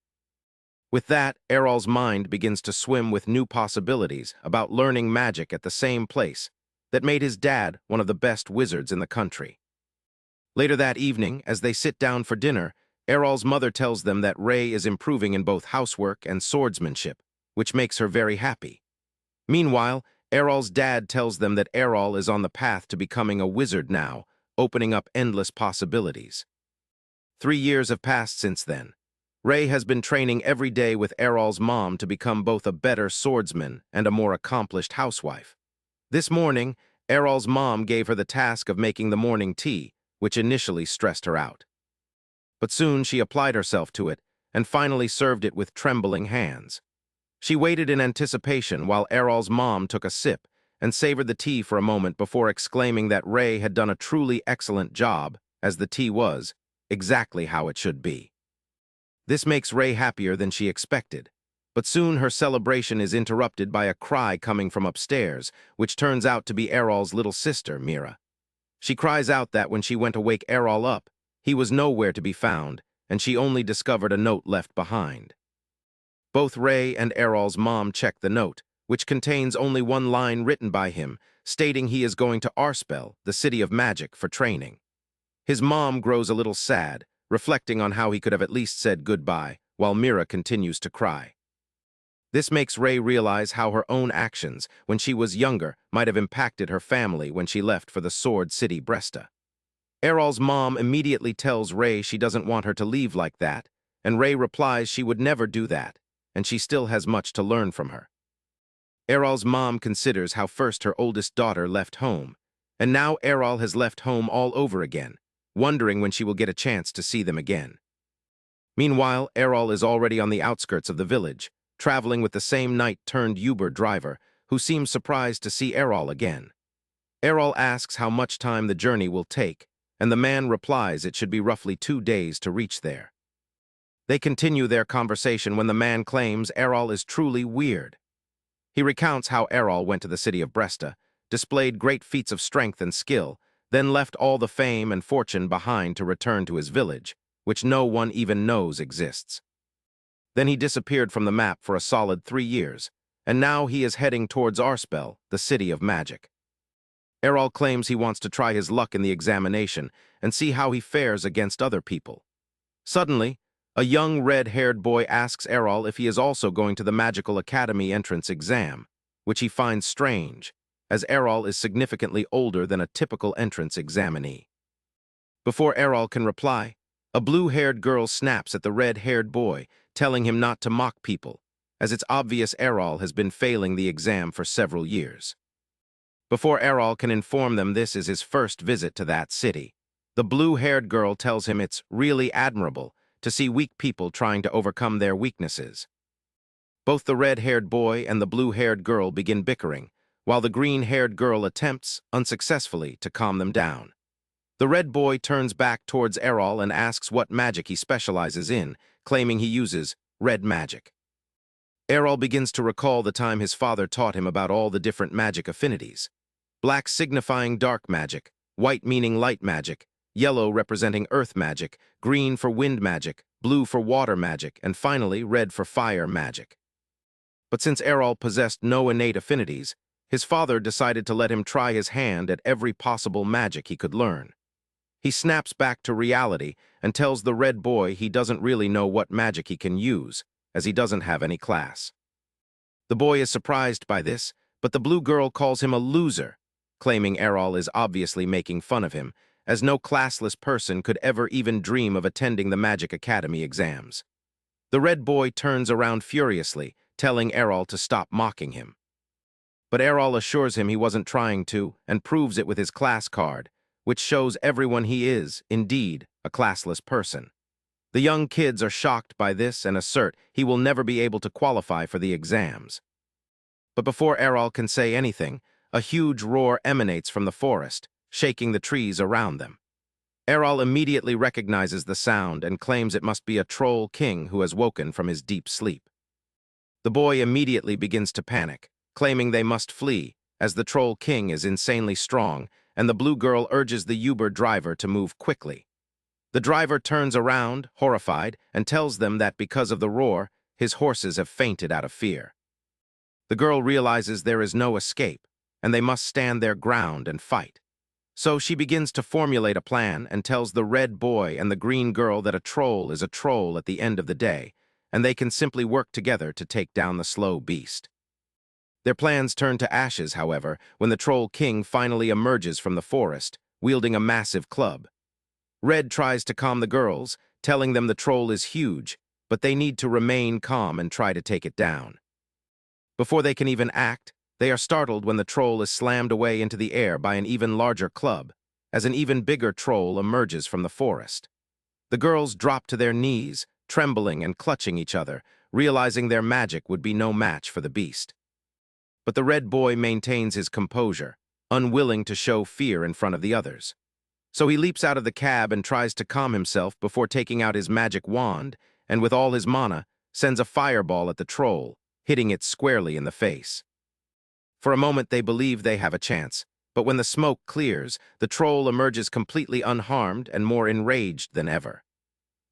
With that, Errol's mind begins to swim with new possibilities about learning magic at the same place that made his dad one of the best wizards in the country. Later that evening, as they sit down for dinner, Errol's mother tells them that Ray is improving in both housework and swordsmanship, which makes her very happy. Meanwhile, Errol's dad tells them that Errol is on the path to becoming a wizard now, opening up endless possibilities. 3 years have passed since then. Ray has been training every day with Errol's mom to become both a better swordsman and a more accomplished housewife. This morning, Errol's mom gave her the task of making the morning tea, which initially stressed her out. But soon she applied herself to it and finally served it with trembling hands. She waited in anticipation while Errol's mom took a sip and savored the tea for a moment before exclaiming that Ray had done a truly excellent job, as the tea was exactly how it should be. This makes Ray happier than she expected, but soon her celebration is interrupted by a cry coming from upstairs, which turns out to be Errol's little sister, Mira. She cries out that when she went to wake Errol up, he was nowhere to be found, and she only discovered a note left behind. Both Ray and Errol's mom check the note, which contains only one line written by him, stating he is going to Arspell, the city of magic, for training. His mom grows a little sad, reflecting on how he could have at least said goodbye, while Mira continues to cry. This makes Ray realize how her own actions, when she was younger, might have impacted her family when she left for the Sword City Bresta. Errol's mom immediately tells Ray she doesn't want her to leave like that, and Ray replies she would never do that, and she still has much to learn from her. Errol's mom considers how first her oldest daughter left home, and now Errol has left home all over again, wondering when she will get a chance to see them again. Meanwhile, Errol is already on the outskirts of the village, traveling with the same knight-turned-Uber driver, who seems surprised to see Errol again. Errol asks how much time the journey will take, and the man replies it should be roughly 2 days to reach there. They continue their conversation when the man claims Errol is truly weird. He recounts how Errol went to the city of Bresta, displayed great feats of strength and skill, then left all the fame and fortune behind to return to his village, which no one even knows exists. Then he disappeared from the map for a solid 3 years, and now he is heading towards Arspell, the city of magic. Errol claims he wants to try his luck in the examination and see how he fares against other people. Suddenly, a young red-haired boy asks Errol if he is also going to the Magical Academy entrance exam, which he finds strange, as Errol is significantly older than a typical entrance examinee. Before Errol can reply, a blue-haired girl snaps at the red-haired boy, telling him not to mock people, as it's obvious Errol has been failing the exam for several years. Before Errol can inform them this is his first visit to that city, the blue-haired girl tells him it's really admirable to see weak people trying to overcome their weaknesses. Both the red-haired boy and the blue-haired girl begin bickering, while the green-haired girl attempts, unsuccessfully, to calm them down. The red boy turns back towards Errol and asks what magic he specializes in, claiming he uses red magic. Errol begins to recall the time his father taught him about all the different magic affinities. Black signifying dark magic, white meaning light magic, yellow representing earth magic, green for wind magic, blue for water magic, and finally red for fire magic. But since Errol possessed no innate affinities, his father decided to let him try his hand at every possible magic he could learn. He snaps back to reality and tells the red boy he doesn't really know what magic he can use, as he doesn't have any class. The boy is surprised by this, but the blue girl calls him a loser, claiming Errol is obviously making fun of him, as no classless person could ever even dream of attending the Magic Academy exams. The red boy turns around furiously, telling Errol to stop mocking him. But Errol assures him he wasn't trying to, and proves it with his class card, which shows everyone he is, indeed, a classless person. The young kids are shocked by this and assert he will never be able to qualify for the exams. But before Errol can say anything, a huge roar emanates from the forest, shaking the trees around them. Errol immediately recognizes the sound and claims it must be a troll king who has woken from his deep sleep. The boy immediately begins to panic, claiming they must flee, as the troll king is insanely strong, and the blue girl urges the Uber driver to move quickly. The driver turns around, horrified, and tells them that because of the roar, his horses have fainted out of fear. The girl realizes there is no escape, and they must stand their ground and fight. So she begins to formulate a plan and tells the red boy and the green girl that a troll is a troll at the end of the day, and they can simply work together to take down the slow beast. Their plans turn to ashes, however, when the Troll King finally emerges from the forest, wielding a massive club. Red tries to calm the girls, telling them the troll is huge, but they need to remain calm and try to take it down. Before they can even act, they are startled when the troll is slammed away into the air by an even larger club, as an even bigger troll emerges from the forest. The girls drop to their knees, trembling and clutching each other, realizing their magic would be no match for the beast. But the red boy maintains his composure, unwilling to show fear in front of the others. So he leaps out of the cab and tries to calm himself before taking out his magic wand, and with all his mana, sends a fireball at the troll, hitting it squarely in the face. For a moment they believe they have a chance, but when the smoke clears, the troll emerges completely unharmed and more enraged than ever.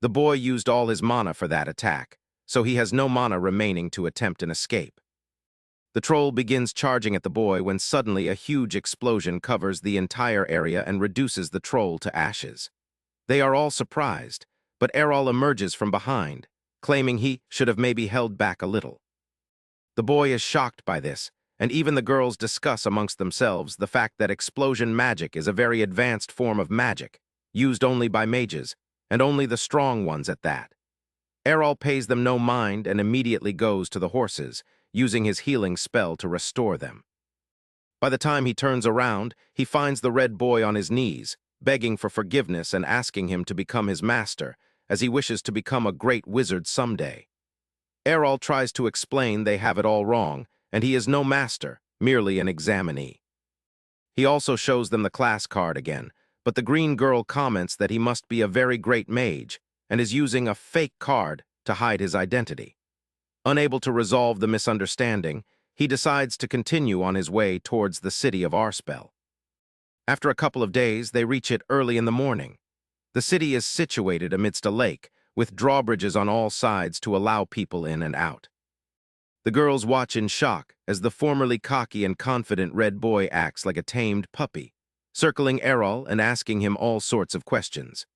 The boy used all his mana for that attack, so he has no mana remaining to attempt an escape. The troll begins charging at the boy when suddenly a huge explosion covers the entire area and reduces the troll to ashes. They are all surprised, but Errol emerges from behind, claiming he should have maybe held back a little. The boy is shocked by this, and even the girls discuss amongst themselves the fact that explosion magic is a very advanced form of magic, used only by mages, and only the strong ones at that. Errol pays them no mind and immediately goes to the horses, using his healing spell to restore them. By the time he turns around, he finds the red boy on his knees, begging for forgiveness and asking him to become his master, as he wishes to become a great wizard someday. Errol tries to explain they have it all wrong, and he is no master, merely an examinee. He also shows them the class card again, but the green girl comments that he must be a very great mage, and is using a fake card to hide his identity. Unable to resolve the misunderstanding, he decides to continue on his way towards the city of Arspell. After a couple of days, they reach it early in the morning. The city is situated amidst a lake, with drawbridges on all sides to allow people in and out. The girls watch in shock as the formerly cocky and confident red boy acts like a tamed puppy, circling Errol and asking him all sorts of questions.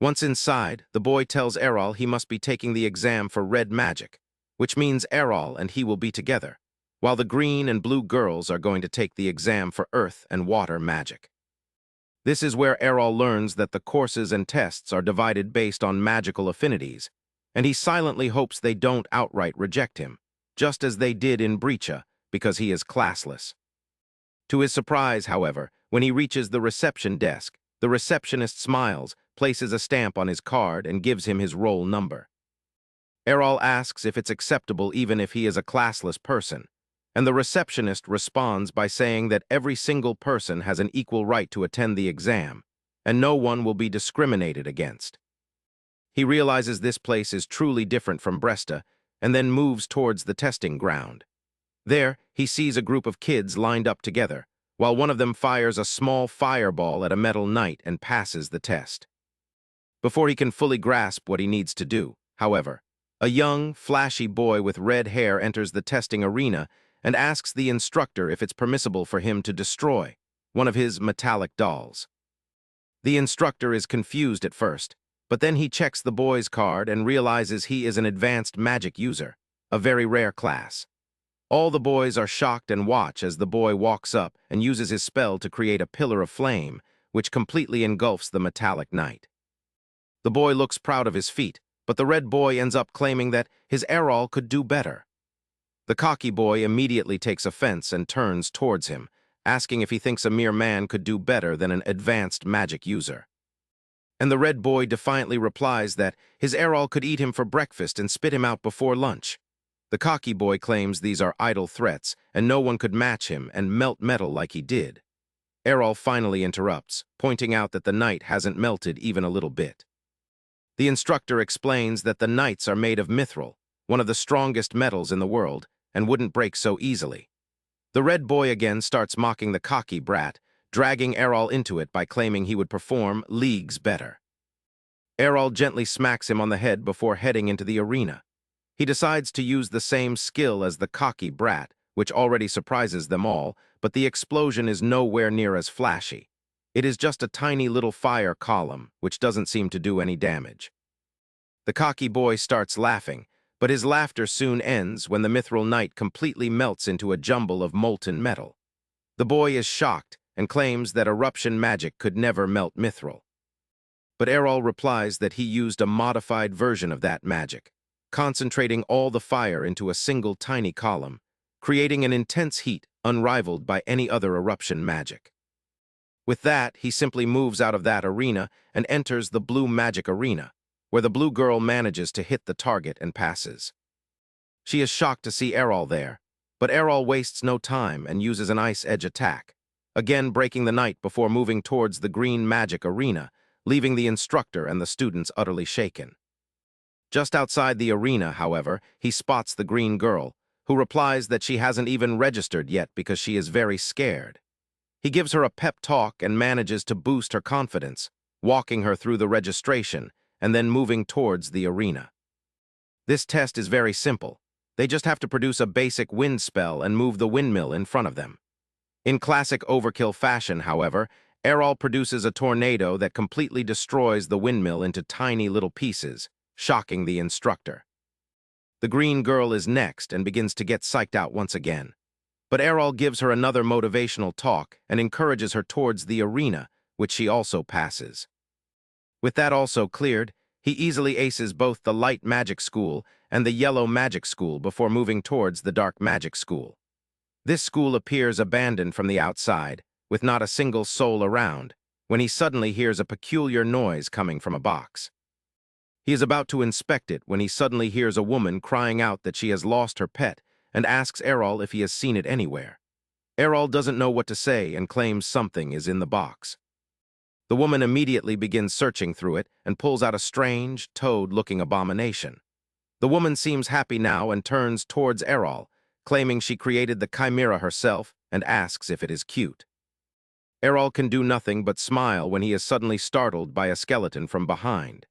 Once inside, the boy tells Errol he must be taking the exam for red magic, which means Errol and he will be together, while the green and blue girls are going to take the exam for earth and water magic. This is where Errol learns that the courses and tests are divided based on magical affinities, and he silently hopes they don't outright reject him, just as they did in Breacha, because he is classless. To his surprise, however, when he reaches the reception desk, the receptionist smiles, places a stamp on his card, and gives him his roll number. Errol asks if it's acceptable even if he is a classless person, and the receptionist responds by saying that every single person has an equal right to attend the exam, and no one will be discriminated against. He realizes this place is truly different from Bresta, and then moves towards the testing ground. There, he sees a group of kids lined up together, while one of them fires a small fireball at a metal knight and passes the test. Before he can fully grasp what he needs to do, however, a young, flashy boy with red hair enters the testing arena and asks the instructor if it's permissible for him to destroy one of his metallic dolls. The instructor is confused at first, but then he checks the boy's card and realizes he is an advanced magic user, a very rare class. All the boys are shocked and watch as the boy walks up and uses his spell to create a pillar of flame, which completely engulfs the metallic knight. The boy looks proud of his feat, but the red boy ends up claiming that his Errol could do better. The cocky boy immediately takes offense and turns towards him, asking if he thinks a mere man could do better than an advanced magic user. And the red boy defiantly replies that his Errol could eat him for breakfast and spit him out before lunch. The cocky boy claims these are idle threats, and no one could match him and melt metal like he did. Errol finally interrupts, pointing out that the knight hasn't melted even a little bit. The instructor explains that the knights are made of mithril, one of the strongest metals in the world, and wouldn't break so easily. The red boy again starts mocking the cocky brat, dragging Errol into it by claiming he would perform leagues better. Errol gently smacks him on the head before heading into the arena. He decides to use the same skill as the cocky brat, which already surprises them all, but the explosion is nowhere near as flashy. It is just a tiny little fire column, which doesn't seem to do any damage. The cocky boy starts laughing, but his laughter soon ends when the mithril knight completely melts into a jumble of molten metal. The boy is shocked and claims that eruption magic could never melt mithril. But Errol replies that he used a modified version of that magic, concentrating all the fire into a single tiny column, creating an intense heat unrivaled by any other eruption magic. With that, he simply moves out of that arena and enters the blue magic arena, where the blue girl manages to hit the target and passes. She is shocked to see Errol there, but Errol wastes no time and uses an ice edge attack, again breaking the night before moving towards the green magic arena, leaving the instructor and the students utterly shaken. Just outside the arena, however, he spots the green girl, who replies that she hasn't even registered yet because she is very scared. He gives her a pep talk and manages to boost her confidence, walking her through the registration and then moving towards the arena. This test is very simple. They just have to produce a basic wind spell and move the windmill in front of them. In classic overkill fashion, however, Errol produces a tornado that completely destroys the windmill into tiny little pieces, shocking the instructor. The green girl is next and begins to get psyched out once again. But Errol gives her another motivational talk and encourages her towards the arena, which she also passes. With that also cleared, he easily aces both the light magic school and the yellow magic school before moving towards the dark magic school. This school appears abandoned from the outside, with not a single soul around, when he suddenly hears a peculiar noise coming from a box. He is about to inspect it when he suddenly hears a woman crying out that she has lost her pet and asks Errol if he has seen it anywhere. Errol doesn't know what to say and claims something is in the box. The woman immediately begins searching through it and pulls out a strange, toad-looking abomination. The woman seems happy now and turns towards Errol, claiming she created the chimera herself and asks if it is cute. Errol can do nothing but smile when he is suddenly startled by a skeleton from behind.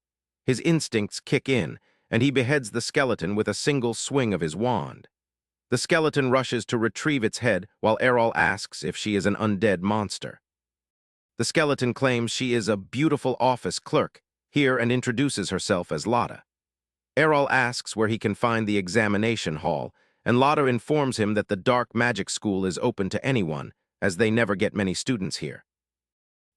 His instincts kick in, and he beheads the skeleton with a single swing of his wand. The skeleton rushes to retrieve its head while Errol asks if she is an undead monster. The skeleton claims she is a beautiful office clerk here and introduces herself as Lotta. Errol asks where he can find the examination hall, and Lotta informs him that the dark magic school is open to anyone, as they never get many students here.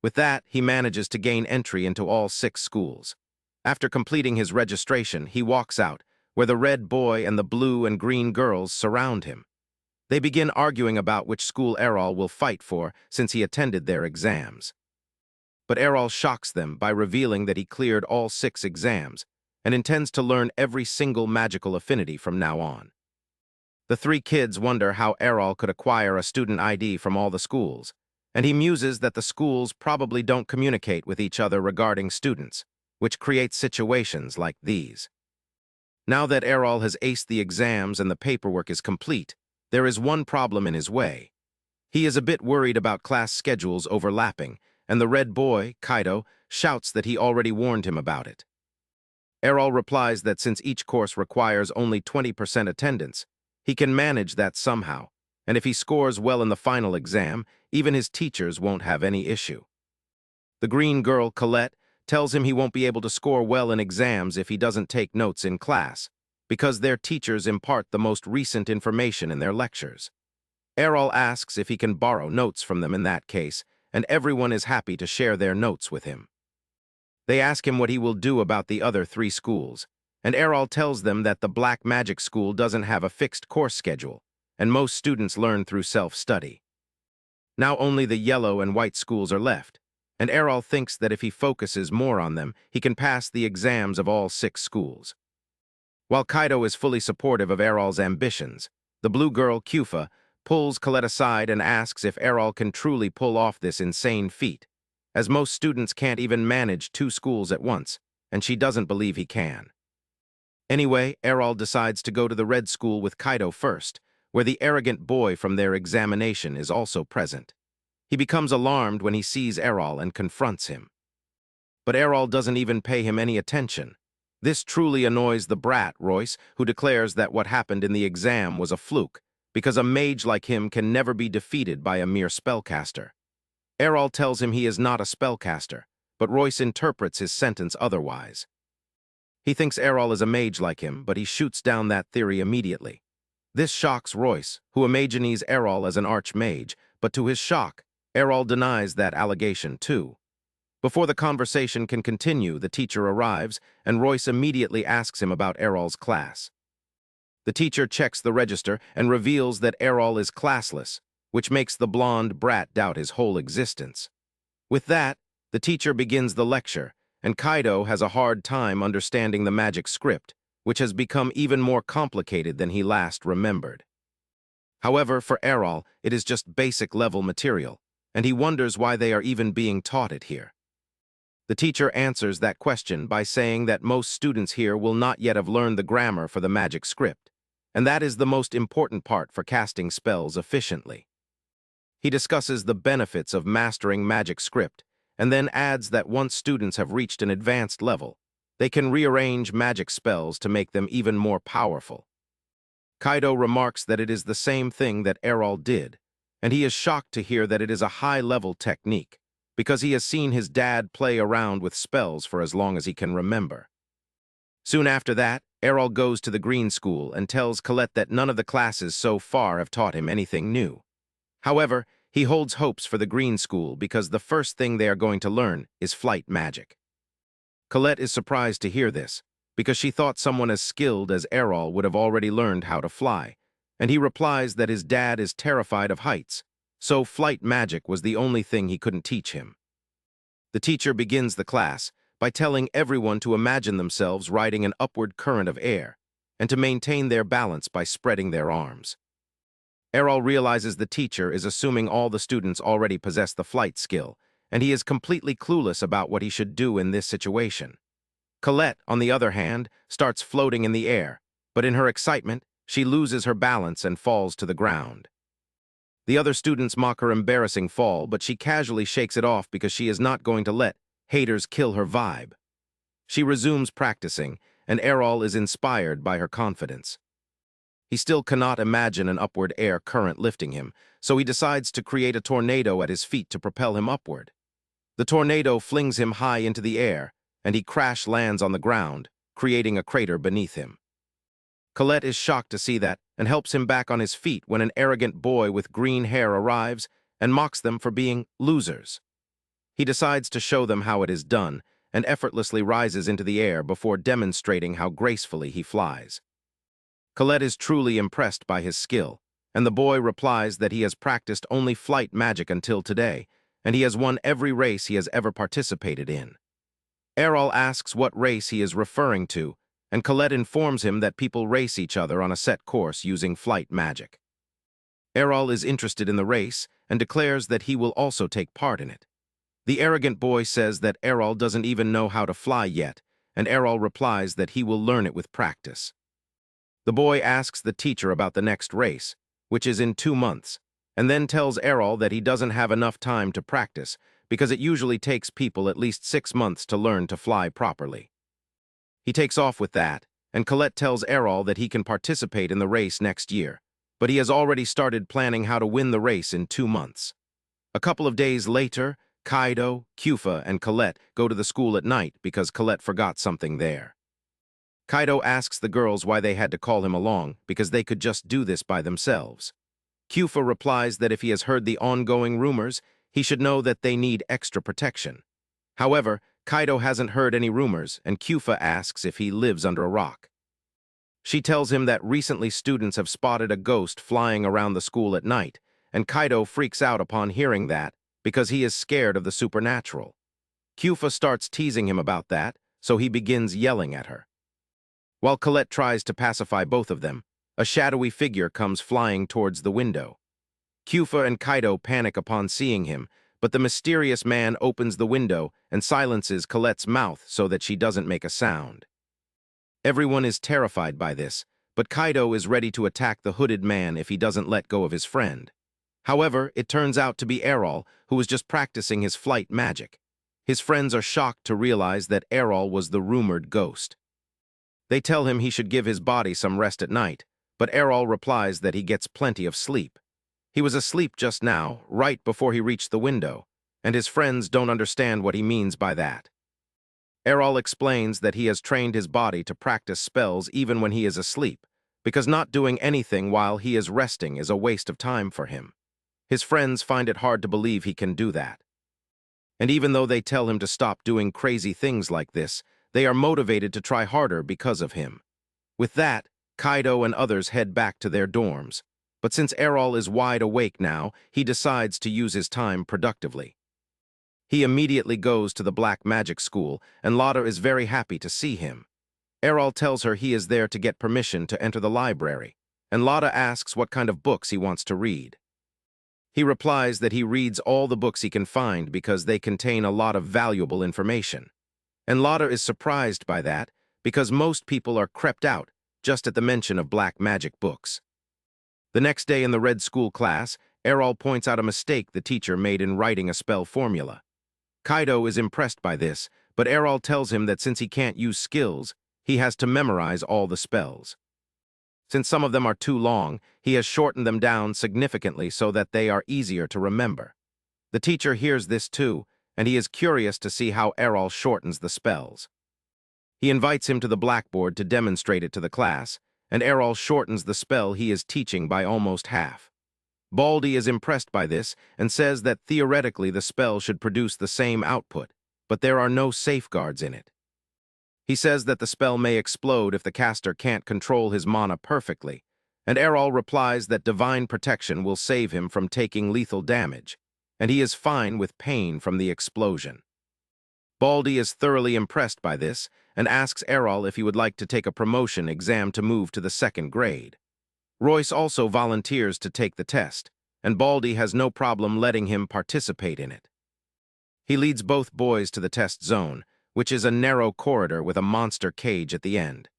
With that, he manages to gain entry into all 6 schools. After completing his registration, he walks out, where the red boy and the blue and green girls surround him. They begin arguing about which school Errol will fight for since he attended their exams. But Errol shocks them by revealing that he cleared all 6 exams and intends to learn every single magical affinity from now on. The 3 kids wonder how Errol could acquire a student ID from all the schools, and he muses that the schools probably don't communicate with each other regarding students, which creates situations like these. Now that Errol has aced the exams and the paperwork is complete, there is one problem in his way. He is a bit worried about class schedules overlapping, and the red boy, Kaido, shouts that he already warned him about it. Errol replies that since each course requires only 20% attendance, he can manage that somehow, and if he scores well in the final exam, even his teachers won't have any issue. The green girl, Colette, tells him he won't be able to score well in exams if he doesn't take notes in class, because their teachers impart the most recent information in their lectures. Errol asks if he can borrow notes from them in that case, and everyone is happy to share their notes with him. They ask him what he will do about the other 3 schools, and Errol tells them that the Black Magic School doesn't have a fixed course schedule, and most students learn through self-study. Now only the yellow and white schools are left, and Errol thinks that if he focuses more on them, he can pass the exams of all 6 schools. While Kaido is fully supportive of Errol's ambitions, the blue girl, Kyufa, pulls Colette aside and asks if Errol can truly pull off this insane feat, as most students can't even manage 2 schools at once, and she doesn't believe he can. Anyway, Errol decides to go to the red school with Kaido first, where the arrogant boy from their examination is also present. He becomes alarmed when he sees Errol and confronts him. But Errol doesn't even pay him any attention. This truly annoys the brat, Royce, who declares that what happened in the exam was a fluke, because a mage like him can never be defeated by a mere spellcaster. Errol tells him he is not a spellcaster, but Royce interprets his sentence otherwise. He thinks Errol is a mage like him, but he shoots down that theory immediately. This shocks Royce, who imagines Errol as an archmage, but to his shock, Errol denies that allegation too. Before the conversation can continue, the teacher arrives, and Royce immediately asks him about Errol's class. The teacher checks the register and reveals that Errol is classless, which makes the blonde brat doubt his whole existence. With that, the teacher begins the lecture, and Kaido has a hard time understanding the magic script, which has become even more complicated than he last remembered. However, for Errol, it is just basic-level material, and he wonders why they are even being taught it here. The teacher answers that question by saying that most students here will not yet have learned the grammar for the magic script, and that is the most important part for casting spells efficiently. He discusses the benefits of mastering magic script, and then adds that once students have reached an advanced level, they can rearrange magic spells to make them even more powerful. Kaido remarks that it is the same thing that Errol did, and he is shocked to hear that it is a high-level technique, because he has seen his dad play around with spells for as long as he can remember. Soon after that, Errol goes to the Green School and tells Colette that none of the classes so far have taught him anything new. However, he holds hopes for the Green School because the first thing they are going to learn is flight magic. Colette is surprised to hear this, because she thought someone as skilled as Errol would have already learned how to fly, and he replies that his dad is terrified of heights, so flight magic was the only thing he couldn't teach him. The teacher begins the class by telling everyone to imagine themselves riding an upward current of air, and to maintain their balance by spreading their arms. Errol realizes the teacher is assuming all the students already possess the flight skill, and he is completely clueless about what he should do in this situation. Colette, on the other hand, starts floating in the air, but in her excitement, she loses her balance and falls to the ground. The other students mock her embarrassing fall, but she casually shakes it off because she is not going to let haters kill her vibe. She resumes practicing, and Errol is inspired by her confidence. He still cannot imagine an upward air current lifting him, so he decides to create a tornado at his feet to propel him upward. The tornado flings him high into the air, and he crash lands on the ground, creating a crater beneath him. Colette is shocked to see that and helps him back on his feet when an arrogant boy with green hair arrives and mocks them for being losers. He decides to show them how it is done and effortlessly rises into the air before demonstrating how gracefully he flies. Colette is truly impressed by his skill, and the boy replies that he has practiced only flight magic until today, and he has won every race he has ever participated in. Errol asks what race he is referring to, and Colette informs him that people race each other on a set course using flight magic. Errol is interested in the race and declares that he will also take part in it. The arrogant boy says that Errol doesn't even know how to fly yet, and Errol replies that he will learn it with practice. The boy asks the teacher about the next race, which is in 2 months, and then tells Errol that he doesn't have enough time to practice because it usually takes people at least 6 months to learn to fly properly. He takes off with that, and Colette tells Errol that he can participate in the race next year, but he has already started planning how to win the race in 2 months. A couple of days later, Kaido, Kyufa, and Colette go to the school at night because Colette forgot something there. Kaido asks the girls why they had to call him along because they could just do this by themselves. Kyufa replies that if he has heard the ongoing rumors, he should know that they need extra protection. However, Kaido hasn't heard any rumors, and Kyufa asks if he lives under a rock. She tells him that recently students have spotted a ghost flying around the school at night, and Kaido freaks out upon hearing that because he is scared of the supernatural. Kyufa starts teasing him about that, so he begins yelling at her. While Colette tries to pacify both of them, a shadowy figure comes flying towards the window. Kyufa and Kaido panic upon seeing him, but the mysterious man opens the window and silences Colette's mouth so that she doesn't make a sound. Everyone is terrified by this, but Kaido is ready to attack the hooded man if he doesn't let go of his friend. However, it turns out to be Errol, who was just practicing his flight magic. His friends are shocked to realize that Errol was the rumored ghost. They tell him he should give his body some rest at night, but Errol replies that he gets plenty of sleep. He was asleep just now, right before he reached the window, and his friends don't understand what he means by that. Errol explains that he has trained his body to practice spells even when he is asleep, because not doing anything while he is resting is a waste of time for him. His friends find it hard to believe he can do that. And even though they tell him to stop doing crazy things like this, they are motivated to try harder because of him. With that, Kaido and others head back to their dorms. But since Errol is wide awake now, he decides to use his time productively. He immediately goes to the Black Magic School, and Lotta is very happy to see him. Errol tells her he is there to get permission to enter the library, and Lotta asks what kind of books he wants to read. He replies that he reads all the books he can find because they contain a lot of valuable information. And Lotta is surprised by that because most people are crept out just at the mention of black magic books. The next day in the Red School class, Errol points out a mistake the teacher made in writing a spell formula. Kaido is impressed by this, but Errol tells him that since he can't use skills, he has to memorize all the spells. Since some of them are too long, he has shortened them down significantly so that they are easier to remember. The teacher hears this too, and he is curious to see how Errol shortens the spells. He invites him to the blackboard to demonstrate it to the class, and Errol shortens the spell he is teaching by almost half. Baldy is impressed by this and says that theoretically the spell should produce the same output, but there are no safeguards in it. He says that the spell may explode if the caster can't control his mana perfectly, and Errol replies that divine protection will save him from taking lethal damage, and he is fine with pain from the explosion. Baldy is thoroughly impressed by this and asks Errol if he would like to take a promotion exam to move to the 2nd grade. Royce also volunteers to take the test, and Baldy has no problem letting him participate in it. He leads both boys to the test zone, which is a narrow corridor with a monster cage at the end.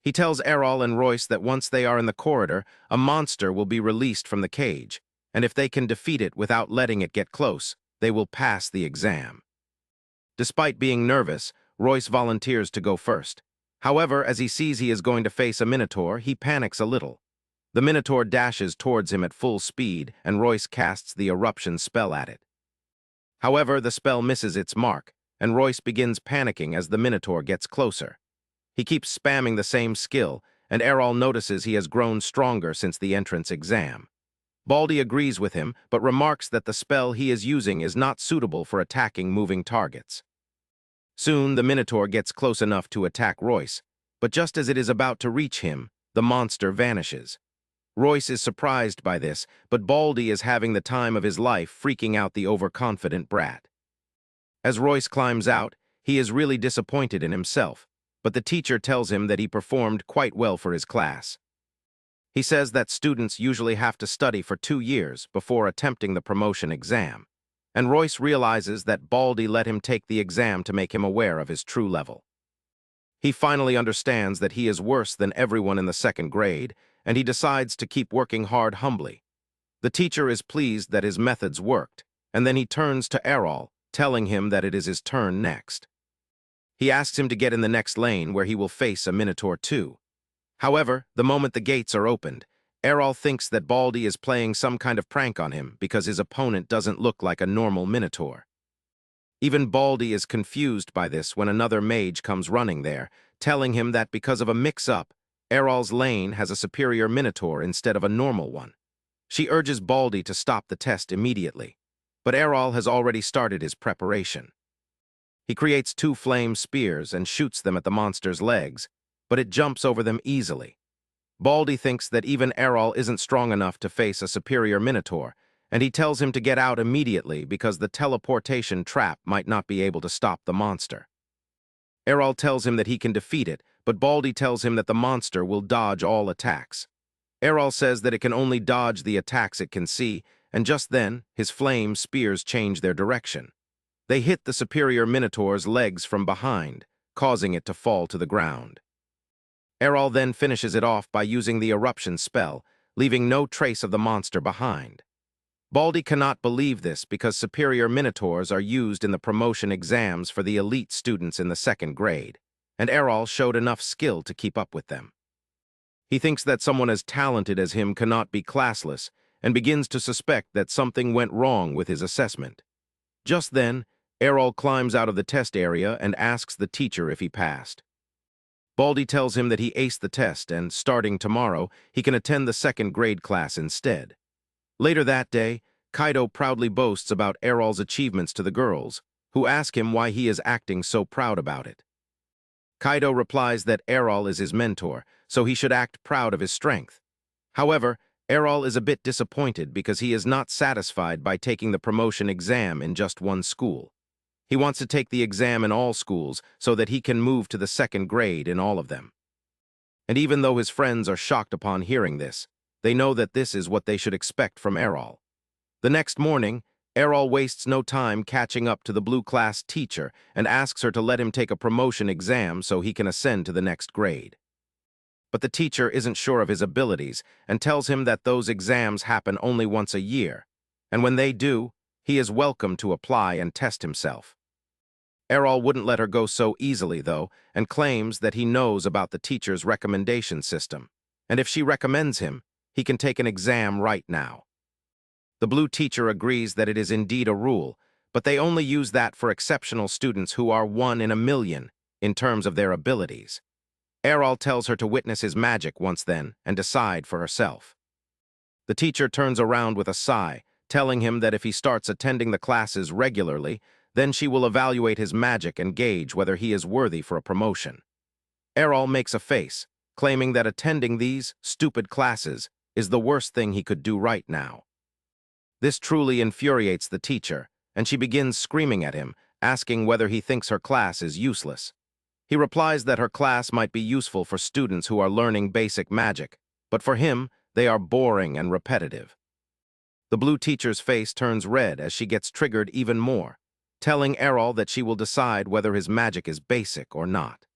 He tells Errol and Royce that once they are in the corridor, a monster will be released from the cage, and if they can defeat it without letting it get close, they will pass the exam. Despite being nervous, Royce volunteers to go first. However, as he sees he is going to face a Minotaur, he panics a little. The Minotaur dashes towards him at full speed, and Royce casts the eruption spell at it. However, the spell misses its mark, and Royce begins panicking as the Minotaur gets closer. He keeps spamming the same skill, and Errol notices he has grown stronger since the entrance exam. Baldy agrees with him, but remarks that the spell he is using is not suitable for attacking moving targets. Soon, the Minotaur gets close enough to attack Royce, but just as it is about to reach him, the monster vanishes. Royce is surprised by this, but Baldy is having the time of his life freaking out the overconfident brat. As Royce climbs out, he is really disappointed in himself, but the teacher tells him that he performed quite well for his class. He says that students usually have to study for 2 years before attempting the promotion exam, and Royce realizes that Baldy let him take the exam to make him aware of his true level. He finally understands that he is worse than everyone in the 2nd grade, and he decides to keep working hard humbly. The teacher is pleased that his methods worked, and then he turns to Errol, telling him that it is his turn next. He asks him to get in the next lane where he will face a Minotaur too. However, the moment the gates are opened, Errol thinks that Baldy is playing some kind of prank on him because his opponent doesn't look like a normal Minotaur. Even Baldy is confused by this when another mage comes running there, telling him that because of a mix-up, Errol's lane has a superior Minotaur instead of a normal one. She urges Baldy to stop the test immediately, but Errol has already started his preparation. He creates 2 flame spears and shoots them at the monster's legs, but it jumps over them easily. Baldy thinks that even Errol isn't strong enough to face a superior Minotaur, and he tells him to get out immediately because the teleportation trap might not be able to stop the monster. Errol tells him that he can defeat it, but Baldy tells him that the monster will dodge all attacks. Errol says that it can only dodge the attacks it can see, and just then, his flame spears change their direction. They hit the superior Minotaur's legs from behind, causing it to fall to the ground. Errol then finishes it off by using the eruption spell, leaving no trace of the monster behind. Baldy cannot believe this because superior Minotaurs are used in the promotion exams for the elite students in the 2nd grade, and Errol showed enough skill to keep up with them. He thinks that someone as talented as him cannot be classless, and begins to suspect that something went wrong with his assessment. Just then, Errol climbs out of the test area and asks the teacher if he passed. Baldy tells him that he aced the test and, starting tomorrow, he can attend the 2nd grade class instead. Later that day, Kaido proudly boasts about Errol's achievements to the girls, who ask him why he is acting so proud about it. Kaido replies that Errol is his mentor, so he should act proud of his strength. However, Errol is a bit disappointed because he is not satisfied by taking the promotion exam in just one school. He wants to take the exam in all schools so that he can move to the second grade in all of them. And even though his friends are shocked upon hearing this, they know that this is what they should expect from Errol. The next morning, Errol wastes no time catching up to the blue class teacher and asks her to let him take a promotion exam so he can ascend to the next grade. But the teacher isn't sure of his abilities and tells him that those exams happen only once a year, and when they do, he is welcome to apply and test himself. Errol wouldn't let her go so easily, though, and claims that he knows about the teacher's recommendation system, and if she recommends him, he can take an exam right now. The blue teacher agrees that it is indeed a rule, but they only use that for exceptional students who are 1 in a million in terms of their abilities. Errol tells her to witness his magic once then and decide for herself. The teacher turns around with a sigh, telling him that if he starts attending the classes regularly, then she will evaluate his magic and gauge whether he is worthy for a promotion. Errol makes a face, claiming that attending these stupid classes is the worst thing he could do right now. This truly infuriates the teacher, and she begins screaming at him, asking whether he thinks her class is useless. He replies that her class might be useful for students who are learning basic magic, but for him, they are boring and repetitive. The blue teacher's face turns red as she gets triggered even more, telling Errol that she will decide whether his magic is basic or not.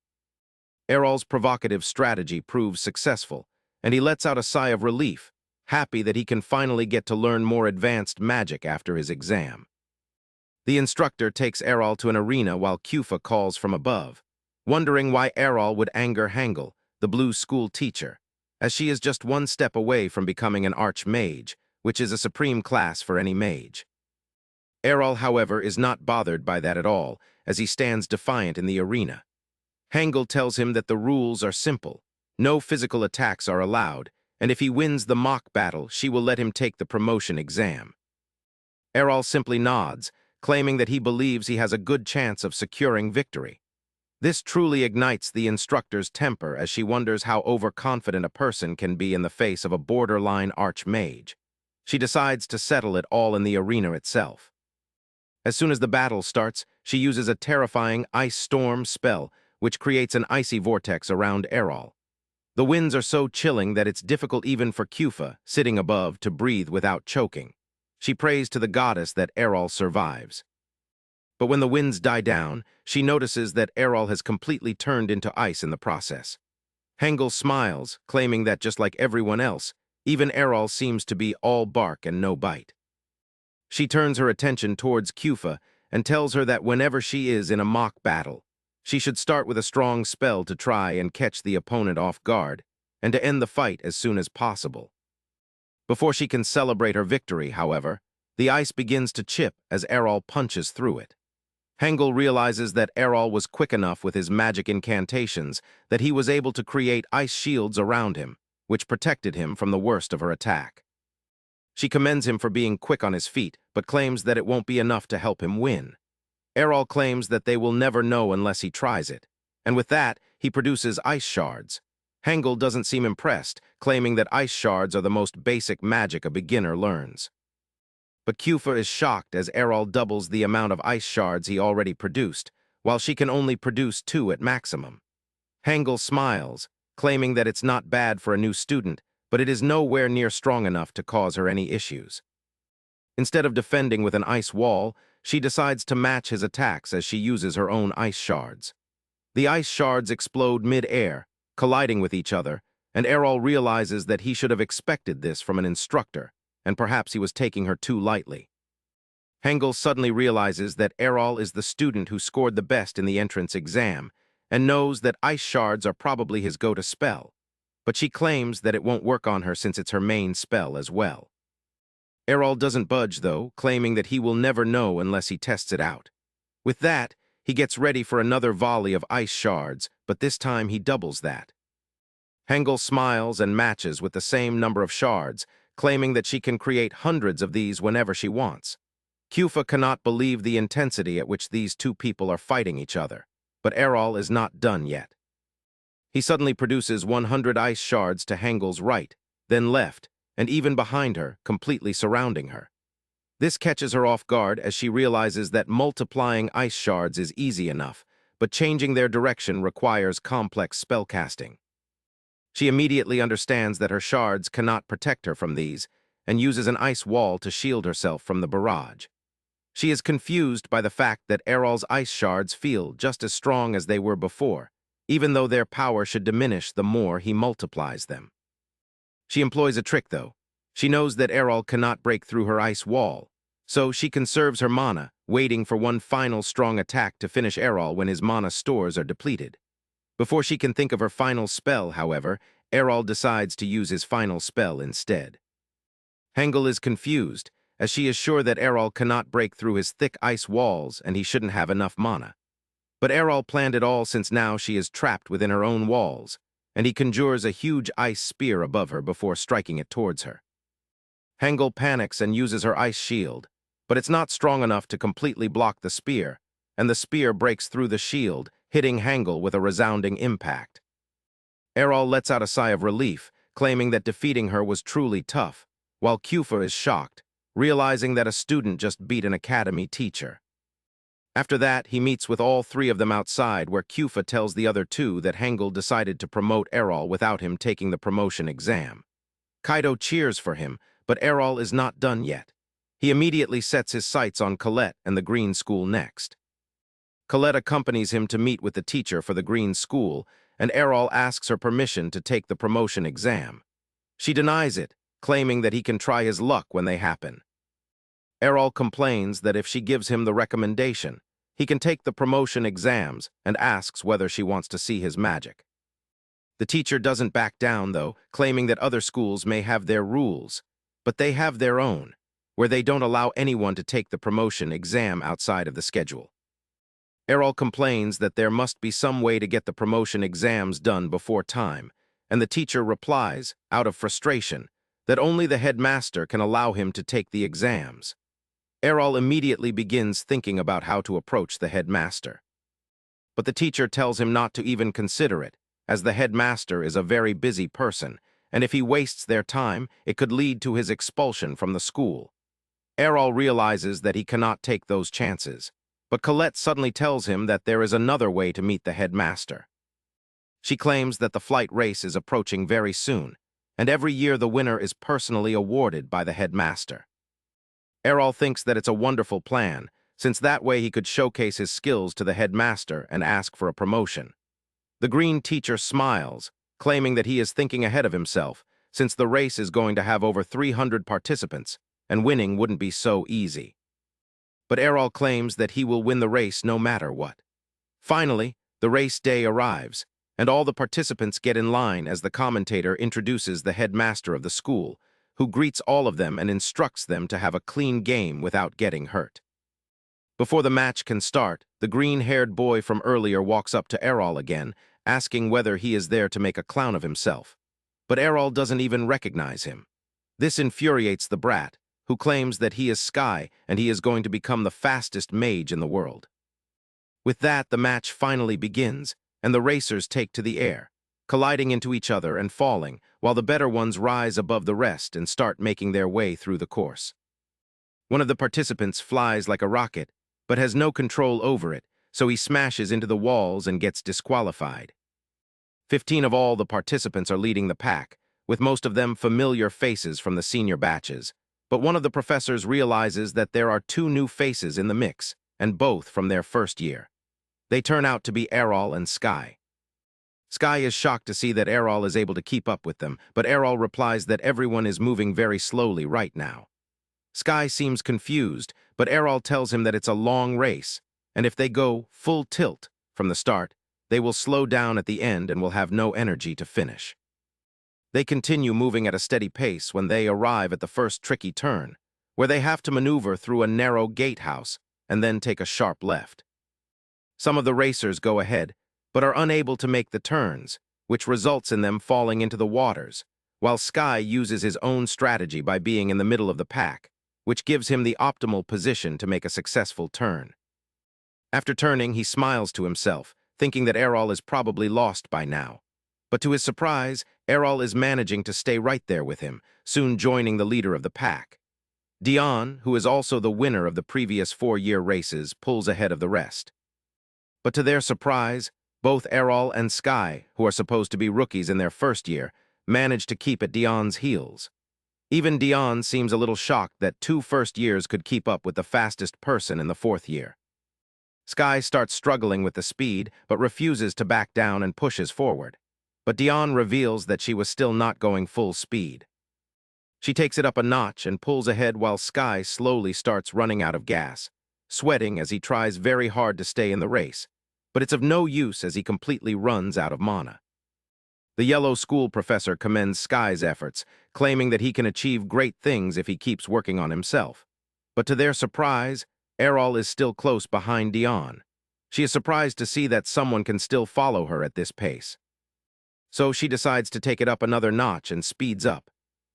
Errol's provocative strategy proves successful, and he lets out a sigh of relief, happy that he can finally get to learn more advanced magic after his exam. The instructor takes Errol to an arena while Kufra calls from above, wondering why Errol would anger Hangul, the blue school teacher, as she is just one step away from becoming an archmage, which is a supreme class for any mage. Errol, however, is not bothered by that at all, as he stands defiant in the arena. Hangul tells him that the rules are simple. No physical attacks are allowed, and if he wins the mock battle, she will let him take the promotion exam. Errol simply nods, claiming that he believes he has a good chance of securing victory. This truly ignites the instructor's temper as she wonders how overconfident a person can be in the face of a borderline archmage. She decides to settle it all in the arena itself. As soon as the battle starts, she uses a terrifying ice storm spell, which creates an icy vortex around Errol. The winds are so chilling that it's difficult even for Kufra, sitting above, to breathe without choking. She prays to the goddess that Errol survives. But when the winds die down, she notices that Errol has completely turned into ice in the process. Hangul smiles, claiming that just like everyone else, even Errol seems to be all bark and no bite. She turns her attention towards Kufra and tells her that whenever she is in a mock battle, she should start with a strong spell to try and catch the opponent off guard, and to end the fight as soon as possible. Before she can celebrate her victory, however, the ice begins to chip as Errol punches through it. Hangul realizes that Errol was quick enough with his magic incantations that he was able to create ice shields around him, which protected him from the worst of her attack. She commends him for being quick on his feet, but claims that it won't be enough to help him win. Errol claims that they will never know unless he tries it, and with that, he produces ice shards. Hangul doesn't seem impressed, claiming that ice shards are the most basic magic a beginner learns. But Kufra is shocked as Errol doubles the amount of ice shards he already produced, while she can only produce 2 at maximum. Hangul smiles, claiming that it's not bad for a new student, but it is nowhere near strong enough to cause her any issues. Instead of defending with an ice wall, she decides to match his attacks as she uses her own ice shards. The ice shards explode mid-air, colliding with each other, and Errol realizes that he should have expected this from an instructor, and perhaps he was taking her too lightly. Hangul suddenly realizes that Errol is the student who scored the best in the entrance exam, and knows that ice shards are probably his go-to spell, but she claims that it won't work on her since it's her main spell as well. Errol doesn't budge, though, claiming that he will never know unless he tests it out. With that, he gets ready for another volley of ice shards, but this time he doubles that. Hangul smiles and matches with the same number of shards, claiming that she can create hundreds of these whenever she wants. Kufa cannot believe the intensity at which these two people are fighting each other, but Errol is not done yet. He suddenly produces 100 ice shards to Hangel's right, then left, and even behind her, completely surrounding her. This catches her off guard as she realizes that multiplying ice shards is easy enough, but changing their direction requires complex spellcasting. She immediately understands that her shards cannot protect her from these, and uses an ice wall to shield herself from the barrage. She is confused by the fact that Errol's ice shards feel just as strong as they were before, even though their power should diminish the more he multiplies them. She employs a trick, though. She knows that Errol cannot break through her ice wall, so she conserves her mana, waiting for one final strong attack to finish Errol when his mana stores are depleted. Before she can think of her final spell, however, Errol decides to use his final spell instead. Hangel is confused, as she is sure that Errol cannot break through his thick ice walls and he shouldn't have enough mana. But Errol planned it all since now she is trapped within her own walls, and he conjures a huge ice spear above her before striking it towards her. Hangel panics and uses her ice shield, but it's not strong enough to completely block the spear, and the spear breaks through the shield, hitting Hangel with a resounding impact. Errol lets out a sigh of relief, claiming that defeating her was truly tough, while Kufa is shocked, realizing that a student just beat an academy teacher. After that, he meets with all three of them outside, where Kufa tells the other two that Hangel decided to promote Errol without him taking the promotion exam. Kaido cheers for him, but Errol is not done yet. He immediately sets his sights on Colette and the Green School next. Colette accompanies him to meet with the teacher for the Green School, and Errol asks her permission to take the promotion exam. She denies it, claiming that he can try his luck when they happen. Errol complains that if she gives him the recommendation, he can take the promotion exams and asks whether she wants to see his magic. The teacher doesn't back down, though, claiming that other schools may have their rules, but they have their own, where they don't allow anyone to take the promotion exam outside of the schedule. Errol complains that there must be some way to get the promotion exams done before time, and the teacher replies, out of frustration, that only the headmaster can allow him to take the exams. Errol immediately begins thinking about how to approach the headmaster. But the teacher tells him not to even consider it, as the headmaster is a very busy person, and if he wastes their time, it could lead to his expulsion from the school. Errol realizes that he cannot take those chances, but Colette suddenly tells him that there is another way to meet the headmaster. She claims that the flight race is approaching very soon, and every year the winner is personally awarded by the headmaster. Errol thinks that it's a wonderful plan, since that way he could showcase his skills to the headmaster and ask for a promotion. The green teacher smiles, claiming that he is thinking ahead of himself, since the race is going to have over 300 participants, and winning wouldn't be so easy. But Errol claims that he will win the race no matter what. Finally, the race day arrives, and all the participants get in line as the commentator introduces the headmaster of the school, who greets all of them and instructs them to have a clean game without getting hurt. Before the match can start, the green-haired boy from earlier walks up to Errol again, asking whether he is there to make a clown of himself. But Errol doesn't even recognize him. This infuriates the brat, who claims that he is Sky and he is going to become the fastest mage in the world. With that, the match finally begins, and the racers take to the air, colliding into each other and falling, while the better ones rise above the rest and start making their way through the course. One of the participants flies like a rocket, but has no control over it, so he smashes into the walls and gets disqualified. 15 of all the participants are leading the pack, with most of them familiar faces from the senior batches, but one of the professors realizes that there are 2 new faces in the mix, and both from their first year. They turn out to be Errol and Sky. Sky is shocked to see that Errol is able to keep up with them, but Errol replies that everyone is moving very slowly right now. Sky seems confused, but Errol tells him that it's a long race, and if they go full tilt from the start, they will slow down at the end and will have no energy to finish. They continue moving at a steady pace when they arrive at the first tricky turn, where they have to maneuver through a narrow gatehouse and then take a sharp left. Some of the racers go ahead, but are unable to make the turns, which results in them falling into the waters, while Sky uses his own strategy by being in the middle of the pack, which gives him the optimal position to make a successful turn. After turning, he smiles to himself, thinking that Errol is probably lost by now. But to his surprise, Errol is managing to stay right there with him, soon joining the leader of the pack. Dion, who is also the winner of the previous 4-year races, pulls ahead of the rest. But to their surprise, both Errol and Sky, who are supposed to be rookies in their first year, manage to keep at Dion's heels. Even Dion seems a little shocked that 2 first years could keep up with the fastest person in the 4th year. Sky starts struggling with the speed, but refuses to back down and pushes forward. But Dion reveals that she was still not going full speed. She takes it up a notch and pulls ahead while Sky slowly starts running out of gas, sweating as he tries very hard to stay in the race, but it's of no use as he completely runs out of mana. The yellow school professor commends Sky's efforts, claiming that he can achieve great things if he keeps working on himself. But to their surprise, Errol is still close behind Dion. She is surprised to see that someone can still follow her at this pace. So she decides to take it up another notch and speeds up.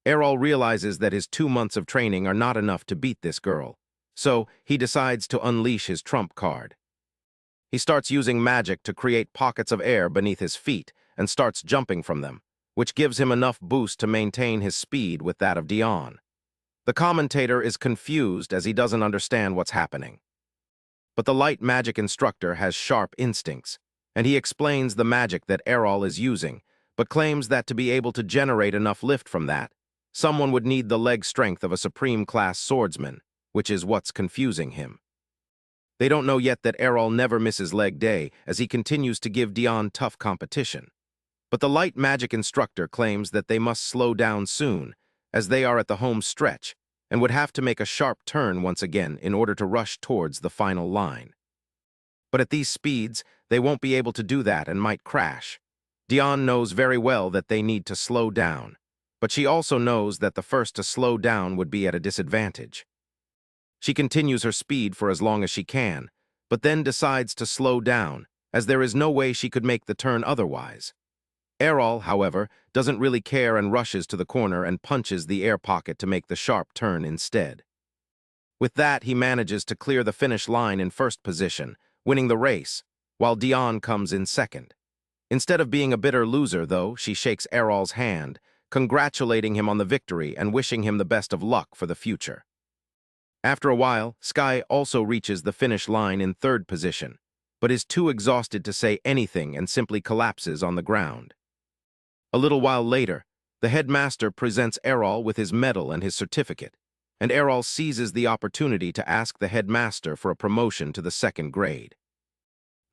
Errol realizes that his 2 months of training are not enough to beat this girl, so he decides to unleash his trump card. He starts using magic to create pockets of air beneath his feet and starts jumping from them, which gives him enough boost to maintain his speed with that of Dion. The commentator is confused as he doesn't understand what's happening. But the light magic instructor has sharp instincts, and he explains the magic that Errol is using, but claims that to be able to generate enough lift from that, someone would need the leg strength of a supreme-class swordsman, which is what's confusing him. They don't know yet that Errol never misses leg day as he continues to give Dion tough competition. But the light magic instructor claims that they must slow down soon, as they are at the home stretch, and would have to make a sharp turn once again in order to rush towards the final line. But at these speeds, they won't be able to do that and might crash. Dion knows very well that they need to slow down, but she also knows that the first to slow down would be at a disadvantage. She continues her speed for as long as she can, but then decides to slow down, as there is no way she could make the turn otherwise. Errol, however, doesn't really care and rushes to the corner and punches the air pocket to make the sharp turn instead. With that, he manages to clear the finish line in first position, winning the race, while Dion comes in second. Instead of being a bitter loser, though, she shakes Errol's hand, congratulating him on the victory and wishing him the best of luck for the future. After a while, Sky also reaches the finish line in third position, but is too exhausted to say anything and simply collapses on the ground. A little while later, the headmaster presents Errol with his medal and his certificate, and Errol seizes the opportunity to ask the headmaster for a promotion to the 2nd grade.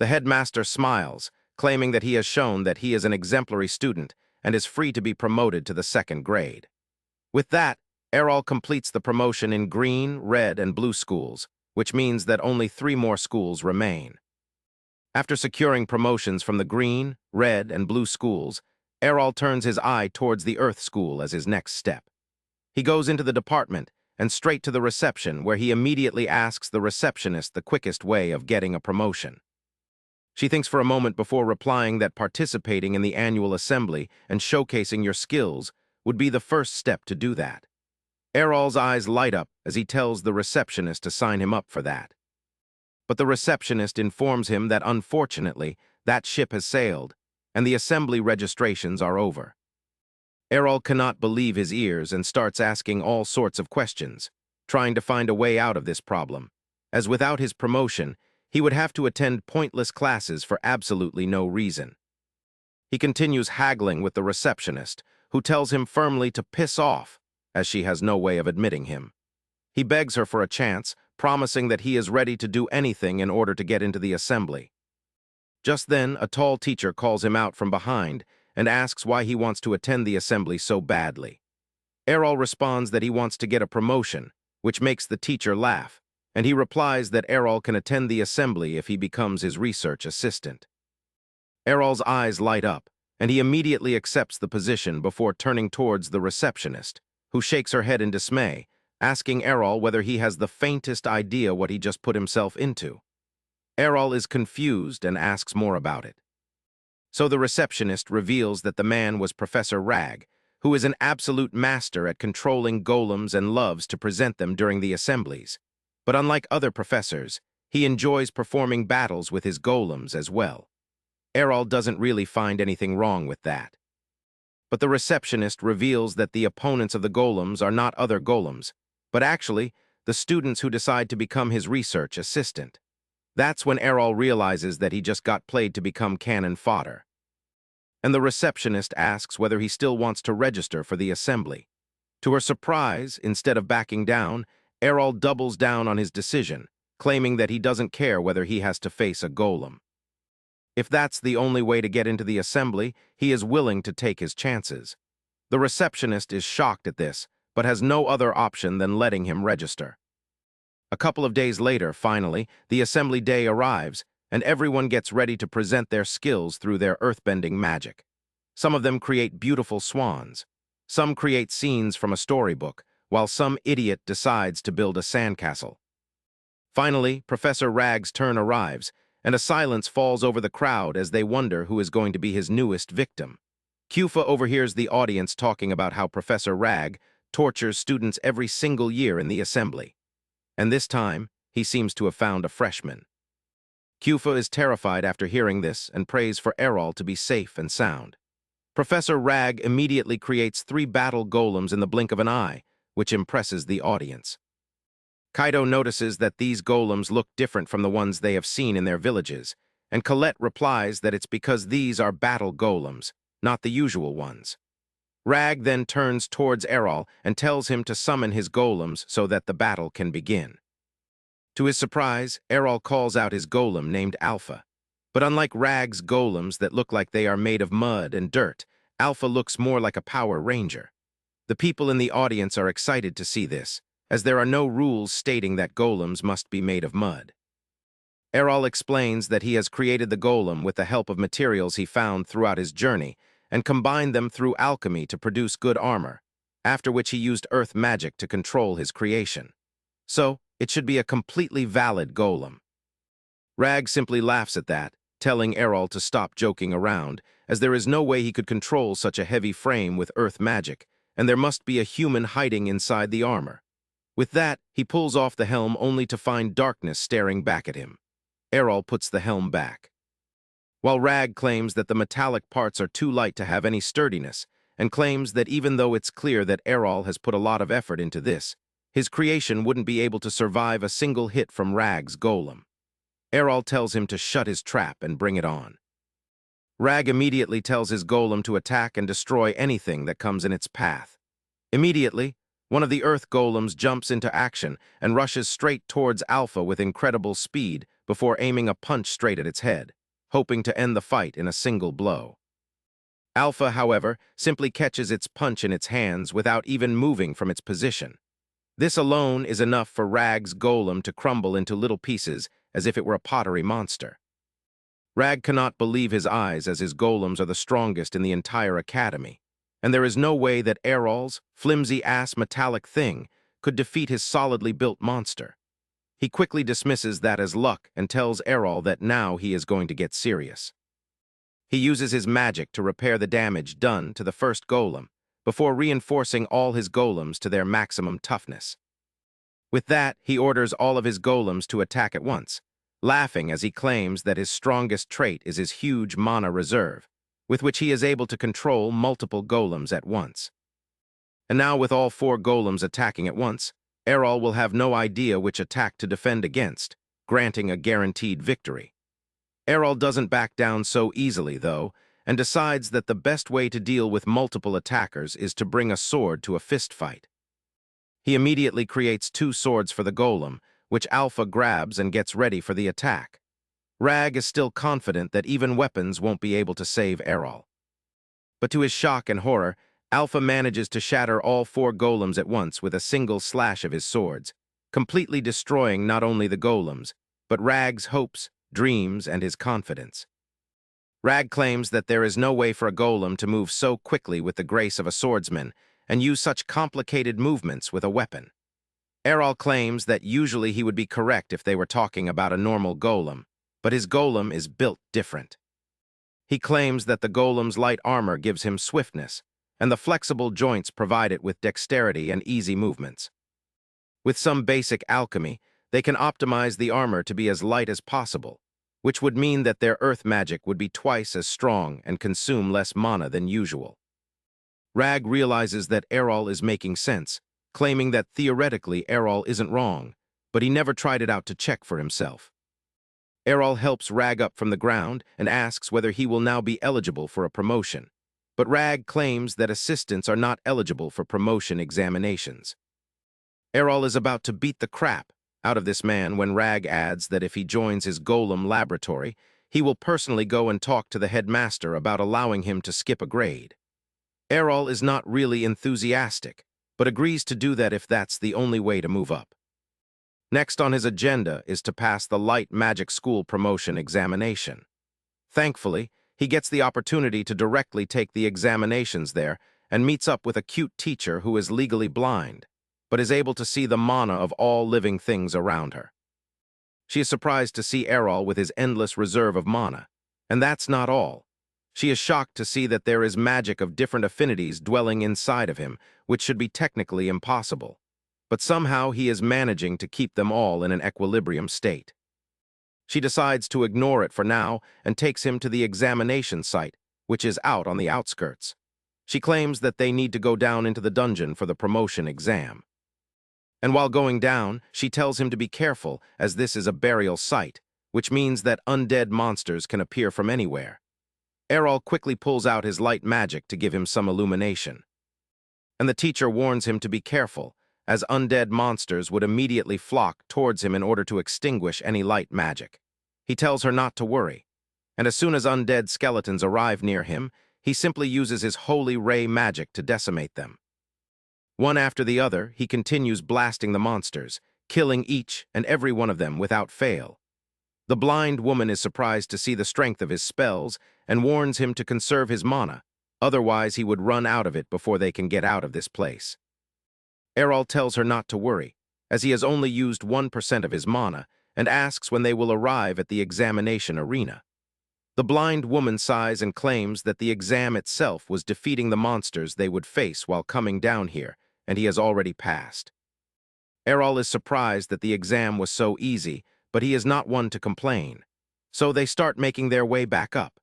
The headmaster smiles, claiming that he has shown that he is an exemplary student and is free to be promoted to the 2nd grade. With that, Errol completes the promotion in green, red, and blue schools, which means that only 3 more schools remain. After securing promotions from the green, red, and blue schools, Errol turns his eye towards the Earth School as his next step. He goes into the department and straight to the reception, where he immediately asks the receptionist the quickest way of getting a promotion. She thinks for a moment before replying that participating in the annual assembly and showcasing your skills would be the first step to do that. Errol's eyes light up as he tells the receptionist to sign him up for that. But the receptionist informs him that unfortunately, that ship has sailed, and the assembly registrations are over. Errol cannot believe his ears and starts asking all sorts of questions, trying to find a way out of this problem, as without his promotion, he would have to attend pointless classes for absolutely no reason. He continues haggling with the receptionist, who tells him firmly to piss off, as she has no way of admitting him. He begs her for a chance, promising that he is ready to do anything in order to get into the assembly. Just then, a tall teacher calls him out from behind and asks why he wants to attend the assembly so badly. Errol responds that he wants to get a promotion, which makes the teacher laugh, and he replies that Errol can attend the assembly if he becomes his research assistant. Errol's eyes light up, and he immediately accepts the position before turning towards the receptionist, who shakes her head in dismay, asking Errol whether he has the faintest idea what he just put himself into. Errol is confused and asks more about it. So the receptionist reveals that the man was Professor Rag, who is an absolute master at controlling golems and loves to present them during the assemblies. But unlike other professors, he enjoys performing battles with his golems as well. Errol doesn't really find anything wrong with that. But the receptionist reveals that the opponents of the golems are not other golems, but actually the students who decide to become his research assistant. That's when Errol realizes that he just got played to become cannon fodder. And the receptionist asks whether he still wants to register for the assembly. To her surprise, instead of backing down, Errol doubles down on his decision, claiming that he doesn't care whether he has to face a golem. If that's the only way to get into the assembly, he is willing to take his chances. The receptionist is shocked at this, but has no other option than letting him register. A couple of days later, finally, the assembly day arrives, and everyone gets ready to present their skills through their earthbending magic. Some of them create beautiful swans. Some create scenes from a storybook, while some idiot decides to build a sandcastle. Finally, Professor Rag's turn arrives, and a silence falls over the crowd as they wonder who is going to be his newest victim. Kufa overhears the audience talking about how Professor Rag tortures students every single year in the assembly. And this time, he seems to have found a freshman. Kufa is terrified after hearing this and prays for Errol to be safe and sound. Professor Rag immediately creates 3 battle golems in the blink of an eye, which impresses the audience. Kaido notices that these golems look different from the ones they have seen in their villages, and Colette replies that it's because these are battle golems, not the usual ones. Rag then turns towards Errol and tells him to summon his golems so that the battle can begin. To his surprise, Errol calls out his golem named Alpha. But unlike Rag's golems that look like they are made of mud and dirt, Alpha looks more like a Power Ranger. The people in the audience are excited to see this, as there are no rules stating that golems must be made of mud. Errol explains that he has created the golem with the help of materials he found throughout his journey, and combined them through alchemy to produce good armor, after which he used earth magic to control his creation. So, it should be a completely valid golem. Rag simply laughs at that, telling Errol to stop joking around, as there is no way he could control such a heavy frame with earth magic, and there must be a human hiding inside the armor. With that, he pulls off the helm only to find darkness staring back at him. Errol puts the helm back. While Rag claims that the metallic parts are too light to have any sturdiness, and claims that even though it's clear that Errol has put a lot of effort into this, his creation wouldn't be able to survive a single hit from Rag's golem. Errol tells him to shut his trap and bring it on. Rag immediately tells his golem to attack and destroy anything that comes in its path. Immediately, one of the earth golems jumps into action and rushes straight towards Alpha with incredible speed before aiming a punch straight at its head, hoping to end the fight in a single blow. Alpha, however, simply catches its punch in its hands without even moving from its position. This alone is enough for Rag's golem to crumble into little pieces as if it were a pottery monster. Rag cannot believe his eyes as his golems are the strongest in the entire academy, and there is no way that Errol's flimsy-ass metallic thing could defeat his solidly built monster. He quickly dismisses that as luck and tells Errol that now he is going to get serious. He uses his magic to repair the damage done to the first golem, before reinforcing all his golems to their maximum toughness. With that, he orders all of his golems to attack at once, laughing as he claims that his strongest trait is his huge mana reserve, with which he is able to control multiple golems at once. And now with all 4 golems attacking at once, Errol will have no idea which attack to defend against, granting a guaranteed victory. Errol doesn't back down so easily, though, and decides that the best way to deal with multiple attackers is to bring a sword to a fist fight. He immediately creates 2 swords for the golem, which Alpha grabs and gets ready for the attack. Rag is still confident that even weapons won't be able to save Errol. But to his shock and horror, Alpha manages to shatter all 4 golems at once with a single slash of his swords, completely destroying not only the golems, but Rag's hopes, dreams, and his confidence. Rag claims that there is no way for a golem to move so quickly with the grace of a swordsman and use such complicated movements with a weapon. Errol claims that usually he would be correct if they were talking about a normal golem, but his golem is built different. He claims that the golem's light armor gives him swiftness, and the flexible joints provide it with dexterity and easy movements. With some basic alchemy, they can optimize the armor to be as light as possible, which would mean that their earth magic would be twice as strong and consume less mana than usual. Rag realizes that Errol is making sense, claiming that theoretically Errol isn't wrong, but he never tried it out to check for himself. Errol helps Rag up from the ground and asks whether he will now be eligible for a promotion, but Rag claims that assistants are not eligible for promotion examinations. Errol is about to beat the crap out of this man when Rag adds that if he joins his golem laboratory, he will personally go and talk to the headmaster about allowing him to skip a grade. Errol is not really enthusiastic, but agrees to do that if that's the only way to move up. Next on his agenda is to pass the Light Magic School promotion examination. Thankfully, he gets the opportunity to directly take the examinations there and meets up with a cute teacher who is legally blind, but is able to see the mana of all living things around her. She is surprised to see Errol with his endless reserve of mana, and that's not all. She is shocked to see that there is magic of different affinities dwelling inside of him, which should be technically impossible. But somehow he is managing to keep them all in an equilibrium state. She decides to ignore it for now and takes him to the examination site, which is out on the outskirts. She claims that they need to go down into the dungeon for the promotion exam. And while going down, she tells him to be careful, as this is a burial site, which means that undead monsters can appear from anywhere. Errol quickly pulls out his light magic to give him some illumination. And the teacher warns him to be careful, as undead monsters would immediately flock towards him in order to extinguish any light magic. He tells her not to worry, and as soon as undead skeletons arrive near him, he simply uses his holy ray magic to decimate them. One after the other, he continues blasting the monsters, killing each and every one of them without fail. The blind woman is surprised to see the strength of his spells and warns him to conserve his mana, otherwise he would run out of it before they can get out of this place. Errol tells her not to worry, as he has only used 1% of his mana, and asks when they will arrive at the examination arena. The blind woman sighs and claims that the exam itself was defeating the monsters they would face while coming down here, and he has already passed. Errol is surprised that the exam was so easy, but he is not one to complain. So they start making their way back up.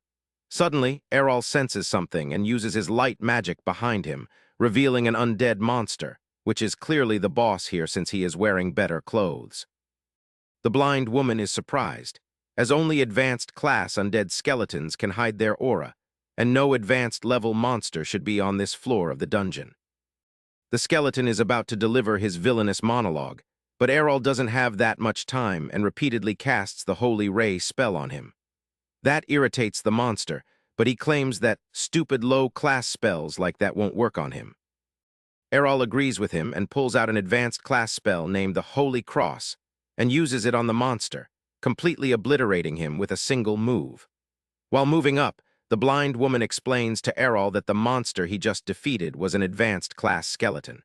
Suddenly, Errol senses something and uses his light magic behind him, revealing an undead monster, which is clearly the boss here since he is wearing better clothes. The blind woman is surprised, as only advanced class undead skeletons can hide their aura, and no advanced level monster should be on this floor of the dungeon. The skeleton is about to deliver his villainous monologue, but Errol doesn't have that much time and repeatedly casts the Holy Ray spell on him. That irritates the monster, but he claims that stupid low-class spells like that won't work on him. Errol agrees with him and pulls out an advanced class spell named the Holy Cross and uses it on the monster, completely obliterating him with a single move. While moving up, the blind woman explains to Errol that the monster he just defeated was an advanced class skeleton.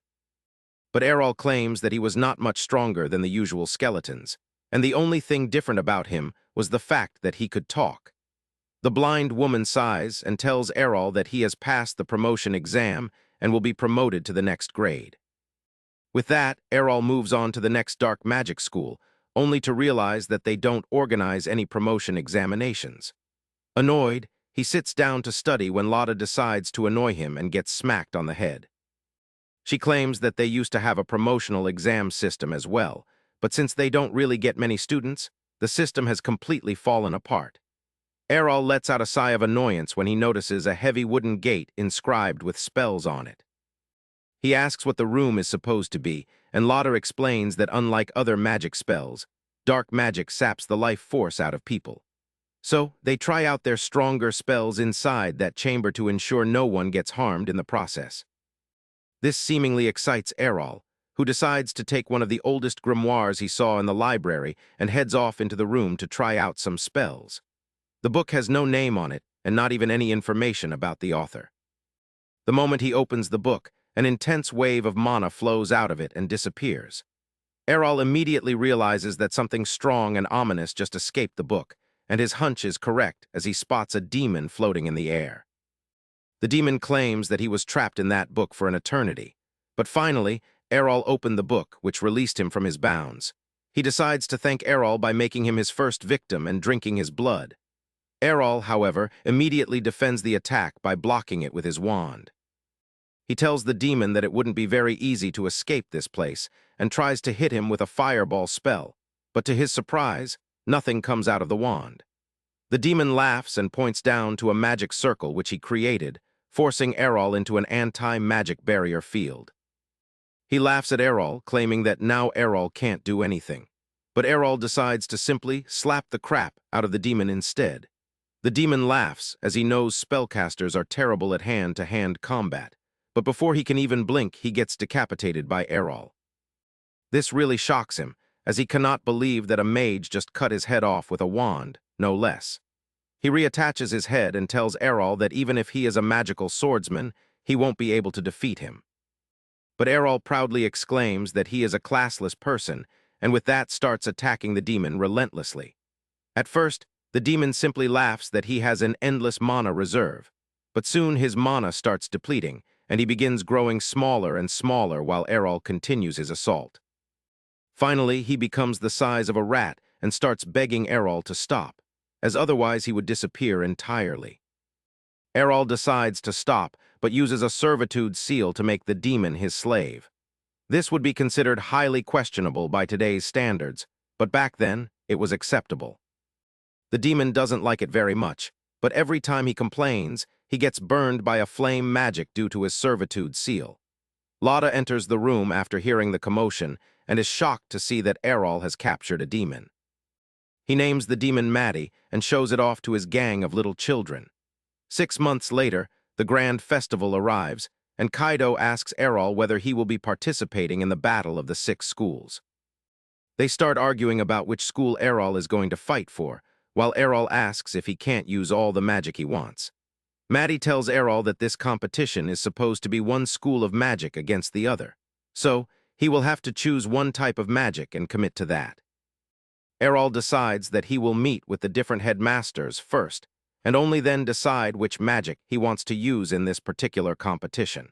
But Errol claims that he was not much stronger than the usual skeletons, and the only thing different about him was the fact that he could talk. The blind woman sighs and tells Errol that he has passed the promotion exam and will be promoted to the next grade. With that, Errol moves on to the next dark magic school, only to realize that they don't organize any promotion examinations. Annoyed, he sits down to study when Lotta decides to annoy him and gets smacked on the head. She claims that they used to have a promotional exam system as well, but since they don't really get many students, the system has completely fallen apart. Errol lets out a sigh of annoyance when he notices a heavy wooden gate inscribed with spells on it. He asks what the room is supposed to be, and Lotta explains that unlike other magic spells, dark magic saps the life force out of people. So, they try out their stronger spells inside that chamber to ensure no one gets harmed in the process. This seemingly excites Errol, who decides to take one of the oldest grimoires he saw in the library and heads off into the room to try out some spells. The book has no name on it and not even any information about the author. The moment he opens the book, an intense wave of mana flows out of it and disappears. Errol immediately realizes that something strong and ominous just escaped the book, and his hunch is correct as he spots a demon floating in the air. The demon claims that he was trapped in that book for an eternity. But finally, Errol opened the book, which released him from his bounds. He decides to thank Errol by making him his first victim and drinking his blood. Errol, however, immediately defends the attack by blocking it with his wand. He tells the demon that it wouldn't be very easy to escape this place and tries to hit him with a fireball spell, but to his surprise, nothing comes out of the wand. The demon laughs and points down to a magic circle which he created, forcing Errol into an anti-magic barrier field. He laughs at Errol, claiming that now Errol can't do anything. But Errol decides to simply slap the crap out of the demon instead. The demon laughs as he knows spellcasters are terrible at hand-to-hand combat, but before he can even blink, he gets decapitated by Errol. This really shocks him, as he cannot believe that a mage just cut his head off with a wand, no less. He reattaches his head and tells Errol that even if he is a magical swordsman, he won't be able to defeat him. But Errol proudly exclaims that he is a classless person, and with that starts attacking the demon relentlessly. At first, the demon simply laughs that he has an endless mana reserve, but soon his mana starts depleting, and he begins growing smaller and smaller while Errol continues his assault. Finally, he becomes the size of a rat and starts begging Errol to stop, as otherwise he would disappear entirely. Errol decides to stop, but uses a servitude seal to make the demon his slave. This would be considered highly questionable by today's standards, but back then, it was acceptable. The demon doesn't like it very much, but every time he complains, he gets burned by a flame magic due to his servitude seal. Lotta enters the room after hearing the commotion and is shocked to see that Errol has captured a demon. He names the demon Maddie and shows it off to his gang of little children. 6 months later, the grand festival arrives, and Kaido asks Errol whether he will be participating in the battle of the 6 schools. They start arguing about which school Errol is going to fight for, while Errol asks if he can't use all the magic he wants. Maddie tells Errol that this competition is supposed to be one school of magic against the other, so he will have to choose one type of magic and commit to that. Errol decides that he will meet with the different headmasters first, and only then decide which magic he wants to use in this particular competition.